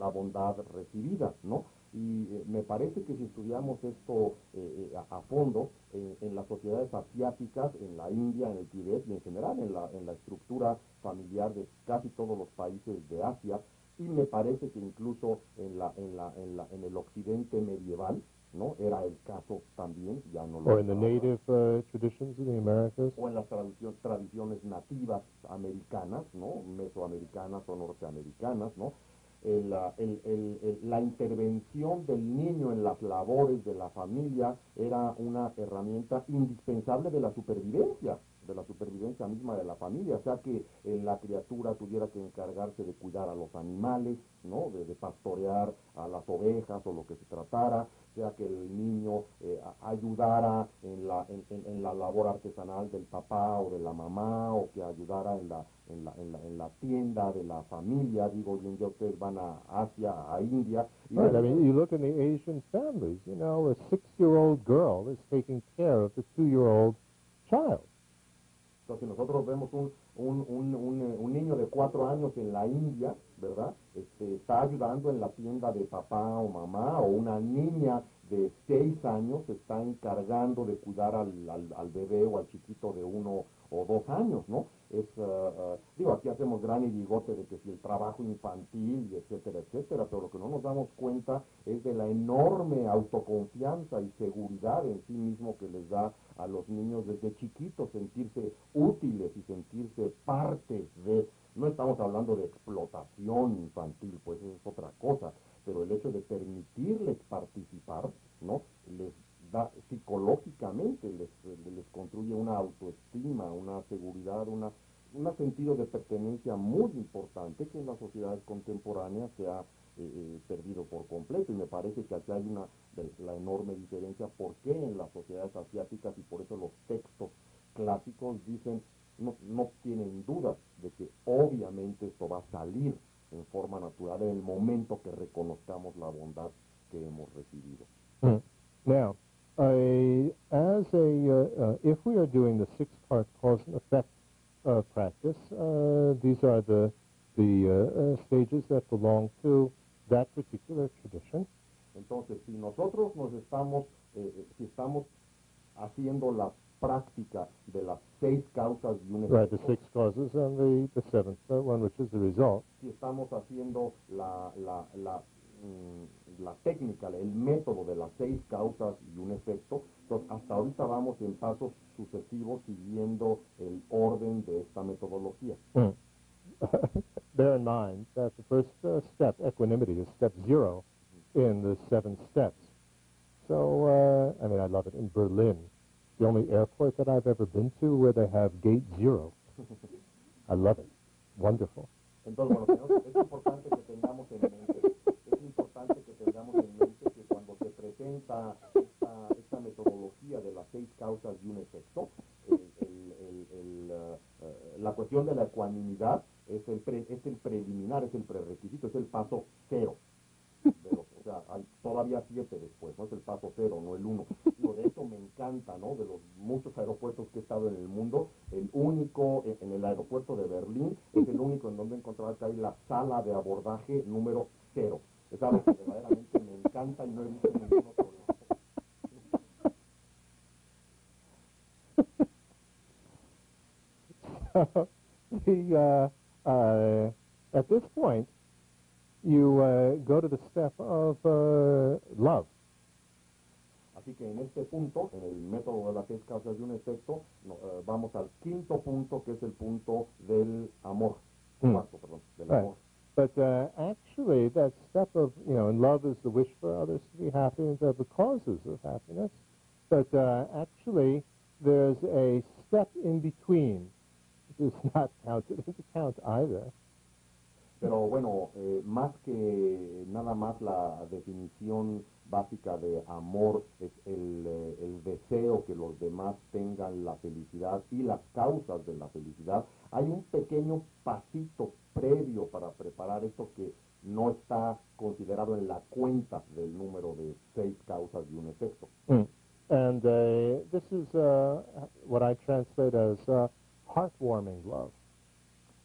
bondad recibida, ¿no? Y me parece que si estudiamos esto a fondo, en las sociedades asiáticas, en la India, en el Tíbet y en general en la estructura familiar de casi todos los países de Asia, y me parece que incluso en el occidente medieval, ¿no? Era el caso también, ya no lo Or in the native traditions in the Americas. O en las tradiciones nativas americanas, ¿no? Mesoamericanas o norteamericanas, ¿no? La intervención del niño en las labores de la familia era una herramienta indispensable de la supervivencia misma de la familia, o sea que la criatura tuviera que encargarse de cuidar a los animales, ¿no? De pastorear a las ovejas o lo que se tratara, sea que el niño ayudara en la labor artesanal del papá o de la mamá, o que ayudara en la tienda de la familia. Digo, hoy en día ustedes van a Asia, a India. Right, I mean, you look in the Asian families, you know, a 6-year-old girl is taking care of the 2-year-old child. Entonces, si nosotros vemos un niño de 4 años en la India, ¿verdad? Está ayudando en la tienda de papá o mamá, o una niña de 6 años se está encargando de cuidar al bebé o al chiquito de 1 o 2 años, ¿no? Digo, aquí hacemos gran y bigote de que si el trabajo infantil, y etcétera, etcétera, pero lo que no nos damos cuenta es de la enorme autoconfianza y seguridad en sí mismo que les da a los niños desde chiquitos sentirse útiles y sentirse parte de. No estamos hablando de explotación infantil, pues eso es otra cosa, pero el hecho de permitirles participar, ¿no? Les da psicológicamente, les construye una autoestima, una seguridad, un sentido de pertenencia muy importante que en las sociedades contemporáneas se ha perdido por completo, y me parece que aquí hay la enorme diferencia por qué en las sociedades asiáticas, y por eso los textos clásicos dicen, no tienen dudas de que obviamente esto va a salir en forma natural en el momento que reconozcamos la bondad que hemos recibido. Now, if we are doing the 6-part cause and effect practice, these are the stages that belong to that particular tradition. Entonces, si nosotros si estamos haciendo la práctica de las 6 causas y un efecto. Right, the 6 causes and the 7th one, which is the result. Si estamos haciendo la técnica, el método de las 6 causas y un efecto, entonces hasta ahorita vamos en pasos sucesivos siguiendo el orden de esta metodología. Bear in mind that the first step, equanimity, is step 0 in the 7 steps. So, I mean, I love it. In Berlin, the only airport that I've ever been to where they have gate 0. I love it. Wonderful. Entonces, bueno, es importante que tengamos en mente, que cuando se presenta esta metodología de las 6 causas y un efecto, la cuestión de la ecuanimidad es el preliminar, es el prerequisito, es el paso 0. O sea, hay todavía 7 después, no es el paso 0, no el 1. De hecho, me encanta, ¿no? De los muchos aeropuertos que he estado en el mundo, el único, en el aeropuerto de Berlín, es el único en donde he encontrado que hay la sala de abordaje número 0. Es algo que verdaderamente me encanta y no he visto en ningún otro lado. At this point, you go to the step of love. Así que en este punto, en el método de las 6 causas de un efecto, vamos al quinto punto, que es el punto del amor. Cuarto, perdón, del amor. But actually, that step of, and love is the wish for others to be happy and to have the causes of happiness. But actually, there's a step in between, which is not counted into account either. Pero bueno, más que nada más la definición básica de amor es el deseo que los demás tengan la felicidad y las causas de la felicidad. Hay un pequeño pasito previo para preparar esto que no está considerado en la cuenta del número de 6 causas de un efecto. And this is what I translate as heartwarming love.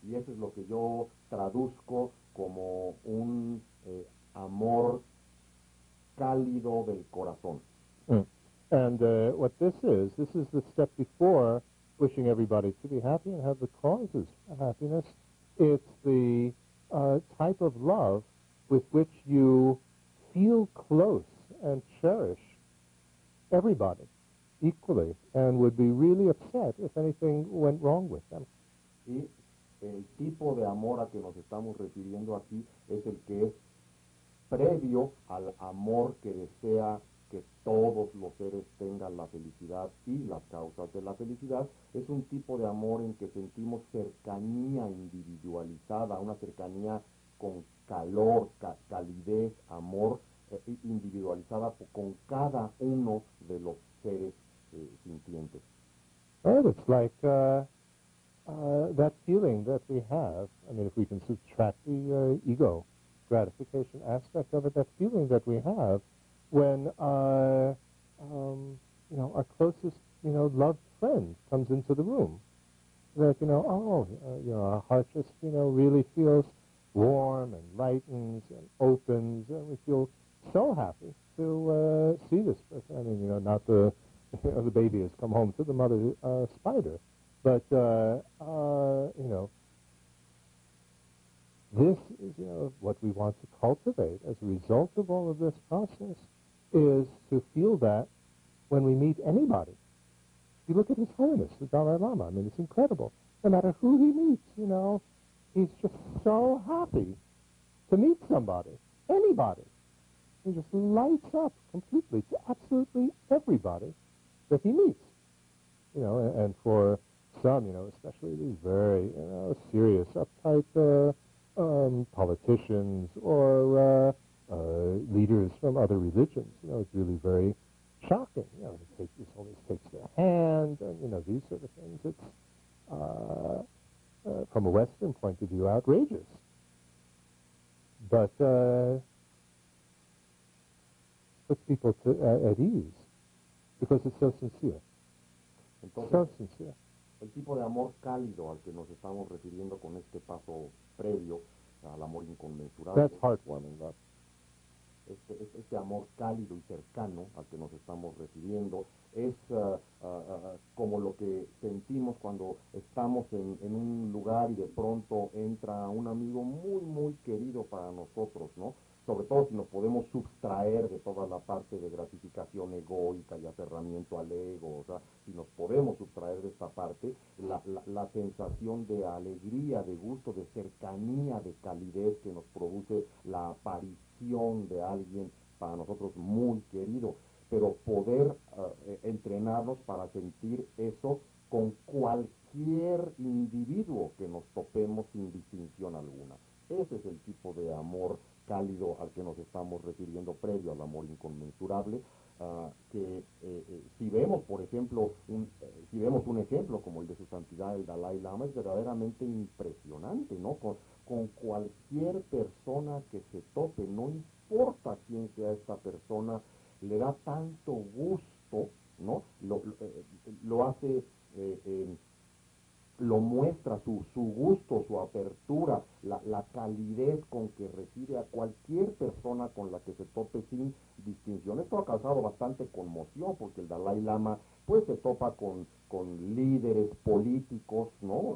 Y eso es lo que yo traduzco como un amor cálido del corazón. And what this is the step before wishing everybody to be happy and have the causes of happiness. It's the type of love with which you feel close and cherish everybody equally and would be really upset if anything went wrong with them. Y el tipo de amor a que nos estamos refiriendo aquí es el que es previo al amor que desea que todos los seres tengan la felicidad y las causas de la felicidad. Es un tipo de amor en que sentimos cercanía individualizada, una cercanía con calor, calidez, amor individualizada con cada uno de los seres sintientes. Right, it's like that feeling that we have, I mean, if we can subtract the ego gratification aspect of it, that feeling that we have when our closest, loved friend comes into the room. That, our heart just, really feels warm and lightens and opens, and we feel so happy to see this person. I mean, not the baby has come home to the mother spider, but this is what we want to cultivate as a result of all of this process, is to feel that when we meet anybody. You look at His Holiness, the Dalai Lama. I mean, it's incredible. No matter who he meets, he's just so happy to meet somebody, anybody. He just lights up completely to absolutely everybody that he meets. And for some, especially these very, serious, uptight politicians or leaders from other religions, it's really very shocking. His Holiness takes their hand, and, these sort of things. It's, from a Western point of view, outrageous. But puts people at ease because it's so sincere. Entonces, so sincere. El tipo de amor cálido al que nos estamos refiriendo con este paso previo al amor inconmensurable. That's heartwarming love. Este amor cálido y cercano al que nos estamos refiriendo es como lo que sentimos cuando estamos en un lugar y de pronto entra un amigo muy, muy querido para nosotros, ¿no? Sobre todo si nos podemos sustraer de toda la parte de gratificación egoica y aferramiento al ego, o sea, si nos podemos sustraer de esta parte, la sensación de alegría, de gusto, de cercanía, de calidez que nos produce la aparición de alguien para nosotros muy querido, pero poder entrenarnos para sentir eso con cualquier individuo que nos topemos sin distinción alguna. Ese es el tipo de amor cálido al que nos estamos refiriendo previo al amor inconmensurable, que si vemos, por ejemplo, si vemos un ejemplo como el de su santidad el Dalai Lama, es verdaderamente impresionante, ¿no? Con cualquier persona que se tope, no importa quién sea esta persona, le da tanto gusto, ¿no? Lo hace... lo muestra su gusto, su apertura, la calidez con que recibe a cualquier persona con la que se tope sin distinción. Esto ha causado bastante conmoción porque el Dalai Lama pues se topa con líderes políticos, ¿no?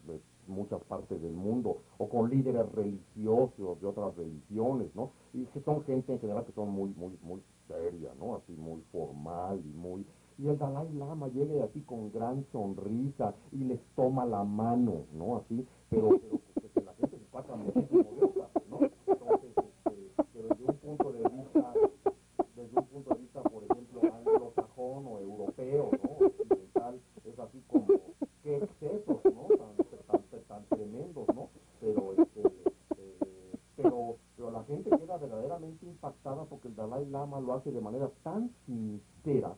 De muchas partes del mundo, o con líderes religiosos de otras religiones, ¿no? Y que son gente en general que son muy, muy, muy seria, ¿no? Así muy formal y muy... Y el Dalai Lama llega así con gran sonrisa y les toma la mano, ¿no? Así, pero la gente se saca muchísimo de onda, ¿no? Entonces, que desde un punto de vista, por ejemplo, anglosajón o europeo, ¿no? Occidental, es así como, qué excesos, ¿no? Tan tremendos, ¿no? Pero la gente queda verdaderamente impactada porque el Dalai Lama lo hace de manera tan sincera,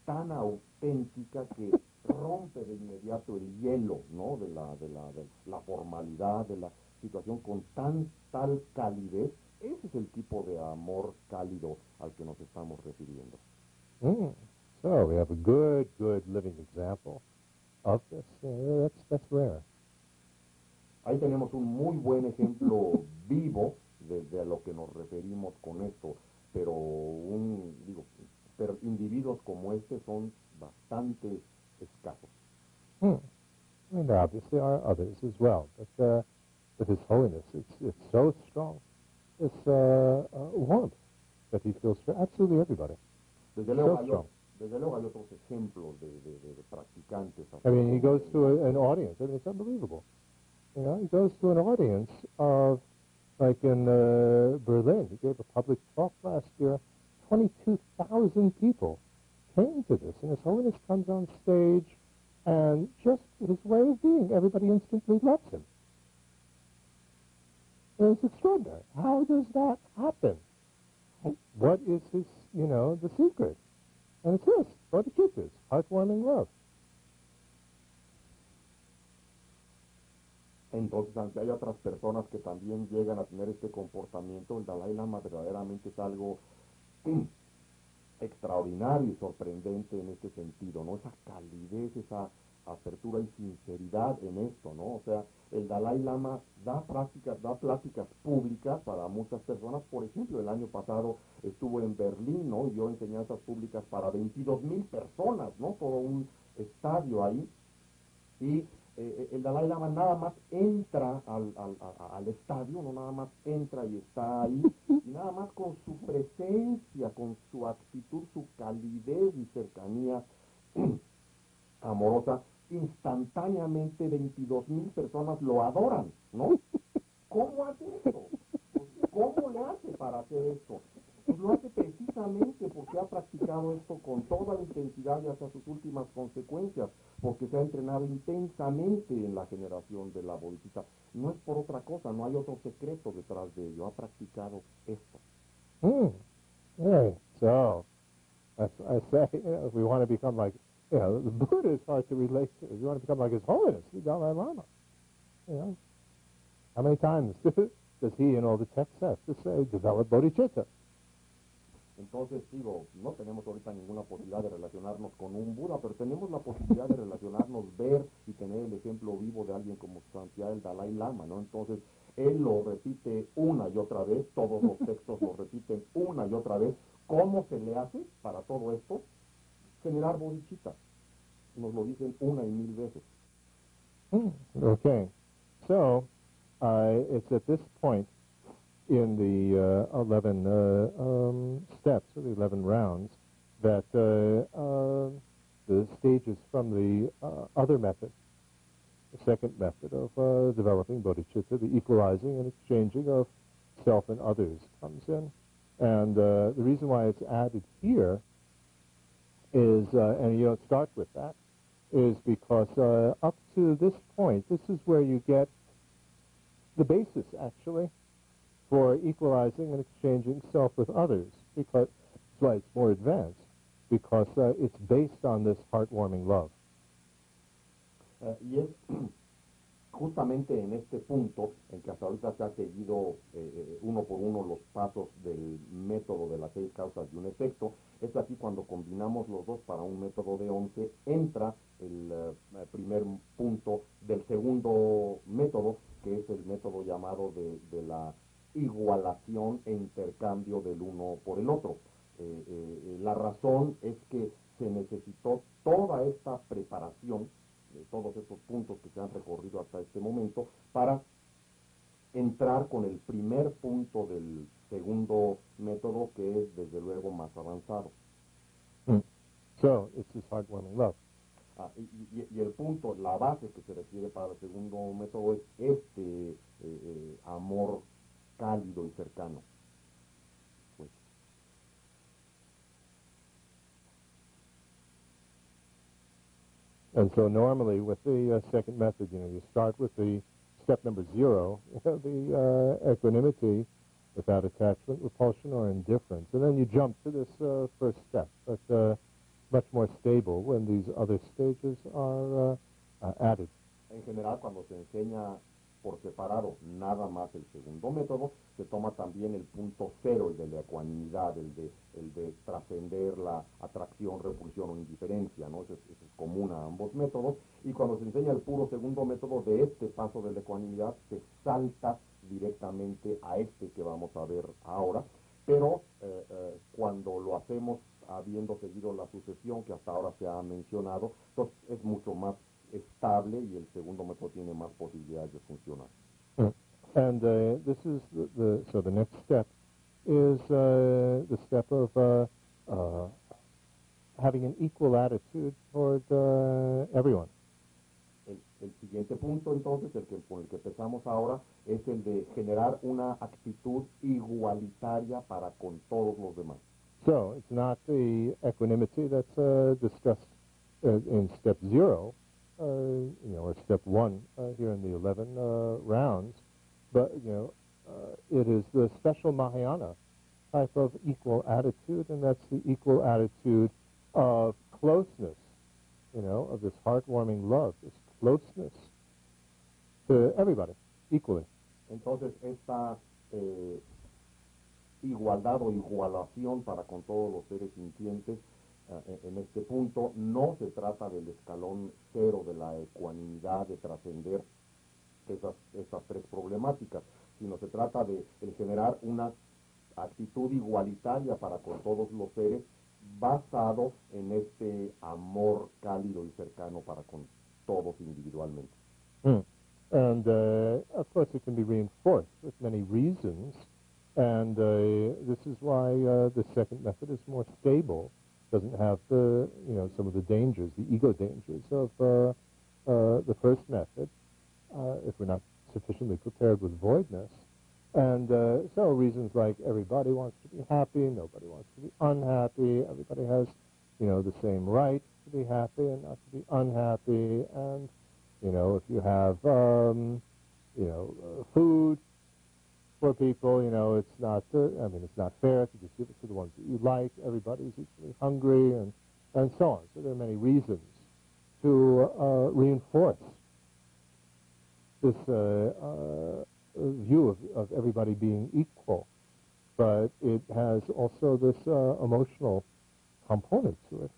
tan auténtica, que rompe de inmediato el hielo, ¿no? De la formalidad, de la situación con tal calidez. Ese es el tipo de amor cálido al que nos estamos refiriendo. So we have a good living example of this. That's rare. Ahí tenemos un muy buen ejemplo vivo de a lo que nos referimos con esto, pero individuos como este son bastante escasos. And there obviously are others as well, but His Holiness, it's so strong, this warmth that he feels for absolutely everybody. Desde luego hay otros ejemplos de practicantes. I mean, he goes to an audience. I mean, it's unbelievable. You know, he goes to an audience of, like in Berlin, he gave a public talk last year. 22,000 people came to this, and His Holiness comes on stage, and just his way of being, everybody instantly loves him. It's extraordinary. How does that happen? What is his, the secret? And it's this, Bodhichittas, heartwarming love. Entonces, aunque hay otras personas que también llegan a tener este comportamiento, el Dalai Lama verdaderamente es algo extraordinario y sorprendente en este sentido, ¿no? Esa calidez, esa apertura y sinceridad en esto, ¿no? O sea, el Dalai Lama da pláticas públicas para muchas personas. Por ejemplo, el año pasado estuvo en Berlín, ¿no? Y dio enseñanzas públicas para 22,000 personas, ¿no? Todo un estadio ahí. Y el Dalai Lama nada más entra al estadio, no nada más entra y está ahí, y nada más con su presencia, con su actitud, su calidez y cercanía amorosa, instantáneamente 22,000 personas lo adoran, ¿no? ¿Cómo hace esto? ¿Cómo le hace para hacer esto? Pues lo hace precisamente porque ha practicado esto con toda intensidad y hasta sus últimas consecuencias, porque se ha entrenado intensamente en la generación de la Bodhichitta. No es por otra cosa, no hay otro secreto detrás de ello, ha practicado esto. Yeah. So, I say, if we want to become like, the Buddha is hard to relate to. If you want to become like His Holiness, the Dalai Lama, how many times does he in all the texts have to say, develop Bodhichitta? Entonces, digo, no tenemos ahorita ninguna posibilidad de relacionarnos con un Buda, pero tenemos la posibilidad de relacionarnos, ver y tener el ejemplo vivo de alguien como su santidad el Dalai Lama, ¿no? Entonces, él lo repite una y otra vez, todos los textos lo repiten una y otra vez. ¿Cómo se le hace para todo esto? Generar bodhichitta. Nos lo dicen una y mil veces. Okay. So, it's at this point in the 11 steps, or the 11 rounds, that the stages from the other method, the second method of developing bodhicitta, the equalizing and exchanging of self and others, comes in. And the reason why it's added here is, and you don't start with that, is because up to this point, this is where you get the basis, actually, for equalizing and exchanging self with others, because that's why it's more advanced, because it's based on this heartwarming love. Y es justamente en este punto en que hasta ahorita se ha seguido uno por uno los pasos del método de las 6 causas de un efecto. Es aquí cuando combinamos los dos para un método de 11, entra el primer punto del segundo método, que es el método llamado de la igualación e intercambio del uno por el otro. La razón es que se necesitó toda esta preparación, todos estos puntos que se han recorrido hasta este momento, para entrar con el primer punto del segundo método, que es desde luego más avanzado. So, it's this heartwarming love. Y el punto, la base que se requiere para el segundo método es este amor cálido y cercano. Pues. And so normally with the second method, you start with the step number 0, the equanimity without attachment, repulsion, or indifference. And then you jump to this first step, but much more stable when these other stages are added. En general, cuando se enseña por separado nada más el segundo método, se toma también el punto 0, el de la ecuanimidad, el de trascender la atracción, repulsión o indiferencia, ¿no? Eso es común a ambos métodos. Y cuando se enseña el puro segundo método, de este paso de la ecuanimidad se salta directamente a este que vamos a ver ahora. Pero cuando lo hacemos habiendo seguido la sucesión que hasta ahora se ha mencionado, entonces es mucho más estable y el segundo método tiene más posibilidades de funcionar. And this is so the next step is the step of having an equal attitude toward everyone. El siguiente punto, entonces, con el que empezamos ahora, es el de generar una actitud igualitaria para con todos los demás. So it's not the equanimity that's discussed in step 0, or step 1 here in the 11 rounds, but it is the special Mahayana type of equal attitude, and that's the equal attitude of closeness, of this heartwarming love, this closeness to everybody equally. Entonces esta igualdad o igualación para con todos los seres sintientes, en este punto no se trata del escalón 0 de la ecuanimidad, de trascender esas tres problemáticas, sino se trata de generar una actitud igualitaria para con todos los seres, basado en este amor cálido y cercano para con todos individualmente. And of course it can be reinforced with many reasons, and this is why the second method is more stable, doesn't have the some of the dangers, the ego dangers of the first method, if we're not sufficiently prepared with voidness. And so reasons like everybody wants to be happy, nobody wants to be unhappy, everybody has the same right to be happy and not to be unhappy, and if you have food for people, it's not it's not fair to just give it to the ones that you like. Everybody's equally hungry, and so on. So there are many reasons to reinforce this view of everybody being equal, but it has also this emotional component to it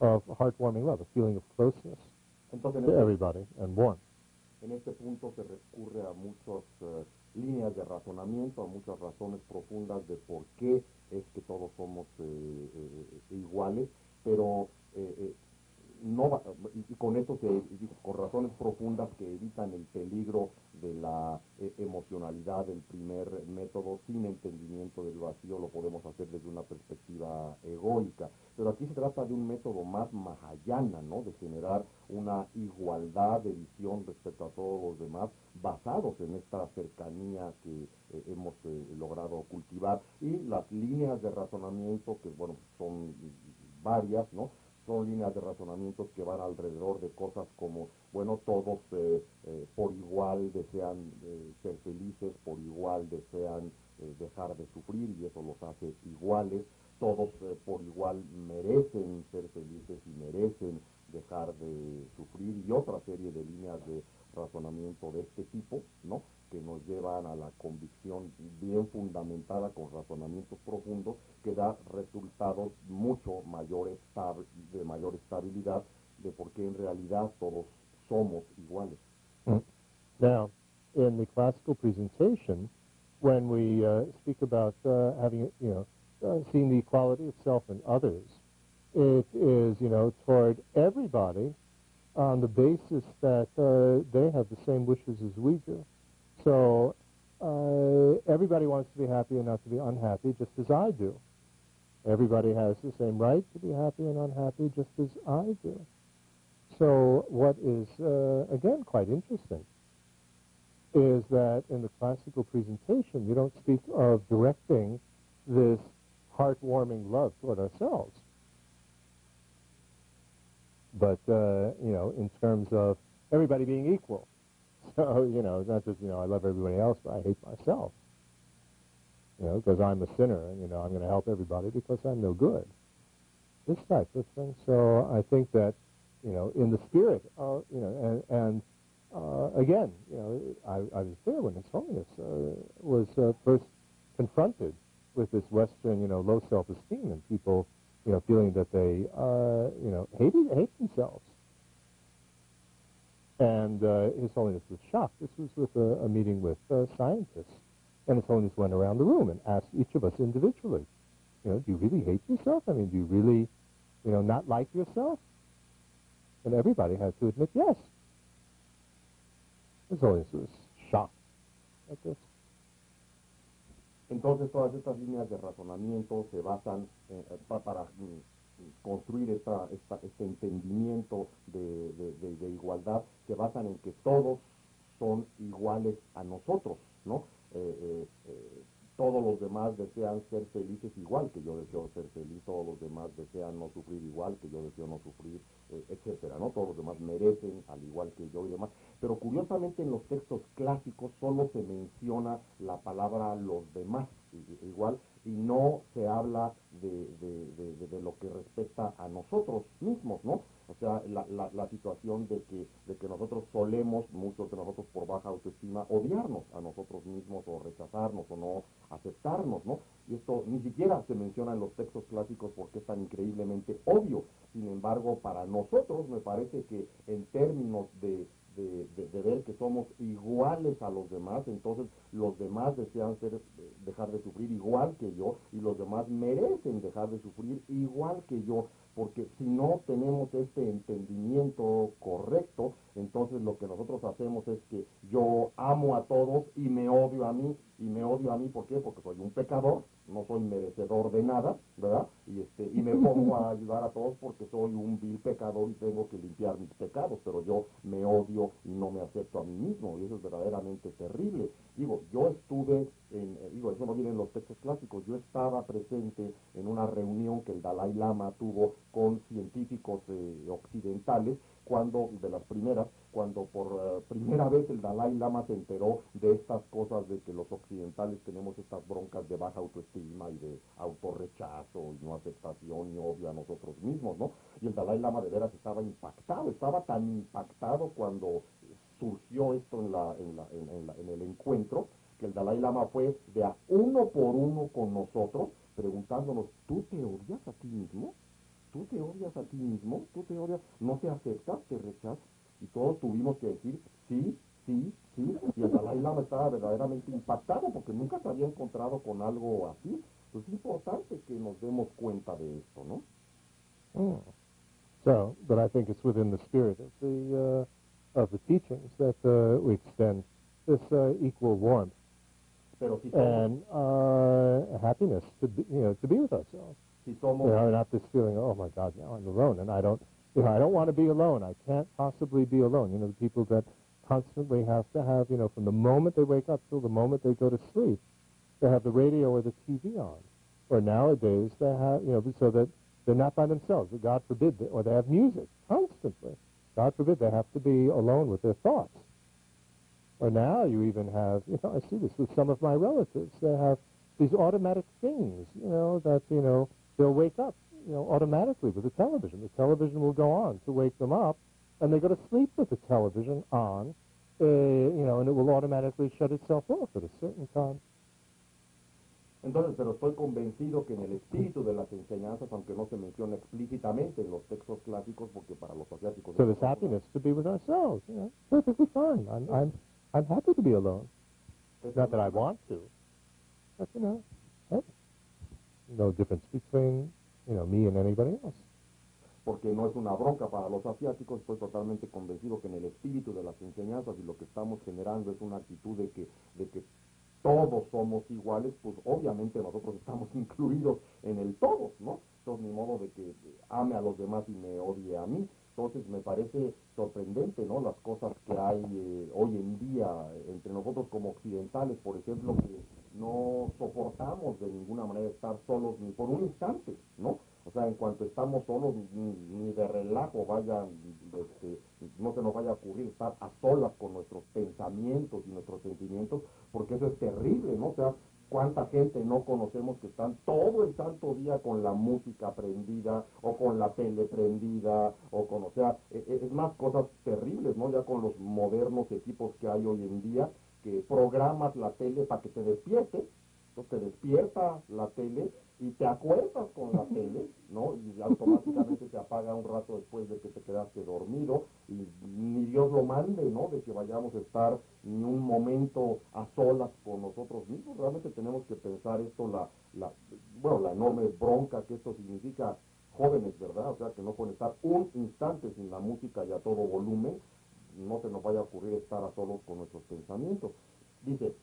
of heartwarming love, a feeling of closeness. Entonces, to everybody and warmth. En este punto se recurre a muchas líneas de razonamiento, a muchas razones profundas de por qué es que todos somos iguales, pero no, y con eso con razones profundas que evitan el peligro de la emocionalidad del primer método. Sin entendimiento del vacío lo podemos hacer desde una perspectiva egoica, pero aquí se trata de un método más mahayana, ¿no? De generar una igualdad de visión respecto a todos los demás, basados en esta cercanía que hemos logrado cultivar. Y las líneas de razonamiento, que bueno, son varias, ¿no? Son líneas de razonamientos que van alrededor de cosas como, bueno, todos por igual desean ser felices, por igual desean dejar de sufrir, y eso los hace iguales. Todos por igual merecen ser felices y merecen dejar de sufrir, y otra serie de líneas de razonamiento de este tipo, ¿no? Que nos llevan a la convicción bien fundamentada con razonamientos profundos, que da resultados mucho de mayor estabilidad, de por qué en realidad todos somos iguales. Now, in the classical presentation, when we speak about having, seeing the equality of self and others, it is, toward everybody on the basis that they have the same wishes as we do. So everybody wants to be happy and not to be unhappy, just as I do. Everybody has the same right to be happy and unhappy, just as I do. So what is, again, quite interesting is that in the classical presentation, you don't speak of directing this heartwarming love toward ourselves. But, in terms of everybody being equal. So, it's not just, I love everybody else, but I hate myself. Because I'm a sinner, and, I'm going to help everybody because I'm no good. This type of thing. So I think that, in the spirit of, again, I was there when His Holiness was first confronted with this Western, low self-esteem and people, feeling that they, hate themselves. And His Holiness was shocked. This was with a meeting with scientists. And His Holiness went around the room and asked each of us individually, do you really hate yourself? I mean, do you really, not like yourself? And everybody had to admit yes. His Holiness was shocked at this. Entonces todas estas líneas de razonamiento se basan para construir este entendimiento de igualdad, se basan en que todos son iguales a nosotros, ¿no? Todos los demás desean ser felices igual que yo deseo ser feliz, todos los demás desean no sufrir igual que yo deseo no sufrir, etcétera, ¿no? Todos los demás merecen al igual que yo y demás. Pero curiosamente en los textos clásicos solo se menciona la palabra los demás, igual, y no se habla de lo que respecta a nosotros mismos, ¿no? O sea, la situación de que nosotros solemos, muchos de nosotros por baja autoestima, odiarnos a nosotros mismos o rechazarnos o no aceptarnos, ¿no? Y esto ni siquiera se menciona en los textos clásicos porque es tan increíblemente obvio. Sin embargo, para nosotros me parece que en términos de ver que somos iguales a los demás, entonces los demás desean dejar de sufrir igual que yo y los demás merecen dejar de sufrir igual que yo, porque si no tenemos este entendimiento correcto, entonces lo que nosotros hacemos es que yo amo a todos y me odio a mí, ¿por qué? Porque soy un pecador, no soy merecedor de nada, ¿verdad? Y me pongo a ayudar a todos porque soy un vil pecador y tengo que limpiar mis pecados, pero yo me odio y no me acepto a mí mismo, y eso es verdaderamente terrible. Yo estuve eso no viene en los textos clásicos, yo estaba presente en una reunión que el Dalai Lama tuvo con científicos occidentales, cuando por primera vez el Dalai Lama se enteró de estas cosas de que los occidentales tenemos estas broncas de baja autoestima y de autorrechazo y no aceptación y odio a nosotros mismos, ¿no? Y el Dalai Lama de veras estaba tan impactado cuando surgió esto en el encuentro, que el Dalai Lama fue de a uno por uno con nosotros, preguntándonos, ¿tú te odias a ti mismo? ¿Tú te odias a ti mismo? ¿Tú te odias? ¿No te aceptas? ¿Te rechazas? Y todos tuvimos que decir, sí, sí, sí, y el Dalai Lama estaba verdaderamente impactado porque nunca se había encontrado con algo así. Pues es importante que nos demos cuenta de esto, ¿no? So, but I think it's within the spirit of the teachings that we extend this equal warmth and happiness to be with ourselves. Not this feeling, oh my God, now I'm alone, and I don't want to be alone. I can't possibly be alone. The people that constantly have to have, from the moment they wake up till the moment they go to sleep, they have the radio or the TV on. Or nowadays they have, so that they're not by themselves. God forbid, or they have music constantly. God forbid they have to be alone with their thoughts. Or now you even have, I see this with some of my relatives. They have these automatic things, that, they'll wake up, automatically with the television. The television will go on to wake them up, and they go to sleep with the television on, and it will automatically shut itself off at a certain time. Entonces, pero estoy convencido que en el espíritu de las enseñanzas, aunque no se menciona explícitamente en los textos clásicos, porque para los asiáticos... So there's happiness to be with ourselves, perfectly fine. I'm happy to be alone. Not that I want to, but, hey, no difference between, me and anybody else. Porque no es una bronca para los asiáticos, estoy totalmente convencido que en el espíritu de las enseñanzas y lo que estamos generando es una actitud de que todos somos iguales, pues obviamente nosotros estamos incluidos en el todos, ¿no? Entonces, ni modo de que ame a los demás y me odie a mí. Entonces, me parece sorprendente, ¿no? Las cosas que hay hoy en día entre nosotros como occidentales, por ejemplo, que no soportamos de ninguna manera estar solos ni por un instante, ¿no? O sea, en cuanto estamos solos, ni de relajo no se nos vaya a ocurrir estar a solas con nuestros pensamientos y nuestros sentimientos, porque eso es terrible, ¿no? O sea, cuánta gente no conocemos que están todo el santo día con la música prendida, o con la tele prendida, o sea, es más cosas terribles, ¿no? Ya con los modernos equipos que hay hoy en día, que programas la tele para que te despierte, entonces te despierta la tele y te acuestas con la tele, ¿no? Y automáticamente se apaga un rato después de que te quedaste dormido, y ni Dios lo mande, ¿no? De que vayamos a estar ni un momento a solas con nosotros mismos. Realmente tenemos que pensar esto, la enorme bronca que esto significa, jóvenes, ¿verdad? O sea, que no pueden estar un instante sin la música y a todo volumen, no se nos vaya a ocurrir estar a solos con nuestros pensamientos. Dice,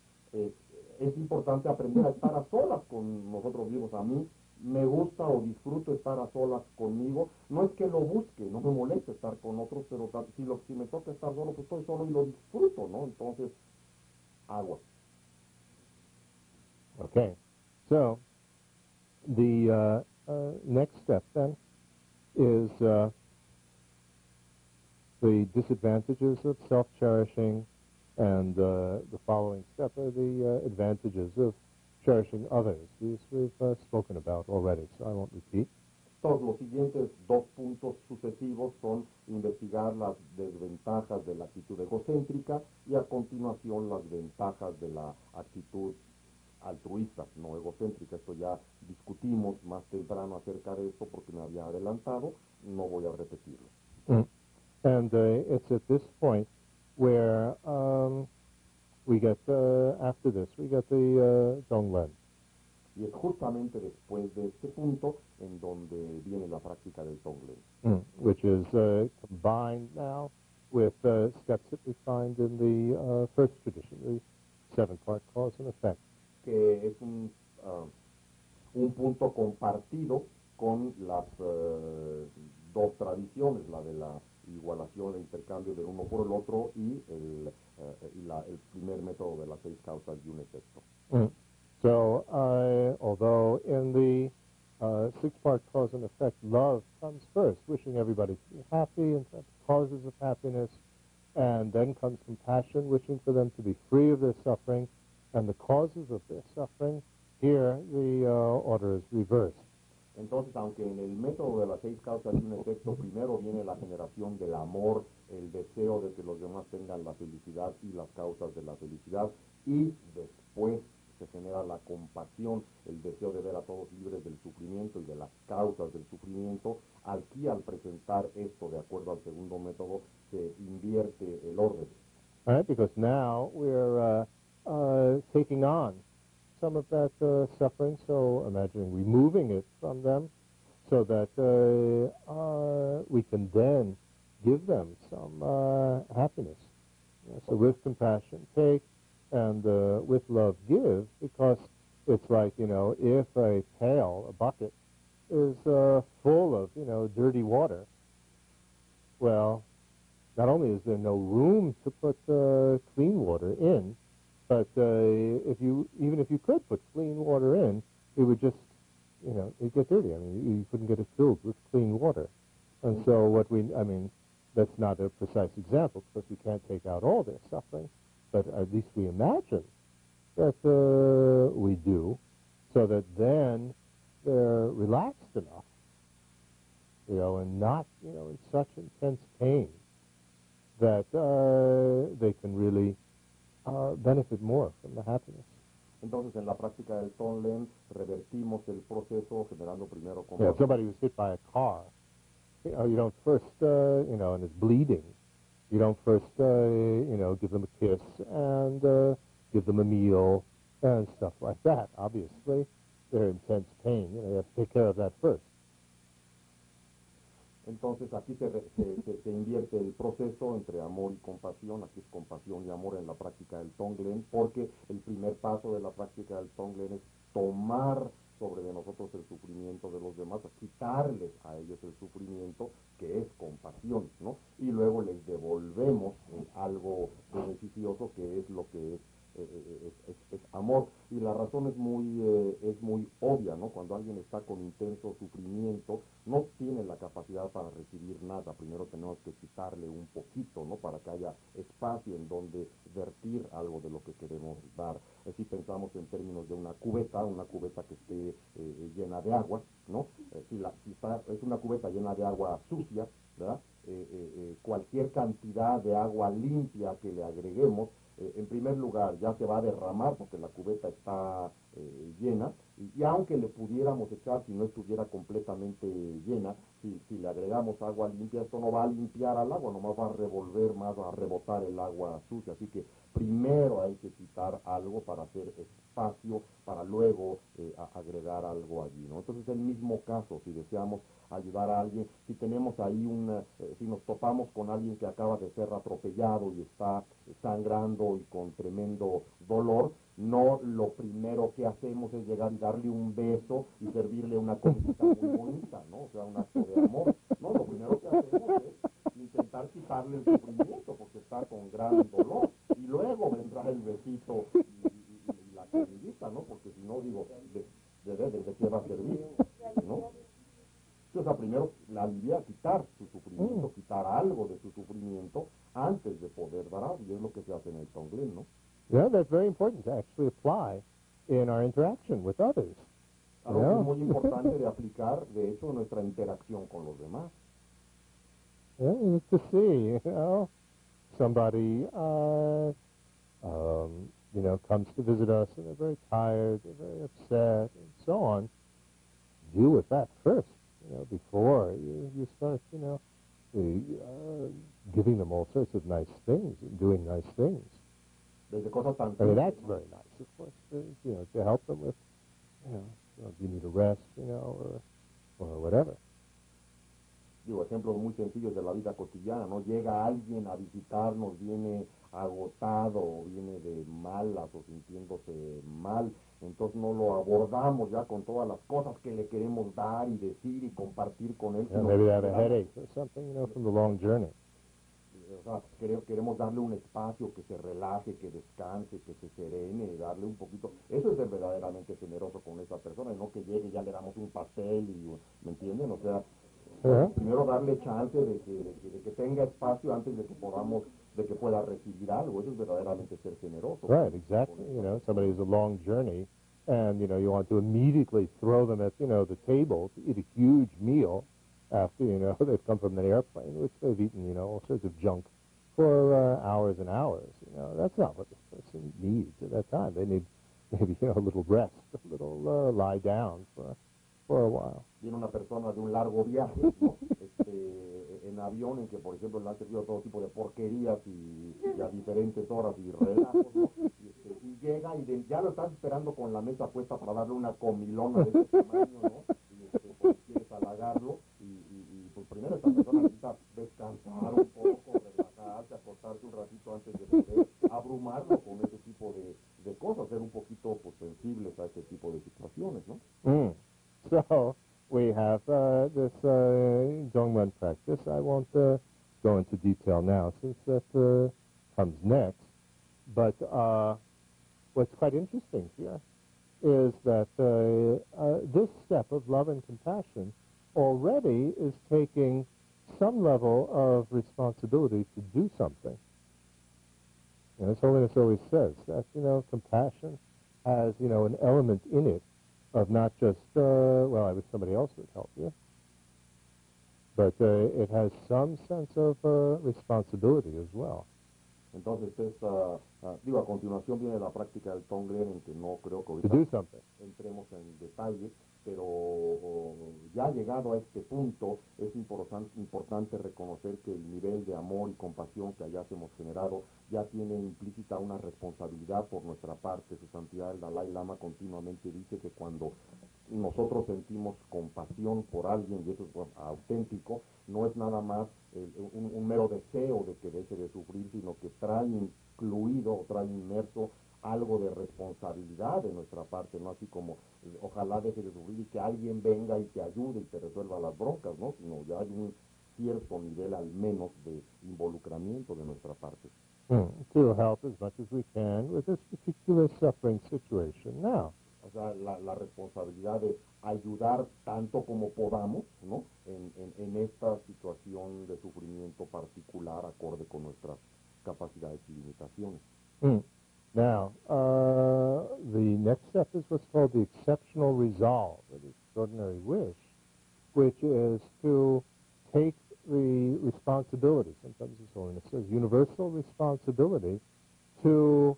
es importante aprender a estar a solas con nosotros mismos. A mí me gusta o disfruto estar a solas conmigo. No es que lo busque, no me molesta estar con otros, pero si me toca estar solo, pues estoy solo y lo disfruto, ¿no? Entonces, agua. Okay, so the next step then is the disadvantages of self-cherishing, and the following step are the advantages of cherishing others. These we've spoken about already, so I won't repeat. Todos los siguientes dos puntos sucesivos son investigar las desventajas de la actitud egocéntrica y a continuación las ventajas de la actitud altruista, no egocéntrica. Esto ya discutimos más temprano acerca de esto porque me había adelantado, no voy a repetirlo. And it's at this point where we get, after this, we get the Donglen. Y es justamente después de este punto en donde viene la práctica del Tonglen. Which is combined now with steps that we find in the first tradition, the seven-part cause and effect. Que es un punto compartido con las dos tradiciones, la de la igualación e intercambio del uno por el otro y el primer método de las 6 causas y un efecto. So, although in the 6-part cause and effect, love comes first, wishing everybody to be happy and to have causes of happiness, and then comes compassion, wishing for them to be free of their suffering, and the causes of their suffering, here the order is reversed. Entonces, aunque en el método de las 6 causas y un efecto, primero viene la generación del amor, el deseo de que los demás tengan la felicidad y las causas de la felicidad, y después se genera la compasión, el deseo de ver a todos libres del sufrimiento y de las causas del sufrimiento. Aquí, al presentar esto de acuerdo al segundo método, se invierte el orden. All right, because now we're taking on some of that suffering, so imagining removing it from them so that we can then give them some happiness. So with compassion, take, and with love, give, because it's like, if a pail, a bucket, is full of, dirty water, well, not only is there no room to put clean water in, but even if you could put clean water in, it would just, it'd get dirty. I mean, you couldn't get it filled with clean water. And so that's not a precise example because we can't take out all their suffering, but at least we imagine that we do, so that then they're relaxed enough, and not, in such intense pain that they can really benefit more from the happiness. Entonces, en la práctica del Tonglen, revertimos el proceso generando primero como... Yeah, if somebody was hit by a car, you don't first, and is bleeding, you don't first, give them a kiss and give them a meal and stuff like that. Obviously, they're intense pain. You have to take care of that first. Entonces aquí se invierte el proceso entre amor y compasión, aquí es compasión y amor en la práctica del Tonglen, porque el primer paso de la práctica del Tonglen es tomar sobre de nosotros el sufrimiento de los demás, quitarles a ellos el sufrimiento, que es compasión, ¿no? Y luego les devolvemos algo beneficioso, que es lo que es amor. Y la razón es muy obvia, ¿no? Cuando alguien está con intenso sufrimiento, no tiene la capacidad para recibir nada. Primero tenemos que quitarle un poquito, ¿no? Para que haya espacio en donde vertir algo de lo que queremos dar. Si pensamos en términos de una cubeta que esté llena de agua, ¿no? Es una cubeta llena de agua sucia, ¿verdad? Cualquier cantidad de agua limpia que le agreguemos, en primer lugar, ya se va a derramar porque la cubeta está llena, y aunque le pudiéramos echar, si no estuviera completamente llena, si le agregamos agua limpia, esto no va a limpiar al agua, nomás va a revolver más, va a rebotar el agua sucia. Así que primero hay que quitar algo para hacer espacio, para luego agregar algo allí, ¿no? Entonces, el mismo caso, si deseamos ayudar a alguien, si tenemos ahí si nos topamos con alguien que acaba de ser atropellado y está sangrando y con tremendo dolor, no lo primero que hacemos es llegar y darle un beso y servirle una comidita muy bonita, ¿no? O sea, un acto de amor. No, lo primero que hacemos es intentar quitarle el sufrimiento porque está con gran dolor, y luego vendrá el besito y la comidita, ¿no? Porque si no, digo, ¿de qué va a servir? ¿No? O sea, primero la aliviar, quitar su sufrimiento, quitar algo de su sufrimiento antes de poder dar algo, y es lo que se hace en el Tonglen, ¿no? Yeah, that's very important to actually apply in our interaction with others. Algo que es muy importante de aplicar, de hecho, en nuestra interacción con los demás. Yeah, to see, somebody, comes to visit us and they're very tired, they're very upset, and so on. Deal with that first, before you start, giving them all sorts of nice things and doing nice things. Desde cosas tan I mean, that's very nice, of course, to help them with, if you need a rest, or whatever. Digo, ejemplos muy sencillos de la vida cotidiana, ¿no? Llega alguien a visitarnos, viene agotado, o viene de malas, o sintiéndose mal, entonces no lo abordamos ya con todas las cosas que le queremos dar y decir y compartir con él. Maybe they have a headache or something, from the long journey. O sea, queremos darle un espacio, que se relaje, que descanse, que se serene, darle un poquito. Eso es ser verdaderamente generoso con esa persona, y no que llegue y ya le damos un pastel, ¿me entienden? O sea, primero darle chance de que tenga espacio antes de que pueda recibir algo. Eso es verdaderamente ser generoso. Right, exactly. Somebody has a long journey, and, you want to immediately throw them at, the table to eat a huge meal after, they've come from an airplane, which they've eaten, all sorts of junk for hours and hours. That's not what this person needs at that time. They need maybe, a little rest, a little lie down for a while. Viene una persona de un largo viaje, ¿no? En avión, en que, por ejemplo, le han servido todo tipo de porquerías y a diferentes horas y relajos, ¿no? Y llega y ya lo estás esperando con la mesa puesta para darle una comilona de ese tamaño, ¿no? Porque quieres halagarlo, y pues primero esta persona necesita descansar un poco, relajarse, acostarse un ratito antes de poder abrumarlo con ese tipo de cosas, ser un poquito, pues, sensibles a ese tipo de situaciones, ¿no? So we have this Dongmen practice. I won't go into detail now, since that comes next. But what's quite interesting here is that this step of love and compassion already is taking some level of responsibility to do something. His Holiness always says that, compassion has, an element in it of not just, I wish somebody else would help you, but it has some sense of responsibility as well. Entonces, a continuación viene la práctica del Tonglen, en que no creo que ahorita entremos en detalle, pero ya llegado a este punto, es importante reconocer que el nivel de amor y compasión que allá hemos generado ya tiene implícita una responsabilidad por nuestra parte. Su Santidad el Dalai Lama continuamente dice que cuando nosotros sentimos compasión por alguien y eso es auténtico, no es nada más un mero deseo de que deje de sufrir, sino que trae incluido o trae inmerso algo de responsabilidad de nuestra parte, no así como ojalá deje de sufrir y que alguien venga y te ayude y te resuelva las broncas, ¿no? Sino ya hay un cierto nivel al menos de involucramiento de nuestra parte. To help as much as we can with this particular suffering situation now. O sea, la responsabilidad de ayudar tanto como podamos, ¿no? En esta situación de sufrimiento particular acorde con nuestras capacidades y limitaciones. Now, the next step is what's called the exceptional resolve, or the extraordinary wish, which is to take the responsibility, sometimes His Holiness says universal responsibility, to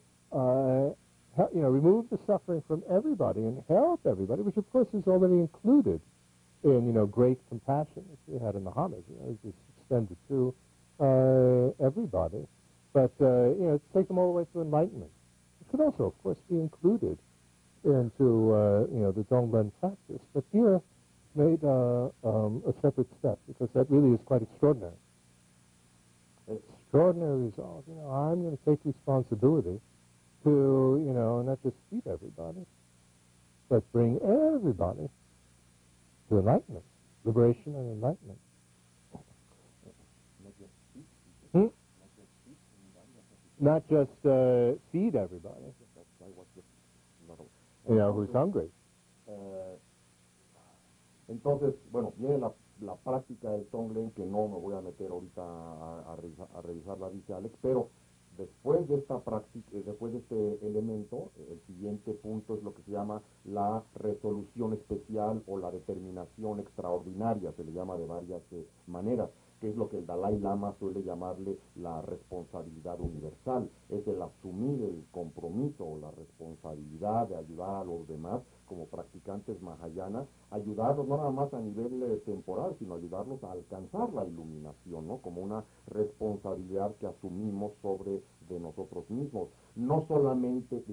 remove the suffering from everybody and help everybody, which of course is already included in, great compassion, which we had in the homage, it's extended to everybody. But, take them all the way to enlightenment. It could also, of course, be included into, the Donglen practice. But here, it's made a separate step, because that really is quite extraordinary. Extraordinary resolve. I'm going to take responsibility to, not just feed everybody, but bring everybody to enlightenment, liberation and enlightenment. Not just feed everybody, who's hungry. Entonces, bueno, viene la práctica del Tonglen, que no me voy a meter ahorita a revisarla, dice Alex, pero después de esta práctica, después de este elemento, el siguiente punto es lo que se llama la resolución especial o la determinación extraordinaria, se le llama de varias maneras, que es lo que el Dalai Lama suele llamarle la responsabilidad universal, es el asumir el compromiso o la responsabilidad de ayudar a los demás como practicantes Mahayana, ayudarlos no nada más a nivel temporal, sino ayudarlos a alcanzar la iluminación, ¿no? Como una responsabilidad que asumimos sobre de nosotros mismos. No solamente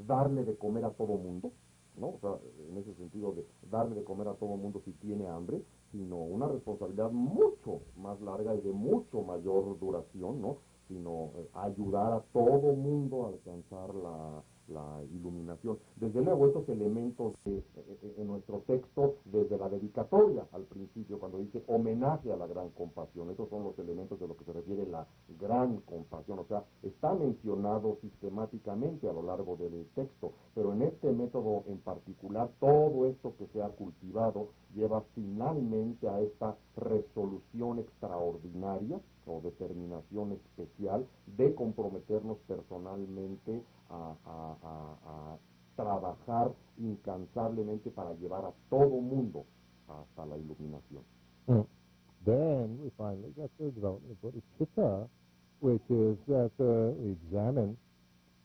darle de comer a todo mundo, ¿no? O sea, en ese sentido de darle de comer a todo mundo si tiene hambre, sino una responsabilidad mucho más larga y de mucho mayor duración, ¿no? Sino ayudar a todo mundo a alcanzar la iluminación. Desde luego, estos elementos en nuestro texto, desde la dedicatoria al principio, cuando dice homenaje a la gran compasión, esos son los elementos de lo que se refiere la gran compasión, o sea, está mencionado sistemáticamente a lo largo del texto, pero en este método en particular, todo esto que se ha cultivado lleva finalmente a esta resolución extraordinaria o determinación especial de comprometernos personalmente a trabajar incansablemente para llevar a todo mundo hasta la iluminación. Then we finally get to the development of Bodhichitta, which is that we examine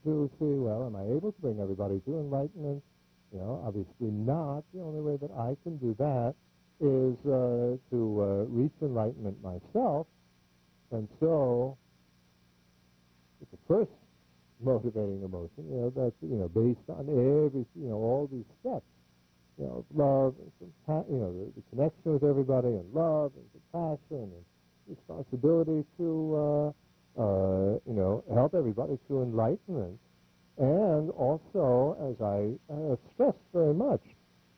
to see, well, am I able to bring everybody to enlightenment? Obviously not. The only way that I can do that is to reach enlightenment myself. And so, it's the first motivating emotion, that's, based on all these steps, love and the connection with everybody, and love and compassion and responsibility to, help everybody to enlightenment. And also, as I stressed very much,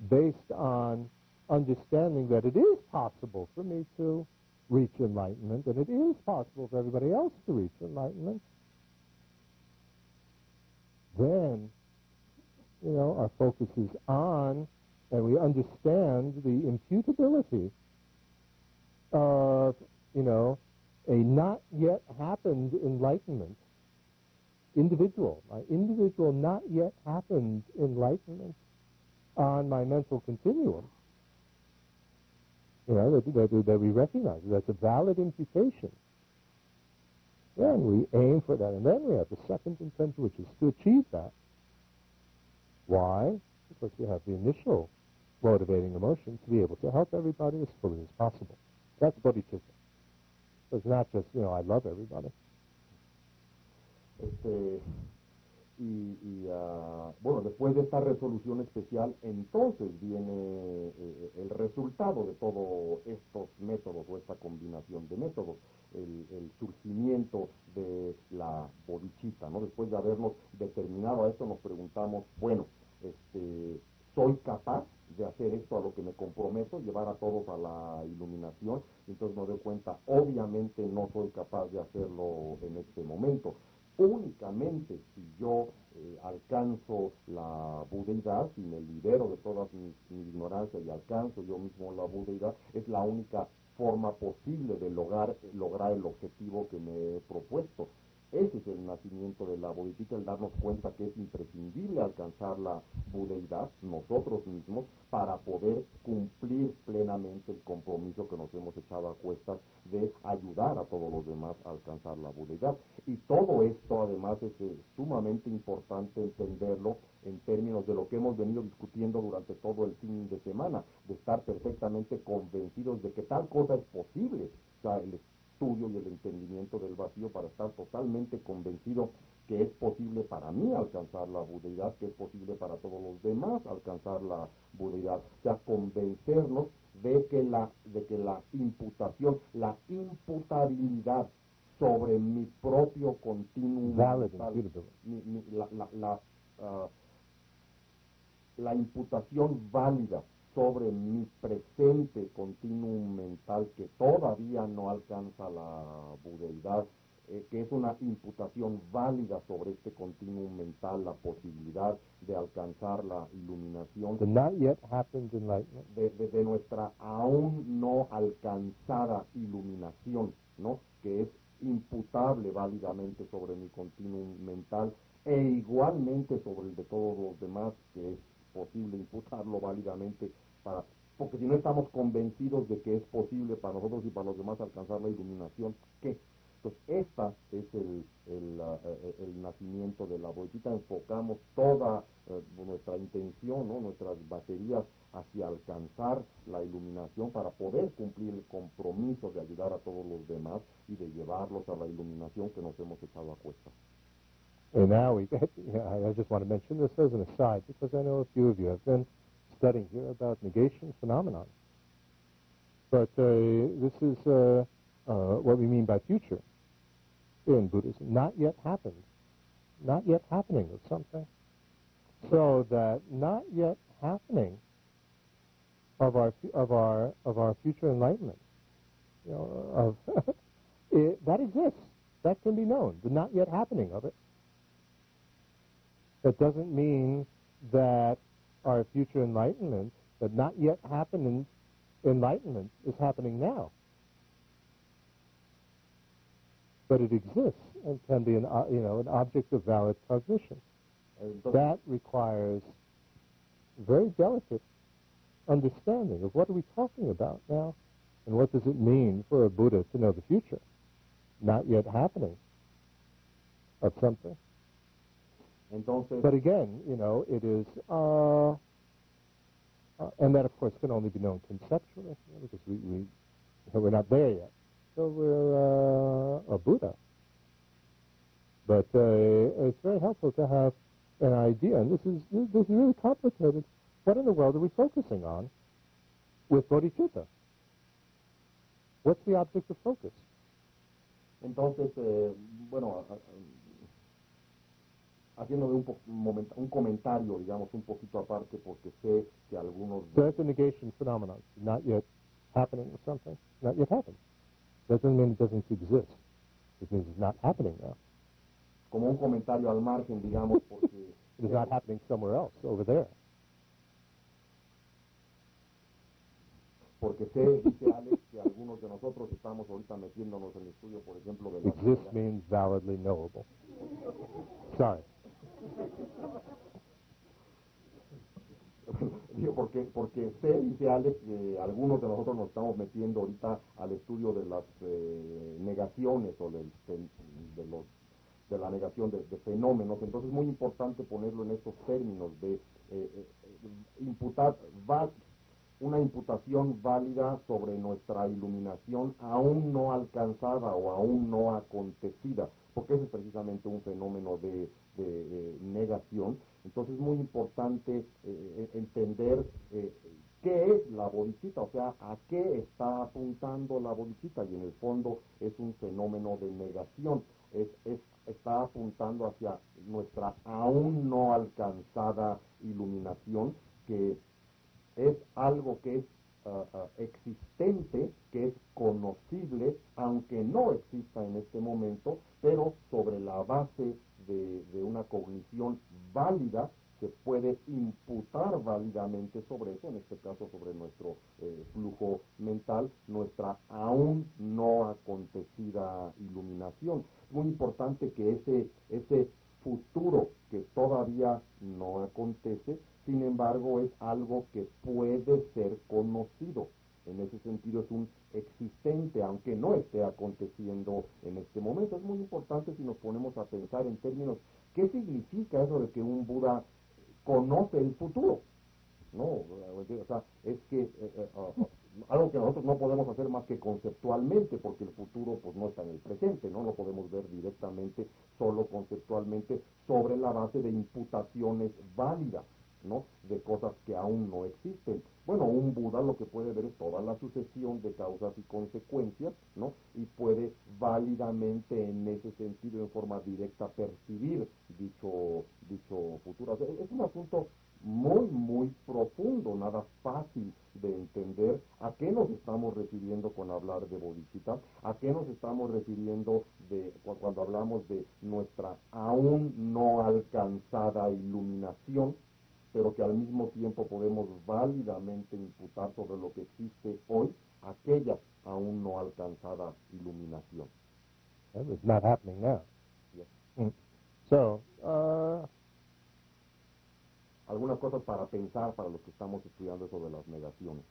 based on understanding that it is possible for me to reach enlightenment, and it is possible for everybody else to reach enlightenment, then, our focus is on, and we understand the imputability of, a not yet happened enlightenment, individual not yet happened enlightenment on my mental continuum. That we recognize that's a valid imputation. And we aim for that. And then we have the second intention, which is to achieve that. Why? Because we have the initial motivating emotion to be able to help everybody as fully as possible. That's Bodhichitta. It's not just, I love everybody. Bueno, después de esta resolución especial, entonces viene el resultado de todos estos métodos o esta combinación de métodos, el surgimiento de la bodhichitta, ¿no? Después de habernos determinado a esto, nos preguntamos, bueno, ¿soy capaz de hacer esto a lo que me comprometo, llevar a todos a la iluminación? Entonces me doy cuenta, obviamente no soy capaz de hacerlo en este momento. Únicamente si yo alcanzo la budeidad, si me libero de toda mi ignorancia y alcanzo yo mismo la budeidad, es la única forma posible de lograr el objetivo que me he propuesto. Ese es el nacimiento de la Bodhichitta, el darnos cuenta que es imprescindible alcanzar la budeidad nosotros mismos para poder cumplir plenamente el compromiso que nos hemos echado a cuestas de ayudar a todos los demás a alcanzar la budeidad. Y todo esto además es sumamente importante entenderlo en términos de lo que hemos venido discutiendo durante todo el fin de semana, de estar perfectamente convencidos de que tal cosa es posible. O sea, el estudio y el entendimiento del vacío para estar totalmente convencido que es posible para mí alcanzar la budeidad, que es posible para todos los demás alcanzar la budeidad. O sea, convencernos de que la imputación, la imputabilidad sobre mi propio continuum mental, la imputación válida sobre mi presente continuum mental que todavía no alcanza la budeidad, que es una imputación válida sobre este continuum mental, la posibilidad de alcanzar la iluminación, the not yet happened enlightenment, de nuestra aún no alcanzada iluminación, ¿no? Que es imputable válidamente sobre mi continuum mental e igualmente sobre el de todos los demás, que es posible imputarlo válidamente porque si no estamos convencidos de que es posible para nosotros y para los demás alcanzar la iluminación, ¿qué? Entonces, esta es el nacimiento de la Bodhichitta. Enfocamos toda nuestra intención, ¿no? Nuestras baterías hacia alcanzar la iluminación para poder cumplir el compromiso de ayudar a todos los demás y de llevarlos a la iluminación que nos hemos echado a cuestas. And now we get, I just want to mention this as an aside because I know a few of you have been studying here about negation phenomenon. But this is what we mean by future in Buddhism. Not yet happened. Not yet happening of something. So that not yet happening of our future enlightenment, you know, that exists. That can be known. The not yet happening of it. That doesn't mean that our future enlightenment, that not yet happening enlightenment, is happening now. But it exists and can be an object of valid cognition. That requires very delicate understanding of what are we talking about now, and what does it mean for a Buddha to know the future, not yet happening of something. Entonces, but again, it is, and that of course can only be known conceptually, because we're not there yet. So we're a Buddha. But it's very helpful to have an idea, and this is really complicated. What in the world are we focusing on with Bodhichitta? What's the object of focus? Entonces, bueno, haciendo un comentario, digamos, un poquito aparte, porque sé que algunos... So that's a negation phenomenon, not yet happening or something, not yet happened. That doesn't mean it doesn't exist. It means it's not happening now. Como un comentario al margen, digamos, porque... It is not happening somewhere else, over there. Porque sé, dice Alex, que algunos de nosotros estamos ahorita metiéndonos en el estudio, por ejemplo, de la... Exist means validly knowable. Sorry. Digo, porque sé, dice Alex, que algunos de nosotros nos estamos metiendo ahorita al estudio de las negaciones o de la negación de fenómenos. Entonces es muy importante ponerlo en estos términos de imputar una imputación válida sobre nuestra iluminación aún no alcanzada o aún no acontecida, porque ese es precisamente un fenómeno de negación. Entonces es muy importante entender qué es la bodhichitta, o sea, a qué está apuntando la bodhichitta, y en el fondo es un fenómeno de negación, está apuntando hacia nuestra aún no alcanzada iluminación, que es algo que es existente, que es conocible, aunque no exista en este momento, pero sobre la base de una cognición válida, se puede imputar válidamente sobre eso, en este caso sobre nuestro flujo mental, nuestra aún no acontecida iluminación. Es muy importante que ese futuro que todavía no acontece, sin embargo, es algo que puede ser conocido. En ese sentido es un existente, aunque no esté aconteciendo en este momento. Es muy importante si nos ponemos a pensar en términos, ¿qué significa eso de que un Buda conoce el futuro? No, o sea, es que algo que nosotros no podemos hacer más que conceptualmente, porque el futuro pues no está en el presente, no lo podemos ver directamente, solo conceptualmente, sobre la base de imputaciones válidas, ¿no? De cosas que aún no existen. Bueno, un Buda lo que puede ver es toda la sucesión de causas y consecuencias, ¿no? Y puede válidamente en ese sentido, en forma directa, percibir dicho futuro. O sea, es un asunto muy profundo, nada fácil de entender. ¿A qué nos estamos refiriendo con hablar de bodhichitta? ¿A qué nos estamos refiriendo cuando hablamos de nuestra aún no alcanzada iluminación, pero que al mismo tiempo podemos válidamente imputar sobre lo que existe hoy aquella aún no alcanzada iluminación? It's not happening now. Yes. So, algunas cosas para pensar para los que estamos estudiando sobre las negaciones.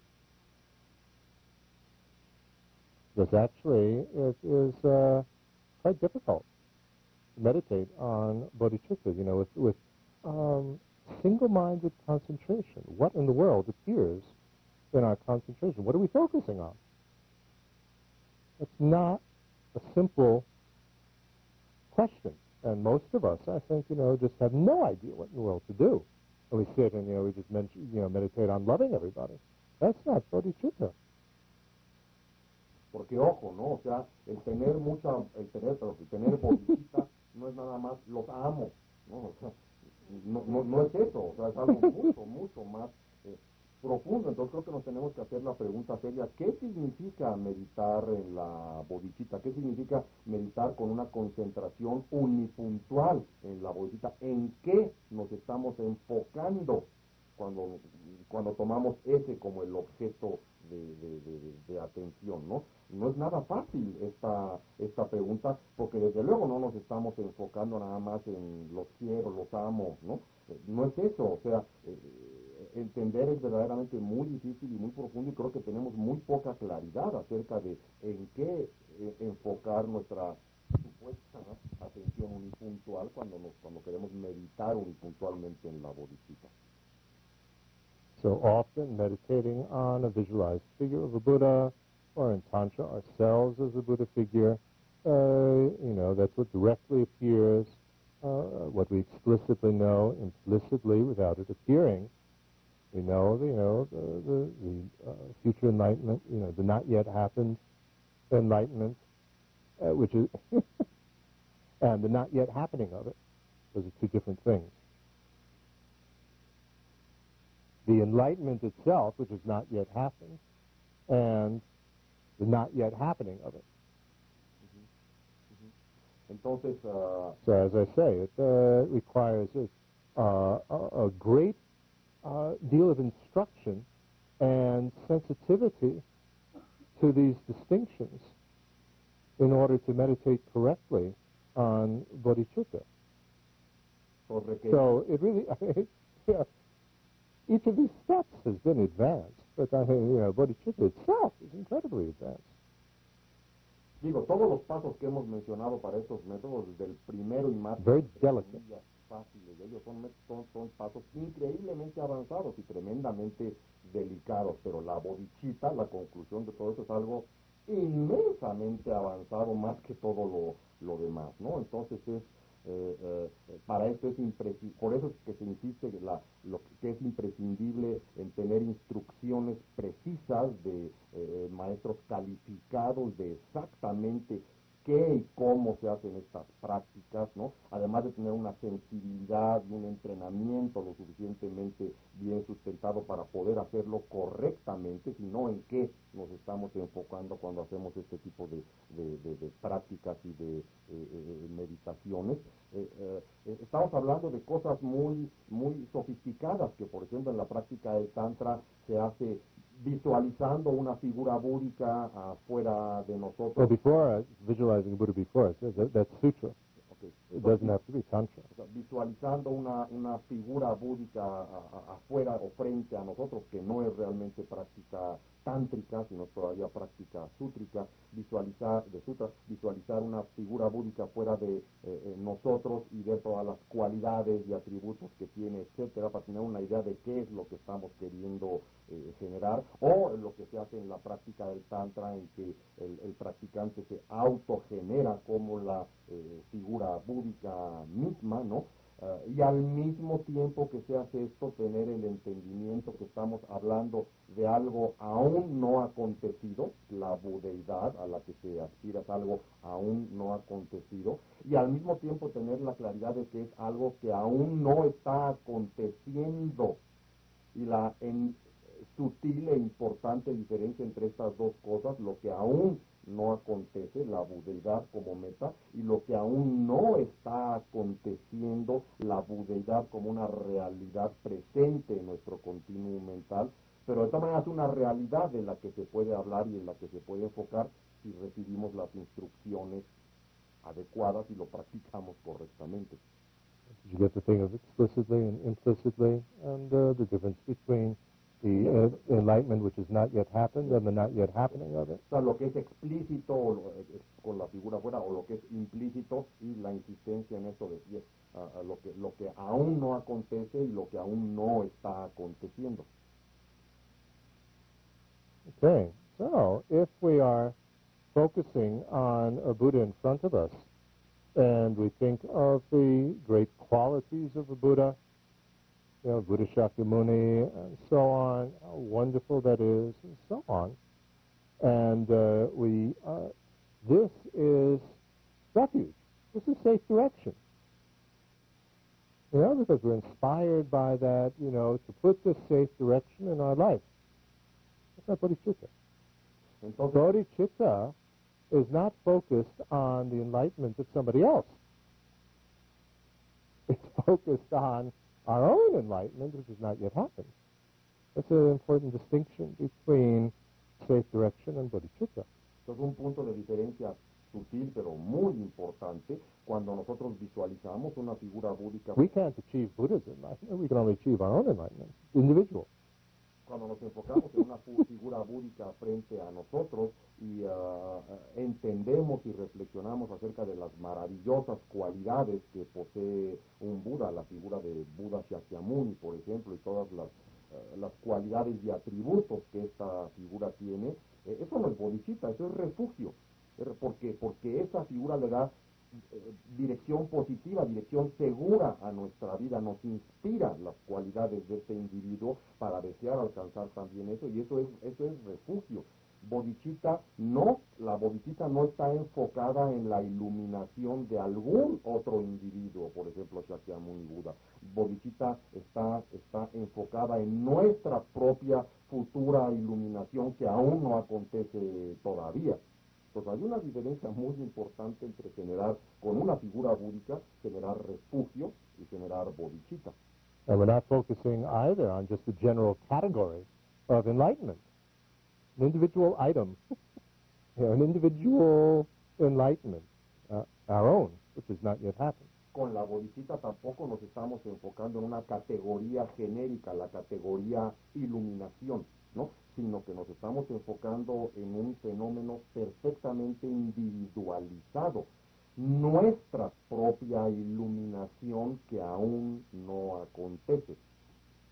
because actually it is quite difficult to meditate on bodhicitta, with single-minded concentration. What in the world appears in our concentration? What are we focusing on? It's not a simple question. And most of us, I think, just have no idea what in the world to do. And we sit and, we just meditate on loving everybody. That's not bodhicitta. Porque ojo, ¿no? O sea, el tener bodhichitta no es nada más los amo, ¿no? O sea, no es eso, o sea, es algo mucho más profundo. Entonces creo que nos tenemos que hacer la pregunta seria: ¿qué significa meditar en la bodhichitta? ¿Qué significa meditar con una concentración unipuntual en la bodhichitta? ¿En qué nos estamos enfocando cuando tomamos ese como el objeto de atención, ¿no? No es nada fácil esta pregunta, porque desde luego no nos estamos enfocando nada más en los quiero, los amo, ¿no? No es eso, o sea, entender es verdaderamente muy difícil y muy profundo, y creo que tenemos muy poca claridad acerca de en qué enfocar nuestra supuesta atención unipuntual cuando queremos meditar unipuntualmente en la bodhichitta. So often meditating on a visualized figure of a Buddha, or in Tantra ourselves as a Buddha figure, that's what directly appears, what we explicitly know implicitly without it appearing. We know, the future enlightenment, the not yet happened enlightenment, which is, and the not yet happening of it. Those are two different things. The enlightenment itself, which has not yet happened, and the not yet happening of it. Entonces, so as I say, it requires a great deal of instruction and sensitivity to these distinctions in order to meditate correctly on bodhicitta. So it really, each of these steps has been advanced, but bodhicitta itself is incredibly advanced. Digo, todos los pasos que hemos mencionado para estos métodos, desde el primero y más fáciles de ellos, son pasos increíblemente avanzados y tremendamente delicados, pero la bodhichitta, la conclusión de todo eso, es algo inmensamente avanzado, más que todo lo demás, ¿no? Entonces es Para esto es por eso es que se insiste lo que es imprescindible en tener instrucciones precisas de maestros calificados de exactamente qué y cómo se hacen estas prácticas, ¿no? Además de tener una sensibilidad y un entrenamiento lo suficientemente bien sustentado para poder hacerlo correctamente, sino en qué nos estamos enfocando cuando hacemos este tipo de prácticas y de meditaciones. Estamos hablando de cosas muy, muy sofisticadas, que por ejemplo en la práctica del Tantra se hace visualizando una figura búdica afuera de nosotros. Well, before visualizing Buddha before, that's sutra. Okay. It doesn't have to be tantra. O sea, visualizando una figura búdica afuera o frente a nosotros, que no es realmente práctica tántrica, sino todavía práctica sútrica, visualizar una figura búdica fuera de nosotros y ver todas las cualidades y atributos que tiene, etcétera, para tener una idea de qué es lo que estamos queriendo generar, o lo que se hace en la práctica del tantra, en que el practicante se autogenera como la figura búdica misma, ¿no? Y al mismo tiempo que se hace esto, tener el entendimiento que estamos hablando de algo aún no acontecido, la budeidad a la que se aspira es algo aún no acontecido, y al mismo tiempo tener la claridad de que es algo que aún no está aconteciendo, y la sutil e importante diferencia entre estas dos cosas, lo que aún no acontece, la budeidad como meta, y lo que aún no está aconteciendo, la budeidad como una realidad presente en nuestro continuo mental, pero de esta manera es una realidad de la que se puede hablar y en la que se puede enfocar si recibimos las instrucciones adecuadas y lo practicamos correctamente. You get the thing of explicitly and implicitly, and the difference between the enlightenment which has not yet happened and the not yet happening of it. O sea, lo que es explícito con la figura afuera, o lo que es implícito, y la insistencia en eso de lo que aún no acontece y lo que aún no está aconteciendo. Okay, so if we are focusing on a Buddha in front of us, and we think of the great qualities of a Buddha, you know, Buddha Shakyamuni, and so on, how wonderful that is, and so on. And this is refuge. This is safe direction. You know, because we're inspired by that, you know, to put this safe direction in our life. That's not Bodhichitta. Entonces, Bodhichitta is not focused on the enlightenment of somebody else. It's focused on our own enlightenment, which has not yet happened. That's an important distinction between safe direction and bodhicitta. Es un punto de diferencia sutil pero muy importante cuando nosotros visualizamos una figura búdica. We can't achieve Buddha's enlightenment. We can only achieve our own enlightenment, individual. Cuando nos enfocamos en una figura búdica frente a nosotros y entendemos y reflexionamos acerca de las maravillosas cualidades que posee un Buda, la figura de Buda Shakyamuni, por ejemplo, y todas las cualidades y atributos que esta figura tiene, eso no es bodhichitta, eso es refugio, porque esa figura le da dirección positiva, dirección segura a nuestra vida, nos inspira las cualidades de este individuo para desear alcanzar también eso, y eso es refugio. La bodhichitta no está enfocada en la iluminación de algún otro individuo, por ejemplo Shakyamuni Buda. Bodhichitta está enfocada en nuestra propia futura iluminación que aún no acontece todavía. Entonces hay una diferencia muy importante entre generar con una figura búdica, generar refugio y generar bodhichitta. And we're not focusing either on just the general category of enlightenment. An individual item, an individual enlightenment, our own, which has not yet happened. Con la bodhichitta tampoco nos estamos enfocando en una categoría genérica, la categoría iluminación, ¿no? Sino que nos estamos enfocando en un fenómeno perfectamente individualizado, nuestra propia iluminación que aún no acontece.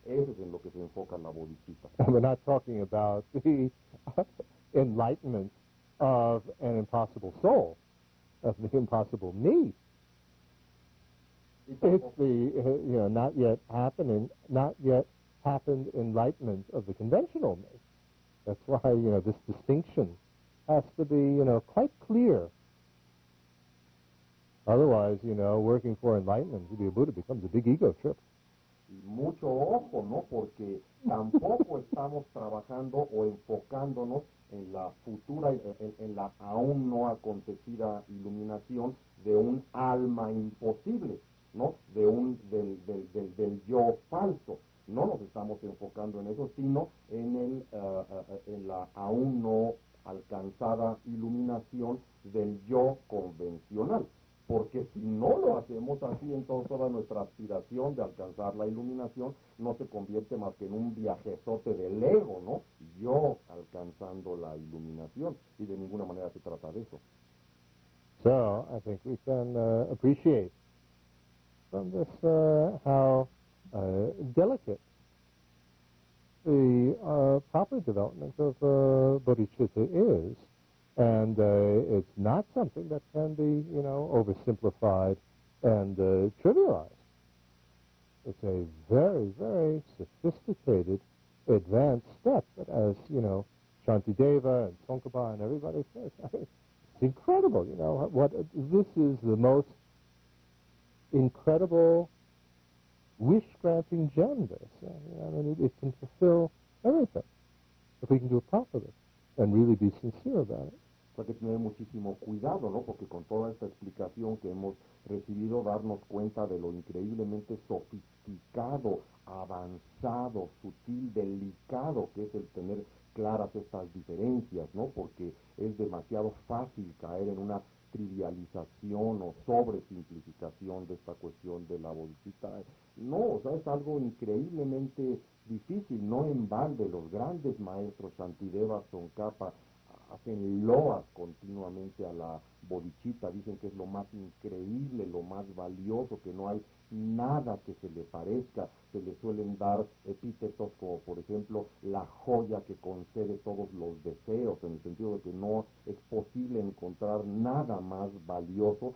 Eso es en lo que se enfoca la bodhichitta. And we're not talking about the enlightenment of an impossible soul, of the impossible me. It's the, not yet happened enlightenment of the conventional me. That's why, this distinction has to be, quite clear. Otherwise, working for enlightenment to be a Buddha becomes a big ego trip. Y mucho ojo, ¿no? Porque tampoco estamos trabajando o enfocándonos en la futura, en la aún no acontecida iluminación de un alma imposible, ¿no? Del yo falso. No nos estamos enfocando en eso, sino en la aún no alcanzada iluminación del yo convencional. Porque si no lo hacemos así, entonces toda nuestra aspiración de alcanzar la iluminación no se convierte más que en un viajezote del ego, ¿no? Yo alcanzando la iluminación, y de ninguna manera se trata de eso. So, I think we can appreciate from this how delicate the proper development of bodhicitta is. And it's not something that can be, oversimplified and trivialized. It's a very, very sophisticated, advanced step. But as, Shantideva and Tsongkhapa and everybody says, it's incredible, this is the most incredible wish-granting gem, this. It can fulfill everything if we can do it properly and really be sincere about it. Hay que tener muchísimo cuidado, ¿no? Porque con toda esta explicación que hemos recibido, darnos cuenta de lo increíblemente sofisticado, avanzado, sutil, delicado que es el tener claras estas diferencias, ¿no? Porque es demasiado fácil caer en una trivialización o sobresimplificación de esta cuestión de la bodhichitta. No, es algo increíblemente difícil. No en balde los grandes maestros Shantideva, Tsongkhapa, hacen loas continuamente a la bodhichitta, dicen que es lo más increíble, lo más valioso, que no hay nada que se le parezca. Se le suelen dar epítetos como, por ejemplo, la joya que concede todos los deseos, en el sentido de que no es posible encontrar nada más valioso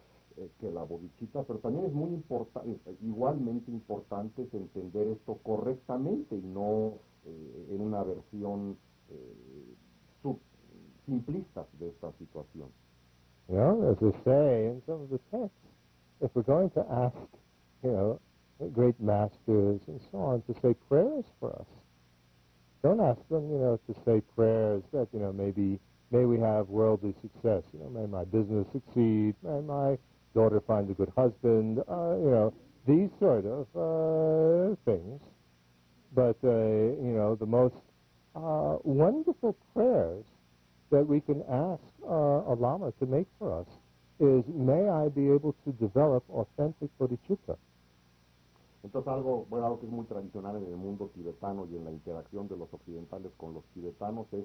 que la bodhichitta, pero también es muy importante, igualmente importante es entender esto correctamente y no en una versión simplistas de esta situación. As we say in some of the texts, if we're going to ask, great masters and so on to say prayers for us, don't ask them, to say prayers that, may we have worldly success, may my business succeed, may my daughter find a good husband, these sort of things. But, the most wonderful prayers that we can ask a Lama to make for us is, may I be able to develop authentic bodhicitta. Entonces algo que es muy tradicional en el mundo tibetano y en la interacción de los occidentales con los tibetanos es,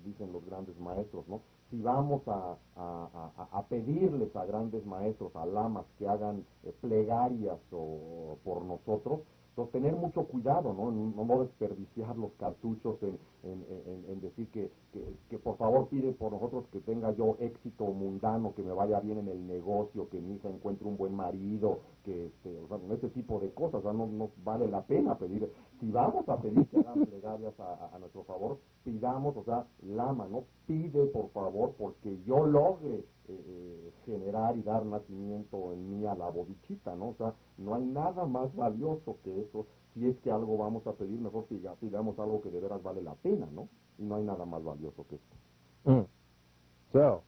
dicen los grandes maestros, ¿no? Si vamos a pedirles a grandes maestros, a lamas, que hagan plegarias por nosotros, entonces tener mucho cuidado, no desperdiciar los cartuchos en decir que por favor pide por nosotros que tenga yo éxito mundano, que me vaya bien en el negocio, que mi hija encuentre un buen marido, que ese tipo de cosas. No vale la pena pedir. Si vamos a pedir que hagan plegarias a nuestro favor, pidamos, Lama, ¿no? Pide por favor porque yo logre generar y dar nacimiento en mí a la bodhichitta, ¿no? No hay nada más valioso que eso. Si es que algo vamos a pedir, mejor pidamos algo que de veras vale la pena, ¿no? Y no hay nada más valioso que esto. So,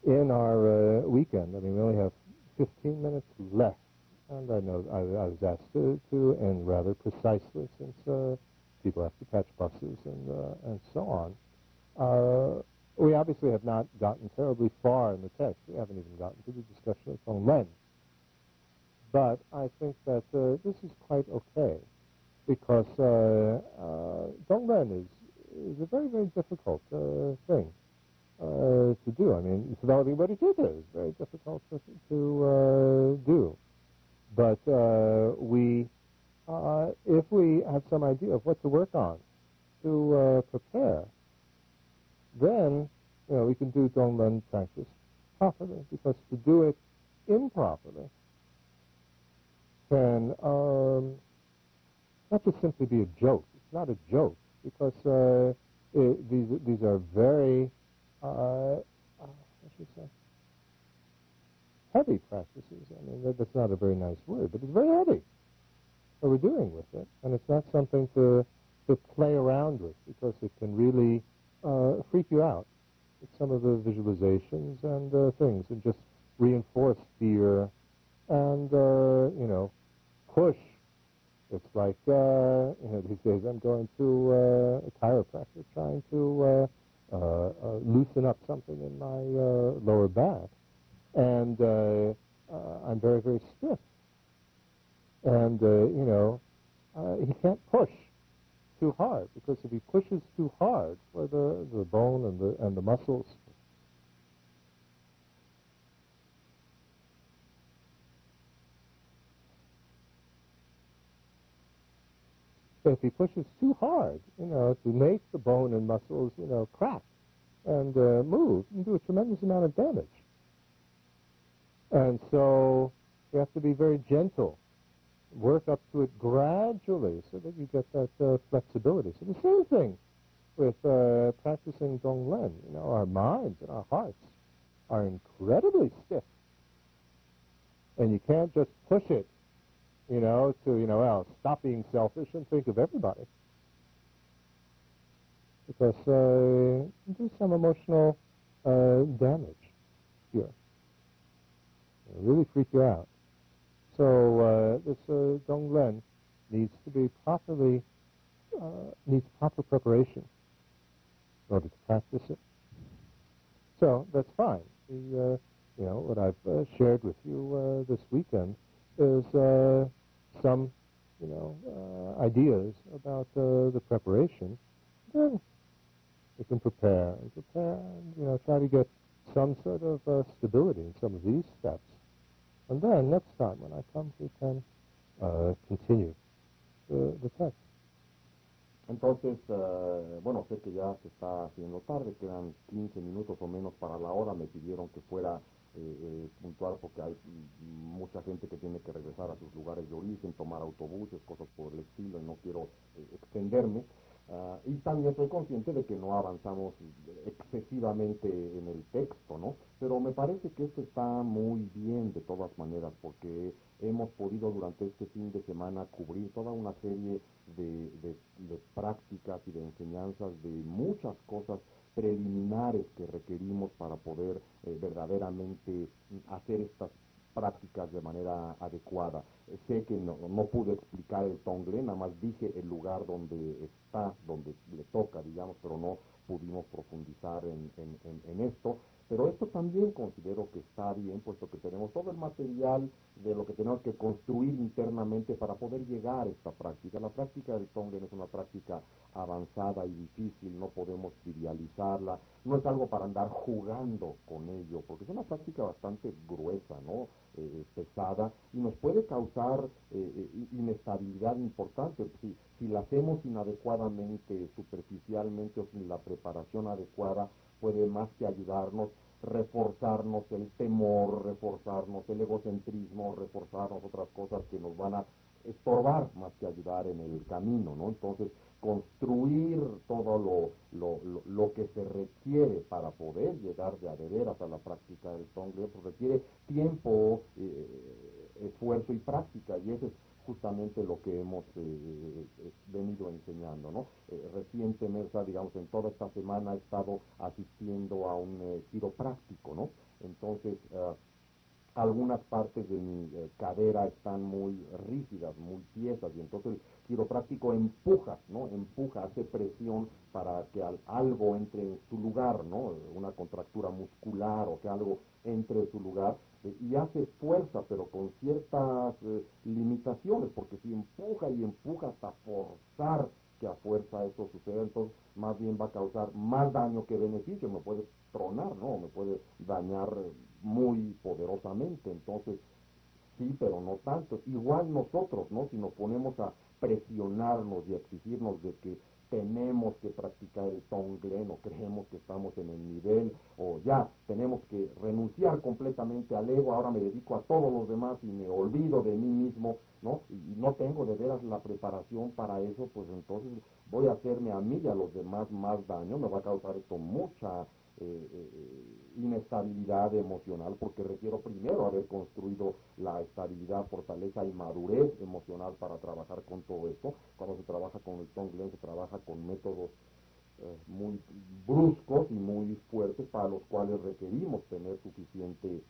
in our weekend, we only have 15 minutes left, and I know I was asked to end rather precisely since people have to catch buses and so on. We obviously have not gotten terribly far in the text. We haven't even gotten to the discussion of Tonglen. But I think that this is quite okay, because Tonglen is a very, very difficult thing to do. Developing Bodhichitta is very difficult to do. But if we have some idea of what to work on, to prepare, then we can do Tonglen practice properly, because to do it improperly can not just simply be a joke. It's not a joke because these are very, what should I say, heavy practices. I mean, that's not a very nice word, but it's very heavy. What we're doing with it, and it's not something to play around with because it can really freak you out with some of the visualizations and things, and just reinforce fear and push. It's like these days I'm going to a chiropractor trying to loosen up something in my lower back, and I'm very, very stiff. And, he can't push too hard, because if he pushes too hard for the bone and the muscles, if he pushes too hard, to make the bone and muscles, crack and move, you can do a tremendous amount of damage. And so you have to be very gentle. Work up to it gradually so that you get that flexibility. So the same thing with practicing Donglen. Our minds and our hearts are incredibly stiff. And you can't just push it, to, stop being selfish and think of everybody. Because you do some emotional damage here. It'll really freak you out. So this Donglen needs to be needs proper preparation in order to practice it. So that's fine. What I've shared with you this weekend is some, ideas about the preparation. Then you can prepare and, try to get some sort of stability in some of these steps. And then next time when I come, we can continue the text. Entonces, sé que ya se está haciendo tarde, quedan 15 minutos o menos para la hora. Me pidieron que fuera puntual porque hay mucha gente que tiene que regresar a sus lugares de origen, tomar autobuses, cosas por el estilo, y no quiero extenderme. Y también soy consciente de que no avanzamos excesivamente en el texto, ¿no? Pero me parece que esto está muy bien de todas maneras, porque hemos podido durante este fin de semana cubrir toda una serie de prácticas y de enseñanzas de muchas cosas preliminares que requerimos para poder verdaderamente hacer estas prácticas de manera adecuada. Sé que no pude explicar el Tonglen, nada más dije el lugar donde está, donde le toca, digamos, pero no pudimos profundizar en esto. Pero esto también considero que está bien, puesto que tenemos todo el material de lo que tenemos que construir internamente para poder llegar a esta práctica. La práctica del Tonglen es una práctica avanzada y difícil, no podemos trivializarla, no es algo para andar jugando con ello, porque es una práctica bastante gruesa, ¿no? Pesada, y nos puede causar inestabilidad importante. Si la hacemos inadecuadamente, superficialmente o sin la preparación adecuada, puede más que ayudarnos, reforzarnos el temor, reforzarnos el egocentrismo, reforzarnos otras cosas que nos van a estorbar más que ayudar en el camino, ¿no? Entonces, construir todo lo que se requiere para poder llegar de veras a la práctica del Tonglen, pues requiere tiempo, esfuerzo y práctica, y eso es justamente lo que hemos venido enseñando, ¿no? Recientemente, digamos, en toda esta semana he estado asistiendo a un quiropráctico, ¿no? Entonces, algunas partes de mi cadera están muy rígidas, muy tiesas, y entonces el quiropráctico empuja, ¿no? Empuja, hace presión para que algo entre en su lugar, ¿no? Una contractura muscular o que algo entre en su lugar, y hace fuerza, pero con ciertas limitaciones, porque si empuja y empuja hasta forzar que a fuerza eso suceda, entonces más bien va a causar más daño que beneficio, me puede tronar, ¿no? Me puede dañar muy poderosamente. Entonces, sí, pero no tanto. Igual nosotros, ¿no? Si nos ponemos a presionarnos y a exigirnos de que tenemos que practicar el Tonglen, o creemos que estamos en el nivel, o ya tenemos que renunciar completamente al ego, ahora me dedico a todos los demás y me olvido de mí mismo, ¿no? Y no tengo de veras la preparación para eso, pues entonces voy a hacerme a mí y a los demás más daño, me va a causar esto mucha inestabilidad emocional, porque requiero primero haber construido la estabilidad, fortaleza y madurez emocional para trabajar con todo esto. Cuando se trabaja con el Tonglen, se trabaja con métodos muy bruscos y muy fuertes, para los cuales requerimos tener suficiente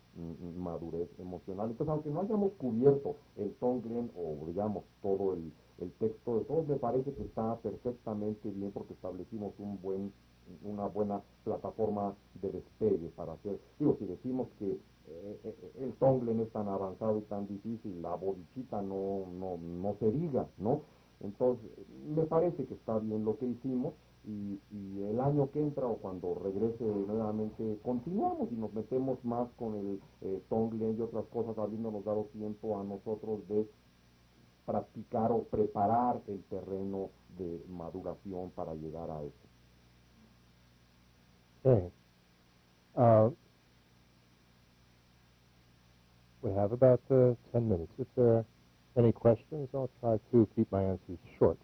madurez emocional. Entonces, aunque no hayamos cubierto el Tonglen o digamos todo el texto de todos, me parece que está perfectamente bien, porque establecimos una buena plataforma de despegue para hacer. Digo, si decimos que el Tonglen es tan avanzado y tan difícil, la Bodhichitta no se diga, ¿no? Entonces, me parece que está bien lo que hicimos, y el año que entra o cuando regrese nuevamente continuamos y nos metemos más con el Tonglen y otras cosas, habiéndonos dado tiempo a nosotros de practicar o preparar el terreno de maduración para llegar a eso. Okay. We have about 10 minutes. If there are any questions, I'll try to keep my answers short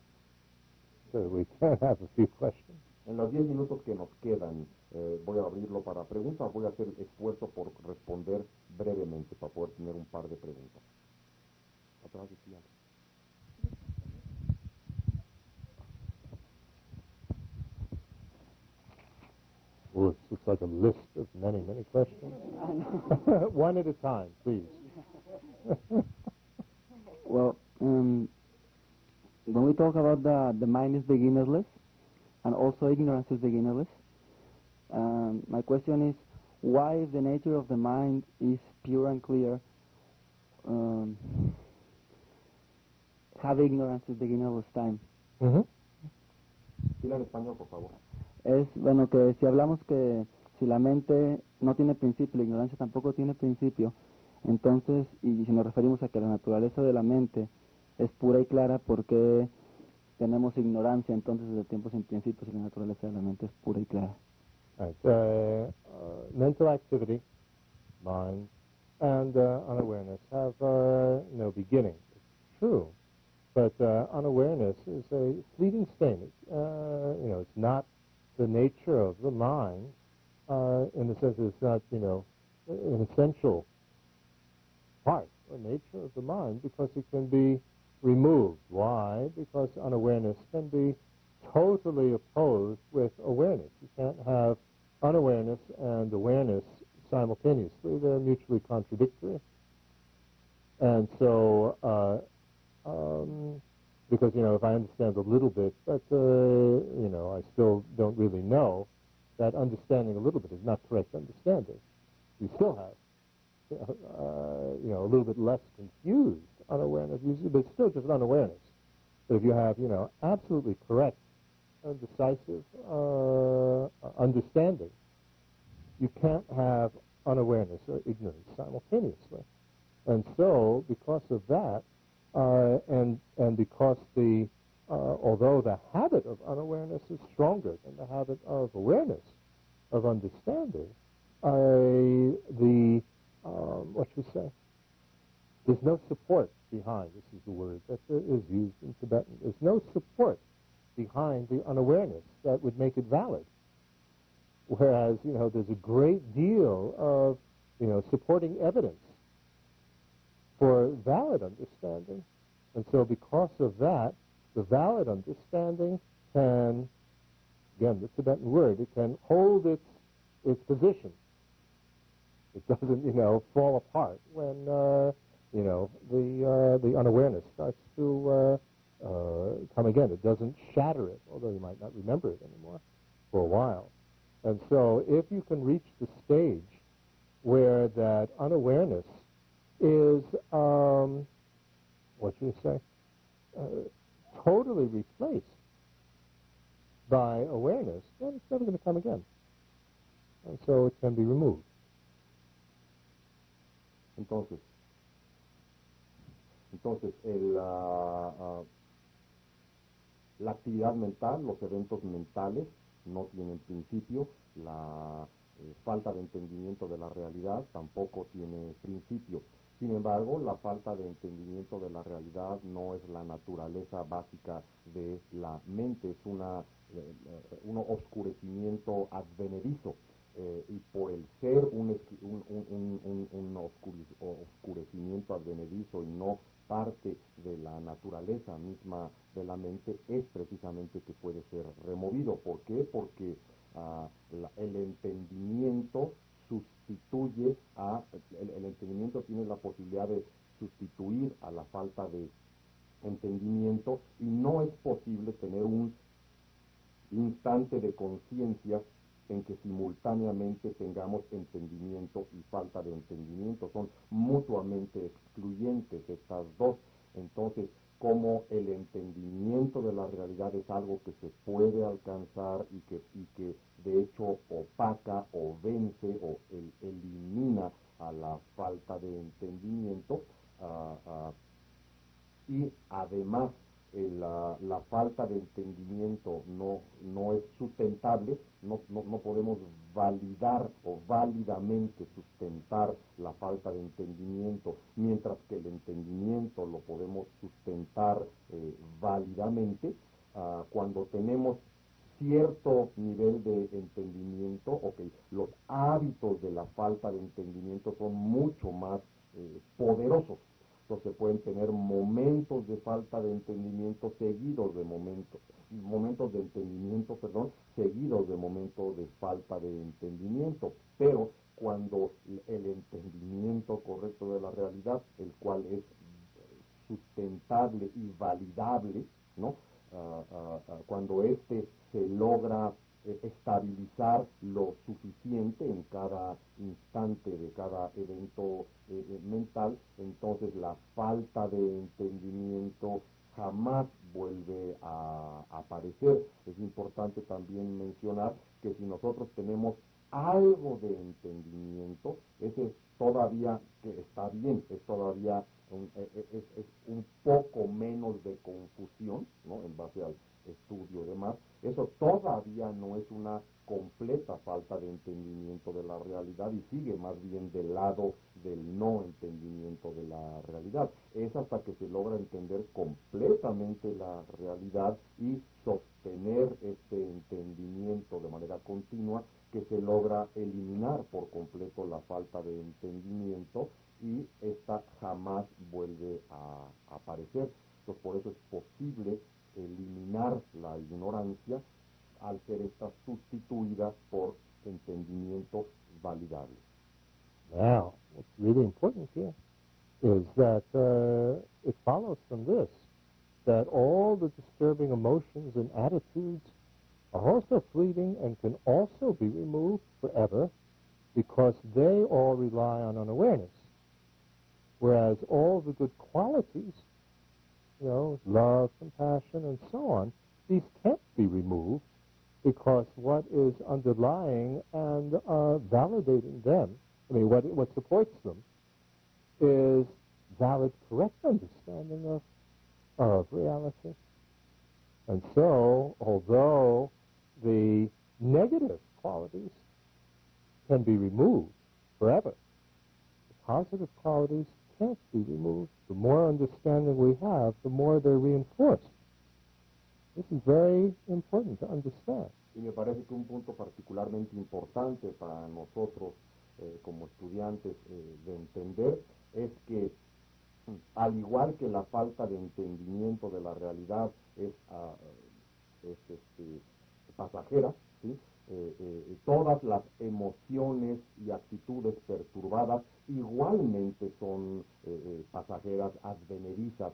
so that we can have a few questions. En los 10 minutos que nos quedan, voy a abrirlo para preguntas. Voy a hacer esfuerzo por responder brevemente para poder tener un par de preguntas. Atrás decía. Oh, this looks like a list of many, many questions. One at a time, please. Well, when we talk about the mind is beginnerless, and also ignorance is beginnerless, my question is, why if the nature of the mind is pure and clear, have ignorance is beginnerless time? Dile en español, por favor. Es, bueno, que si hablamos que si la mente no tiene principio, la ignorancia tampoco tiene principio, entonces, y si nos referimos a que la naturaleza de la mente es pura y clara, ¿por qué tenemos ignorancia entonces desde tiempos sin principios si la naturaleza de la mente es pura y clara? Right. Mental activity, mind, and unawareness have no beginning. It's true, but unawareness is a fleeting state. It's not the nature of the mind in the sense that it's not, an essential part or nature of the mind, because it can be removed. Why? Because unawareness can be totally opposed with awareness. You can't have unawareness and awareness simultaneously. They're mutually contradictory. And so, because, if I understand a little bit, but, I still don't really know, that understanding a little bit is not correct understanding. You still have, a little bit less confused unawareness, but it's still just unawareness. But if you have, absolutely correct and decisive understanding, you can't have unawareness or ignorance simultaneously. And so, because of that, and because although the habit of unawareness is stronger than the habit of awareness, of understanding, what should we say? There's no support behind, this is the word that is used in Tibetan, there's no support behind the unawareness that would make it valid. Whereas, there's a great deal of, supporting evidence for valid understanding. And so because of that, the valid understanding can, again, the Tibetan word, it can hold its position. It doesn't, fall apart when, the unawareness starts to come again. It doesn't shatter it, although you might not remember it anymore for a while. And so if you can reach the stage where that unawareness is, what should you say, totally replaced by awareness, then it's never going to come again. And so it can be removed. Entonces la actividad mental, los eventos mentales no tienen principio, la falta de entendimiento de la realidad tampoco tiene principio. Sin embargo, la falta de entendimiento de la realidad no es la naturaleza básica de la mente, es un oscurecimiento advenedizo. Y por el ser un oscurecimiento advenedizo y no parte de la naturaleza misma de la mente, es precisamente que puede ser removido. ¿Por qué? Porque el entendimiento sustituye el entendimiento tiene la posibilidad de sustituir a la falta de entendimiento, y no es posible tener un instante de conciencia en que simultáneamente tengamos entendimiento y falta de entendimiento. Son mutuamente excluyentes estas dos. Entonces, como el entendimiento de la realidad es algo que se puede alcanzar y que de hecho opaca o vence o elimina a la falta de entendimiento, y además la falta de entendimiento no es sustentable, no podemos validar o válidamente sustentar la falta de entendimiento, mientras que el entendimiento lo podemos sustentar válidamente. Cuando tenemos cierto nivel de entendimiento, los hábitos de la falta de entendimiento son mucho más poderosos. Entonces pueden tener momentos de falta de entendimiento seguidos de momentos de entendimiento, seguidos de momentos de falta de entendimiento. Pero cuando el entendimiento correcto de la realidad, el cual es sustentable y validable, ¿no? Cuando se logra estabilizar lo suficiente en cada instante de cada evento mental, entonces la falta de entendimiento jamás vuelve a aparecer. Es importante también mencionar que si nosotros tenemos algo de entendimiento, ese es todavía que está bien, es todavía es un poco menos de confusión, ¿no? En base al estudio y demás. Eso todavía no es una completa falta de entendimiento de la realidad y sigue más bien del lado del no entendimiento de la realidad. Es hasta que se logra entender completamente la realidad y sostener este entendimiento de manera continua que se logra eliminar por completo la falta de entendimiento, y esta jamás vuelve a aparecer. Entonces, por eso es posible eliminar la ignorancia al ser esta sustituida por entendimientos validables. Now, what's really important here is that it follows from this that all the disturbing emotions and attitudes are also fleeting and can also be removed forever, because they all rely on unawareness. Whereas all the good qualities, love, compassion, and so on, these can't be removed, because what is underlying and validating them, what supports them, is valid, correct understanding of reality. And so, although the negative qualities can be removed forever, the positive qualities can't be removed. The more understanding we have, the more they're reinforced. This is very important to understand. Y me parece que un punto particularmente importante para nosotros como estudiantes de entender es que, al igual que la falta de entendimiento de la realidad es pasajera, ¿sí? Todas las emociones y actitudes perturbadas igualmente son pasajeras, advenedizas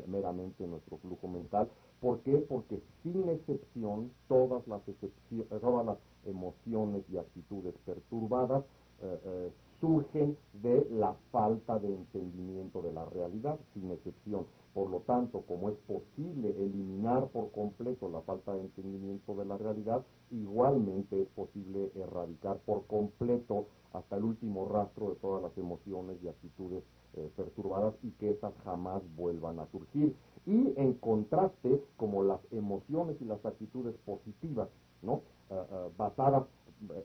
meramente en nuestro flujo mental. ¿Por qué? Porque sin excepción todas las emociones y actitudes perturbadas surgen de la falta de entendimiento de la realidad, sin excepción. Por lo tanto, como es posible eliminar por completo la falta de entendimiento de la realidad, igualmente es posible erradicar por completo hasta el último rastro de todas las emociones y actitudes perturbadas, y que estas jamás vuelvan a surgir. Y en contraste, como las emociones y las actitudes positivas, ¿no? basadas,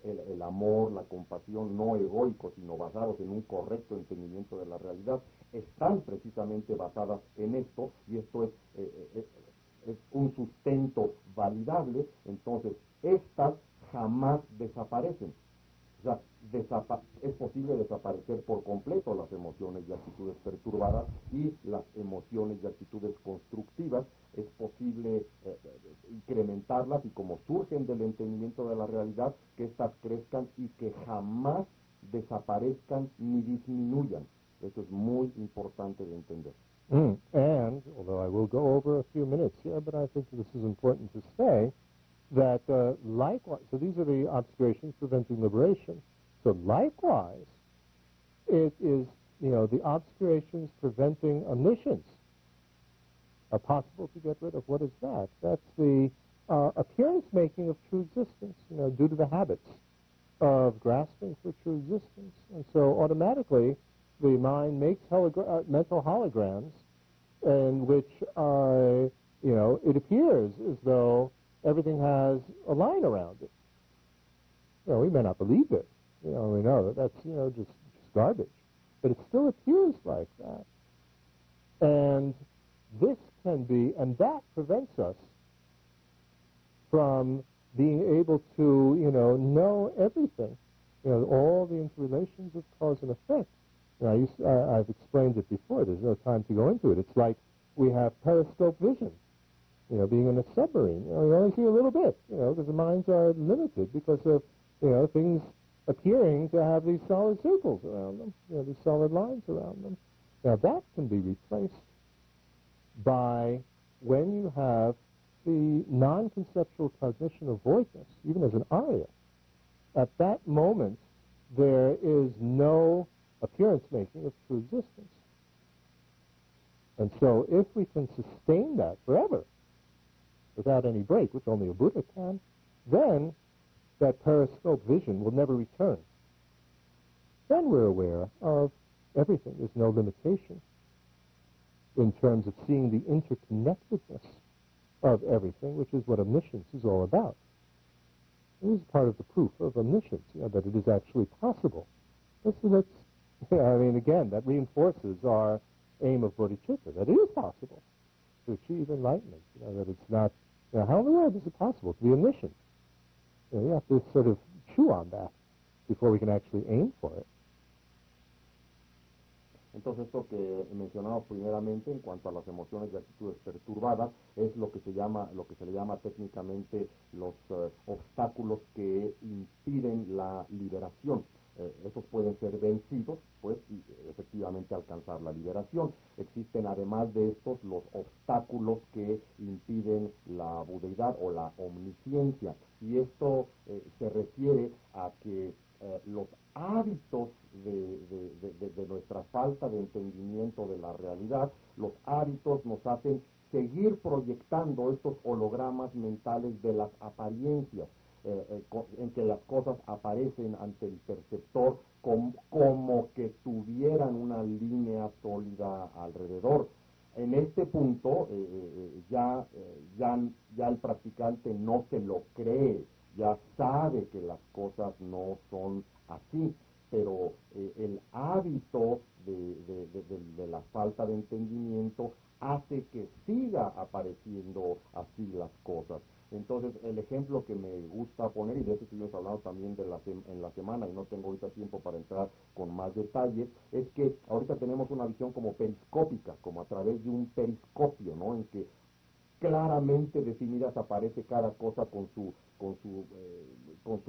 el amor, la compasión, no egoicos, sino basados en un correcto entendimiento de la realidad, están precisamente basadas en esto, y esto es un sustento validable. Entonces estas jamás desaparecen. O sea, es posible desaparecer por completo las emociones y actitudes perturbadas, y las emociones y actitudes constructivas es posible incrementarlas, y como surgen del entendimiento de la realidad, que éstas crezcan y que jamás desaparezcan ni disminuyan. Eso es muy importante de entender. And, although I will go over a few minutes here, but I think this is important to say, that likewise, so these are the obscurations preventing liberation. So likewise, it is, the obscurations preventing omniscience are possible to get rid of. What is that? That's the appearance making of true existence, due to the habits of grasping for true existence. And so automatically, the mind makes mental holograms in which, it appears as though everything has a line around it. We may not believe it. We know that that's, just garbage. But it still appears like that. And this can be, and that prevents us from being able to, know everything. All the interrelations of cause and effect. I've explained it before. There's no time to go into it. It's like we have periscope vision. Being in a submarine, we only see a little bit, because the minds are limited because of, things appearing to have these solid circles around them, these solid lines around them. Now that can be replaced by when you have the non-conceptual cognition of voidness, even as an arya. At that moment, there is no appearance making of true existence. And so if we can sustain that forever, without any break, which only a Buddha can, then that periscope vision will never return. Then we're aware of everything. There's no limitation in terms of seeing the interconnectedness of everything, which is what omniscience is all about. This is part of the proof of omniscience, that it is actually possible. Again, that reinforces our aim of bodhicitta, that it is possible to achieve enlightenment, that it's not, how in the world is it possible to be omniscient? You have to sort of chew on that before we can actually aim for it. Entonces esto que mencionamos primeramente en cuanto a las emociones y actitudes perturbadas es lo que se le llama técnicamente los obstáculos que impiden la liberación. Estos pueden ser vencidos, pues, y efectivamente alcanzar la liberación. Existen además de estos los obstáculos que impiden la budeidad o la omnisciencia, y esto se refiere a que los hábitos de nuestra falta de entendimiento de la realidad, los hábitos nos hacen seguir proyectando estos hologramas mentales de las apariencias, en que las cosas aparecen ante el perceptor como que tuvieran una línea sólida alrededor. En este punto ya el practicante no se lo cree, ya sabe que las cosas no son así, pero el hábito de la falta de entendimiento hace que siga apareciendo así las cosas. Entonces, el ejemplo que me gusta poner, y de eso estuvimos hablando también en la semana, y no tengo ahorita tiempo para entrar con más detalles, es que ahorita tenemos una visión como periscópica, como a través de un periscopio, ¿no? En que claramente definidas aparece cada cosa con su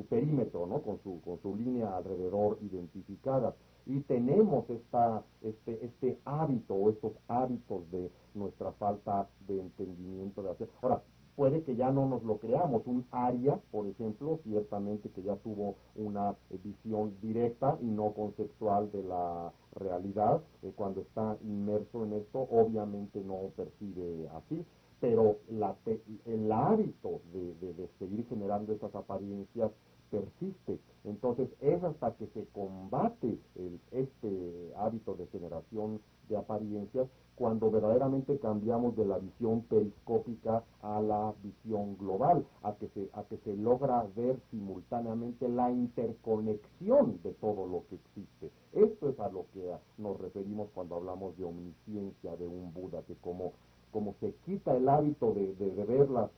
perímetro, ¿no? Con su línea alrededor identificada. Y tenemos este hábito, o estos hábitos de nuestra falta de entendimiento de hacer. Ahora, puede que ya no nos lo creamos. Un Arya, por ejemplo, ciertamente que ya tuvo una visión directa y no conceptual de la realidad, cuando está inmerso en esto, obviamente no percibe así, pero el hábito de seguir generando estas apariencias persiste. existe. Entonces es hasta que se combate este hábito de generación de apariencias cuando verdaderamente cambiamos de la visión periscópica a la visión global, a que se logra ver simultáneamente la interconexión de todo lo que existe. Esto es a lo que nos referimos cuando hablamos de omnisciencia de un Buda, que como se quita el hábito de ver las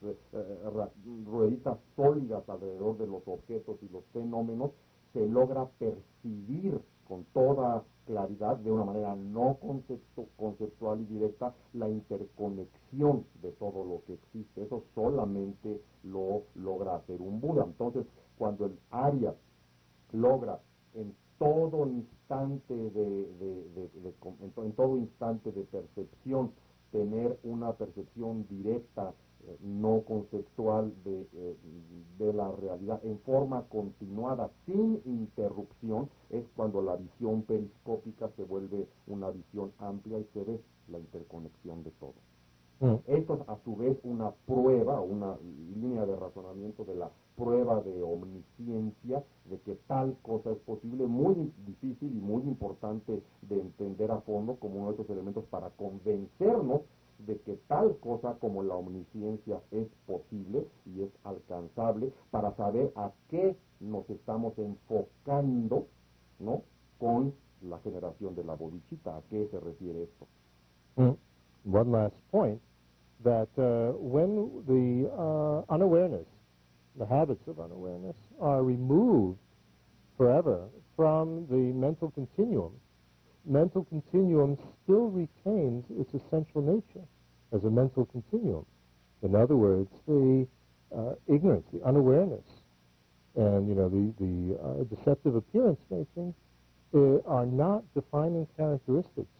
rueditas sólidas alrededor de los objetos y los fenómenos, se logra percibir con toda claridad, de una manera no conceptual y directa, la interconexión de todo lo que existe. Eso solamente lo logra hacer un Buda. Entonces, cuando el Arya logra en todo instante en todo instante de percepción tener una percepción directa, no conceptual de la realidad en forma continuada, sin interrupción, es cuando la visión periscópica se vuelve una visión amplia y se ve la interconexión de todo. Esto es a su vez una prueba, una línea de razonamiento de la prueba de omnisciencia, de que tal cosa es posible, muy difícil y muy importante de entender a fondo como uno de esos elementos para convencernos de que tal cosa como la omnisciencia es posible y es alcanzable, para saber a qué nos estamos enfocando, ¿no?, con la generación de la Bodhichitta. ¿A qué se refiere esto? One last point, that when the unawareness, the habits of unawareness, are removed forever from the mental continuum still retains its essential nature as a mental continuum. In other words, the ignorance, the unawareness, and the deceptive appearance making are not defining characteristics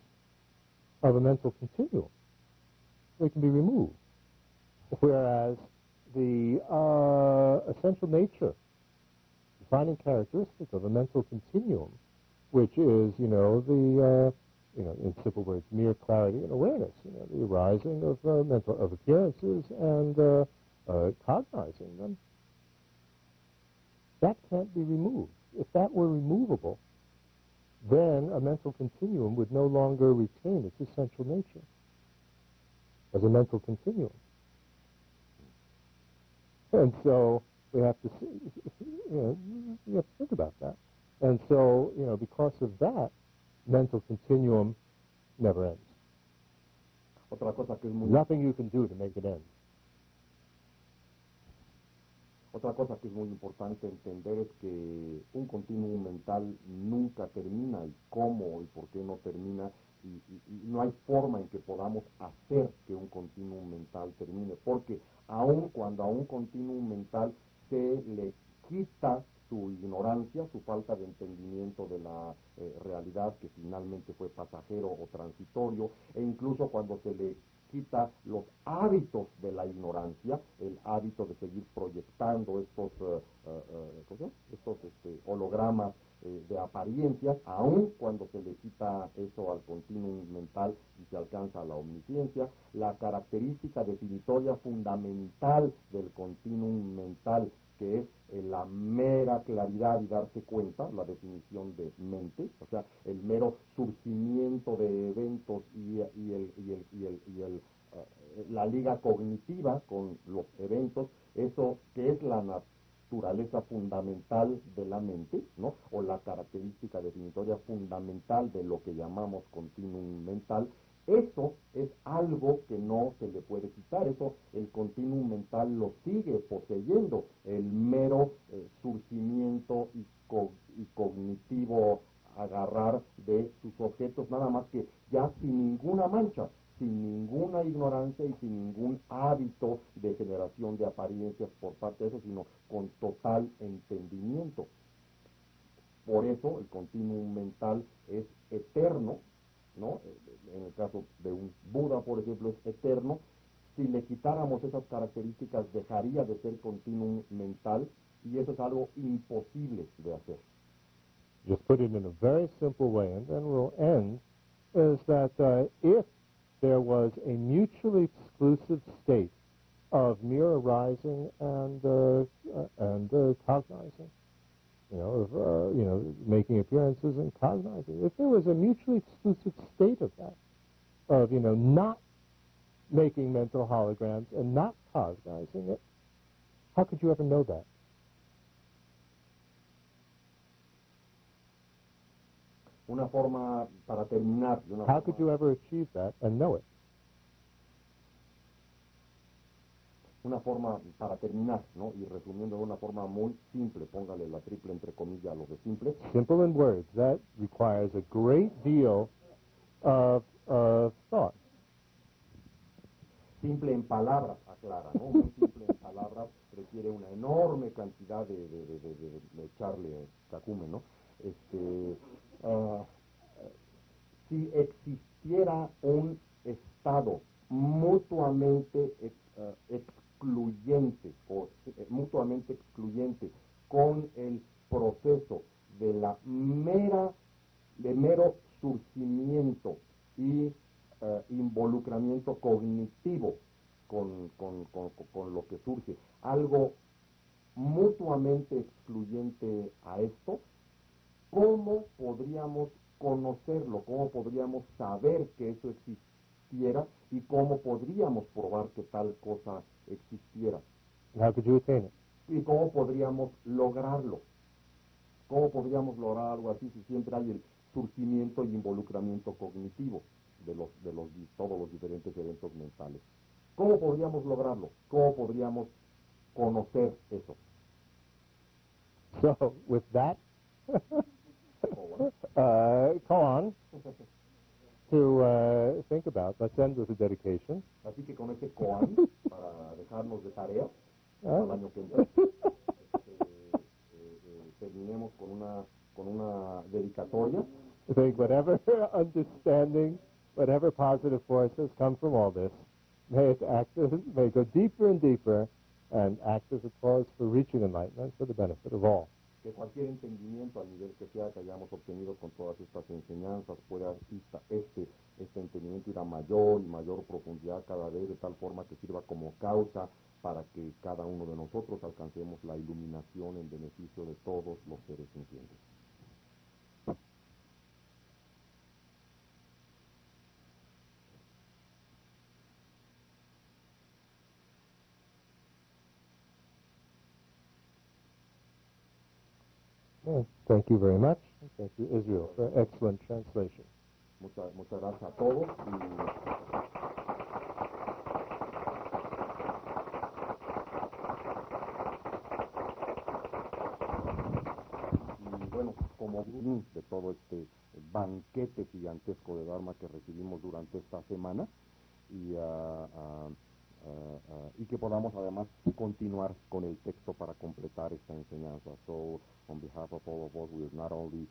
of a mental continuum. They can be removed. Whereas the essential nature, defining characteristic of a mental continuum, which is, in simple words, mere clarity and awareness, the arising of appearances and cognizing them, that can't be removed. If that were removable, then a mental continuum would no longer retain its essential nature as a mental continuum. And so we have to think about that. And so, because of that, mental continuum never ends. Otra cosa que es muy Nothing you can do to make it end. Otra cosa que es muy importante entender es que un continuum mental nunca termina, y cómo y por qué no termina, y no hay forma en que podamos hacer que un continuum mental termine, porque aun cuando a un continuum mental se le quita su ignorancia, su falta de entendimiento de la realidad, que finalmente fue pasajero o transitorio, e incluso cuando se le quita los hábitos de la ignorancia, el hábito de seguir proyectando estos hologramas de apariencias, aun cuando se le quita eso al continuum mental y se alcanza la omnisciencia, la característica definitoria fundamental del continuum mental, que es la mera claridad y darse cuenta, la definición de mente, o sea, el mero surgimiento de eventos y la liga cognitiva con los eventos, eso que es la naturaleza fundamental de la mente, ¿no?, o la característica definitoria fundamental de lo que llamamos continuum mental. Eso es algo que no se le puede quitar, eso el continuum mental lo sigue poseyendo, el mero surgimiento y cognitivo agarrar de sus objetos, nada más que ya sin ninguna mancha, sin ninguna ignorancia y sin ningún hábito de generación de apariencias por parte de eso, sino con total entendimiento. Por eso el continuum mental es eterno, ¿no? En el caso de un Buda, por ejemplo, es eterno. Si le quitáramos esas características, dejaría de ser continuum mental, y eso es algo imposible de hacer. Just put it in a very simple way, and then we'll end, is that if there was a mutually exclusive state of mere arising and cognizing, making appearances and cognizing. If there was a mutually exclusive state of that, of, not making mental holograms and not cognizing it, how could you ever know that? Una forma para terminar. How could you ever achieve that and know it? Una forma para terminar, ¿no? Y resumiendo de una forma muy simple, póngale la triple entre comillas a lo de simple. Simple in words. That requires a great deal of thought. Simple en palabras, aclara, ¿no? Muy simple en palabras, requiere una enorme cantidad de echarle cacumen, ¿no? Si existiera un estado mutuamente excluyente o mutuamente excluyente con el proceso de la mero surgimiento y involucramiento cognitivo con lo que surge, algo mutuamente excluyente a esto, ¿cómo podríamos conocerlo? ¿Cómo podríamos saber que eso existiera? ¿Y cómo podríamos probar que tal cosa existiera? How could you attain it? ¿Y cómo podríamos lograrlo? ¿Cómo podríamos lograr algo así si siempre hay el surgimiento y involucramiento cognitivo de todos los diferentes eventos mentales? ¿Cómo podríamos lograrlo? ¿Cómo podríamos conocer eso? So, with that, go on to think about. Let's end with a dedication. Así que con ese koan, para dejarnos de tarea, al año que entra, terminemos con una dedicatoria. I think whatever understanding, whatever positive forces come from all this, may it go deeper and deeper and act as a cause for reaching enlightenment for the benefit of all. Que cualquier entendimiento al nivel que sea que hayamos obtenido con todas estas enseñanzas pueda este entendimiento ir a mayor y mayor profundidad cada vez, de tal forma que sirva como causa para que cada uno de nosotros alcancemos la iluminación en beneficio de todos los seres sintientes. Well, thank you very much. Thank you, Israel, for excellent translation. Muchas gracias a todos. Y bueno, como fin de todo este banquete gigantesco de Dharma que recibimos durante esta semana, y que podamos además continuar con el texto para completar esta enseñanza. So, on behalf of all of us, we not only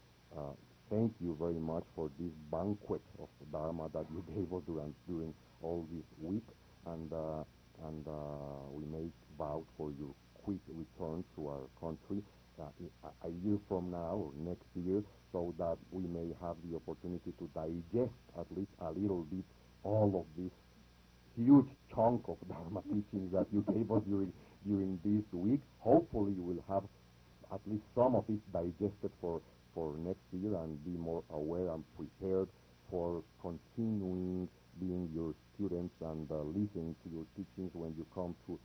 thank you very much for this banquet of Dharma that you gave us during all this week, and we make vows for your quick return to our country a year from now or next year, so that we may have the opportunity to digest at least a little bit all of this huge chunk of Dharma teachings that you gave us during this week. Hopefully you will have at least some of it digested for next year and be more aware and prepared for continuing being your students and listening to your teachings when you come to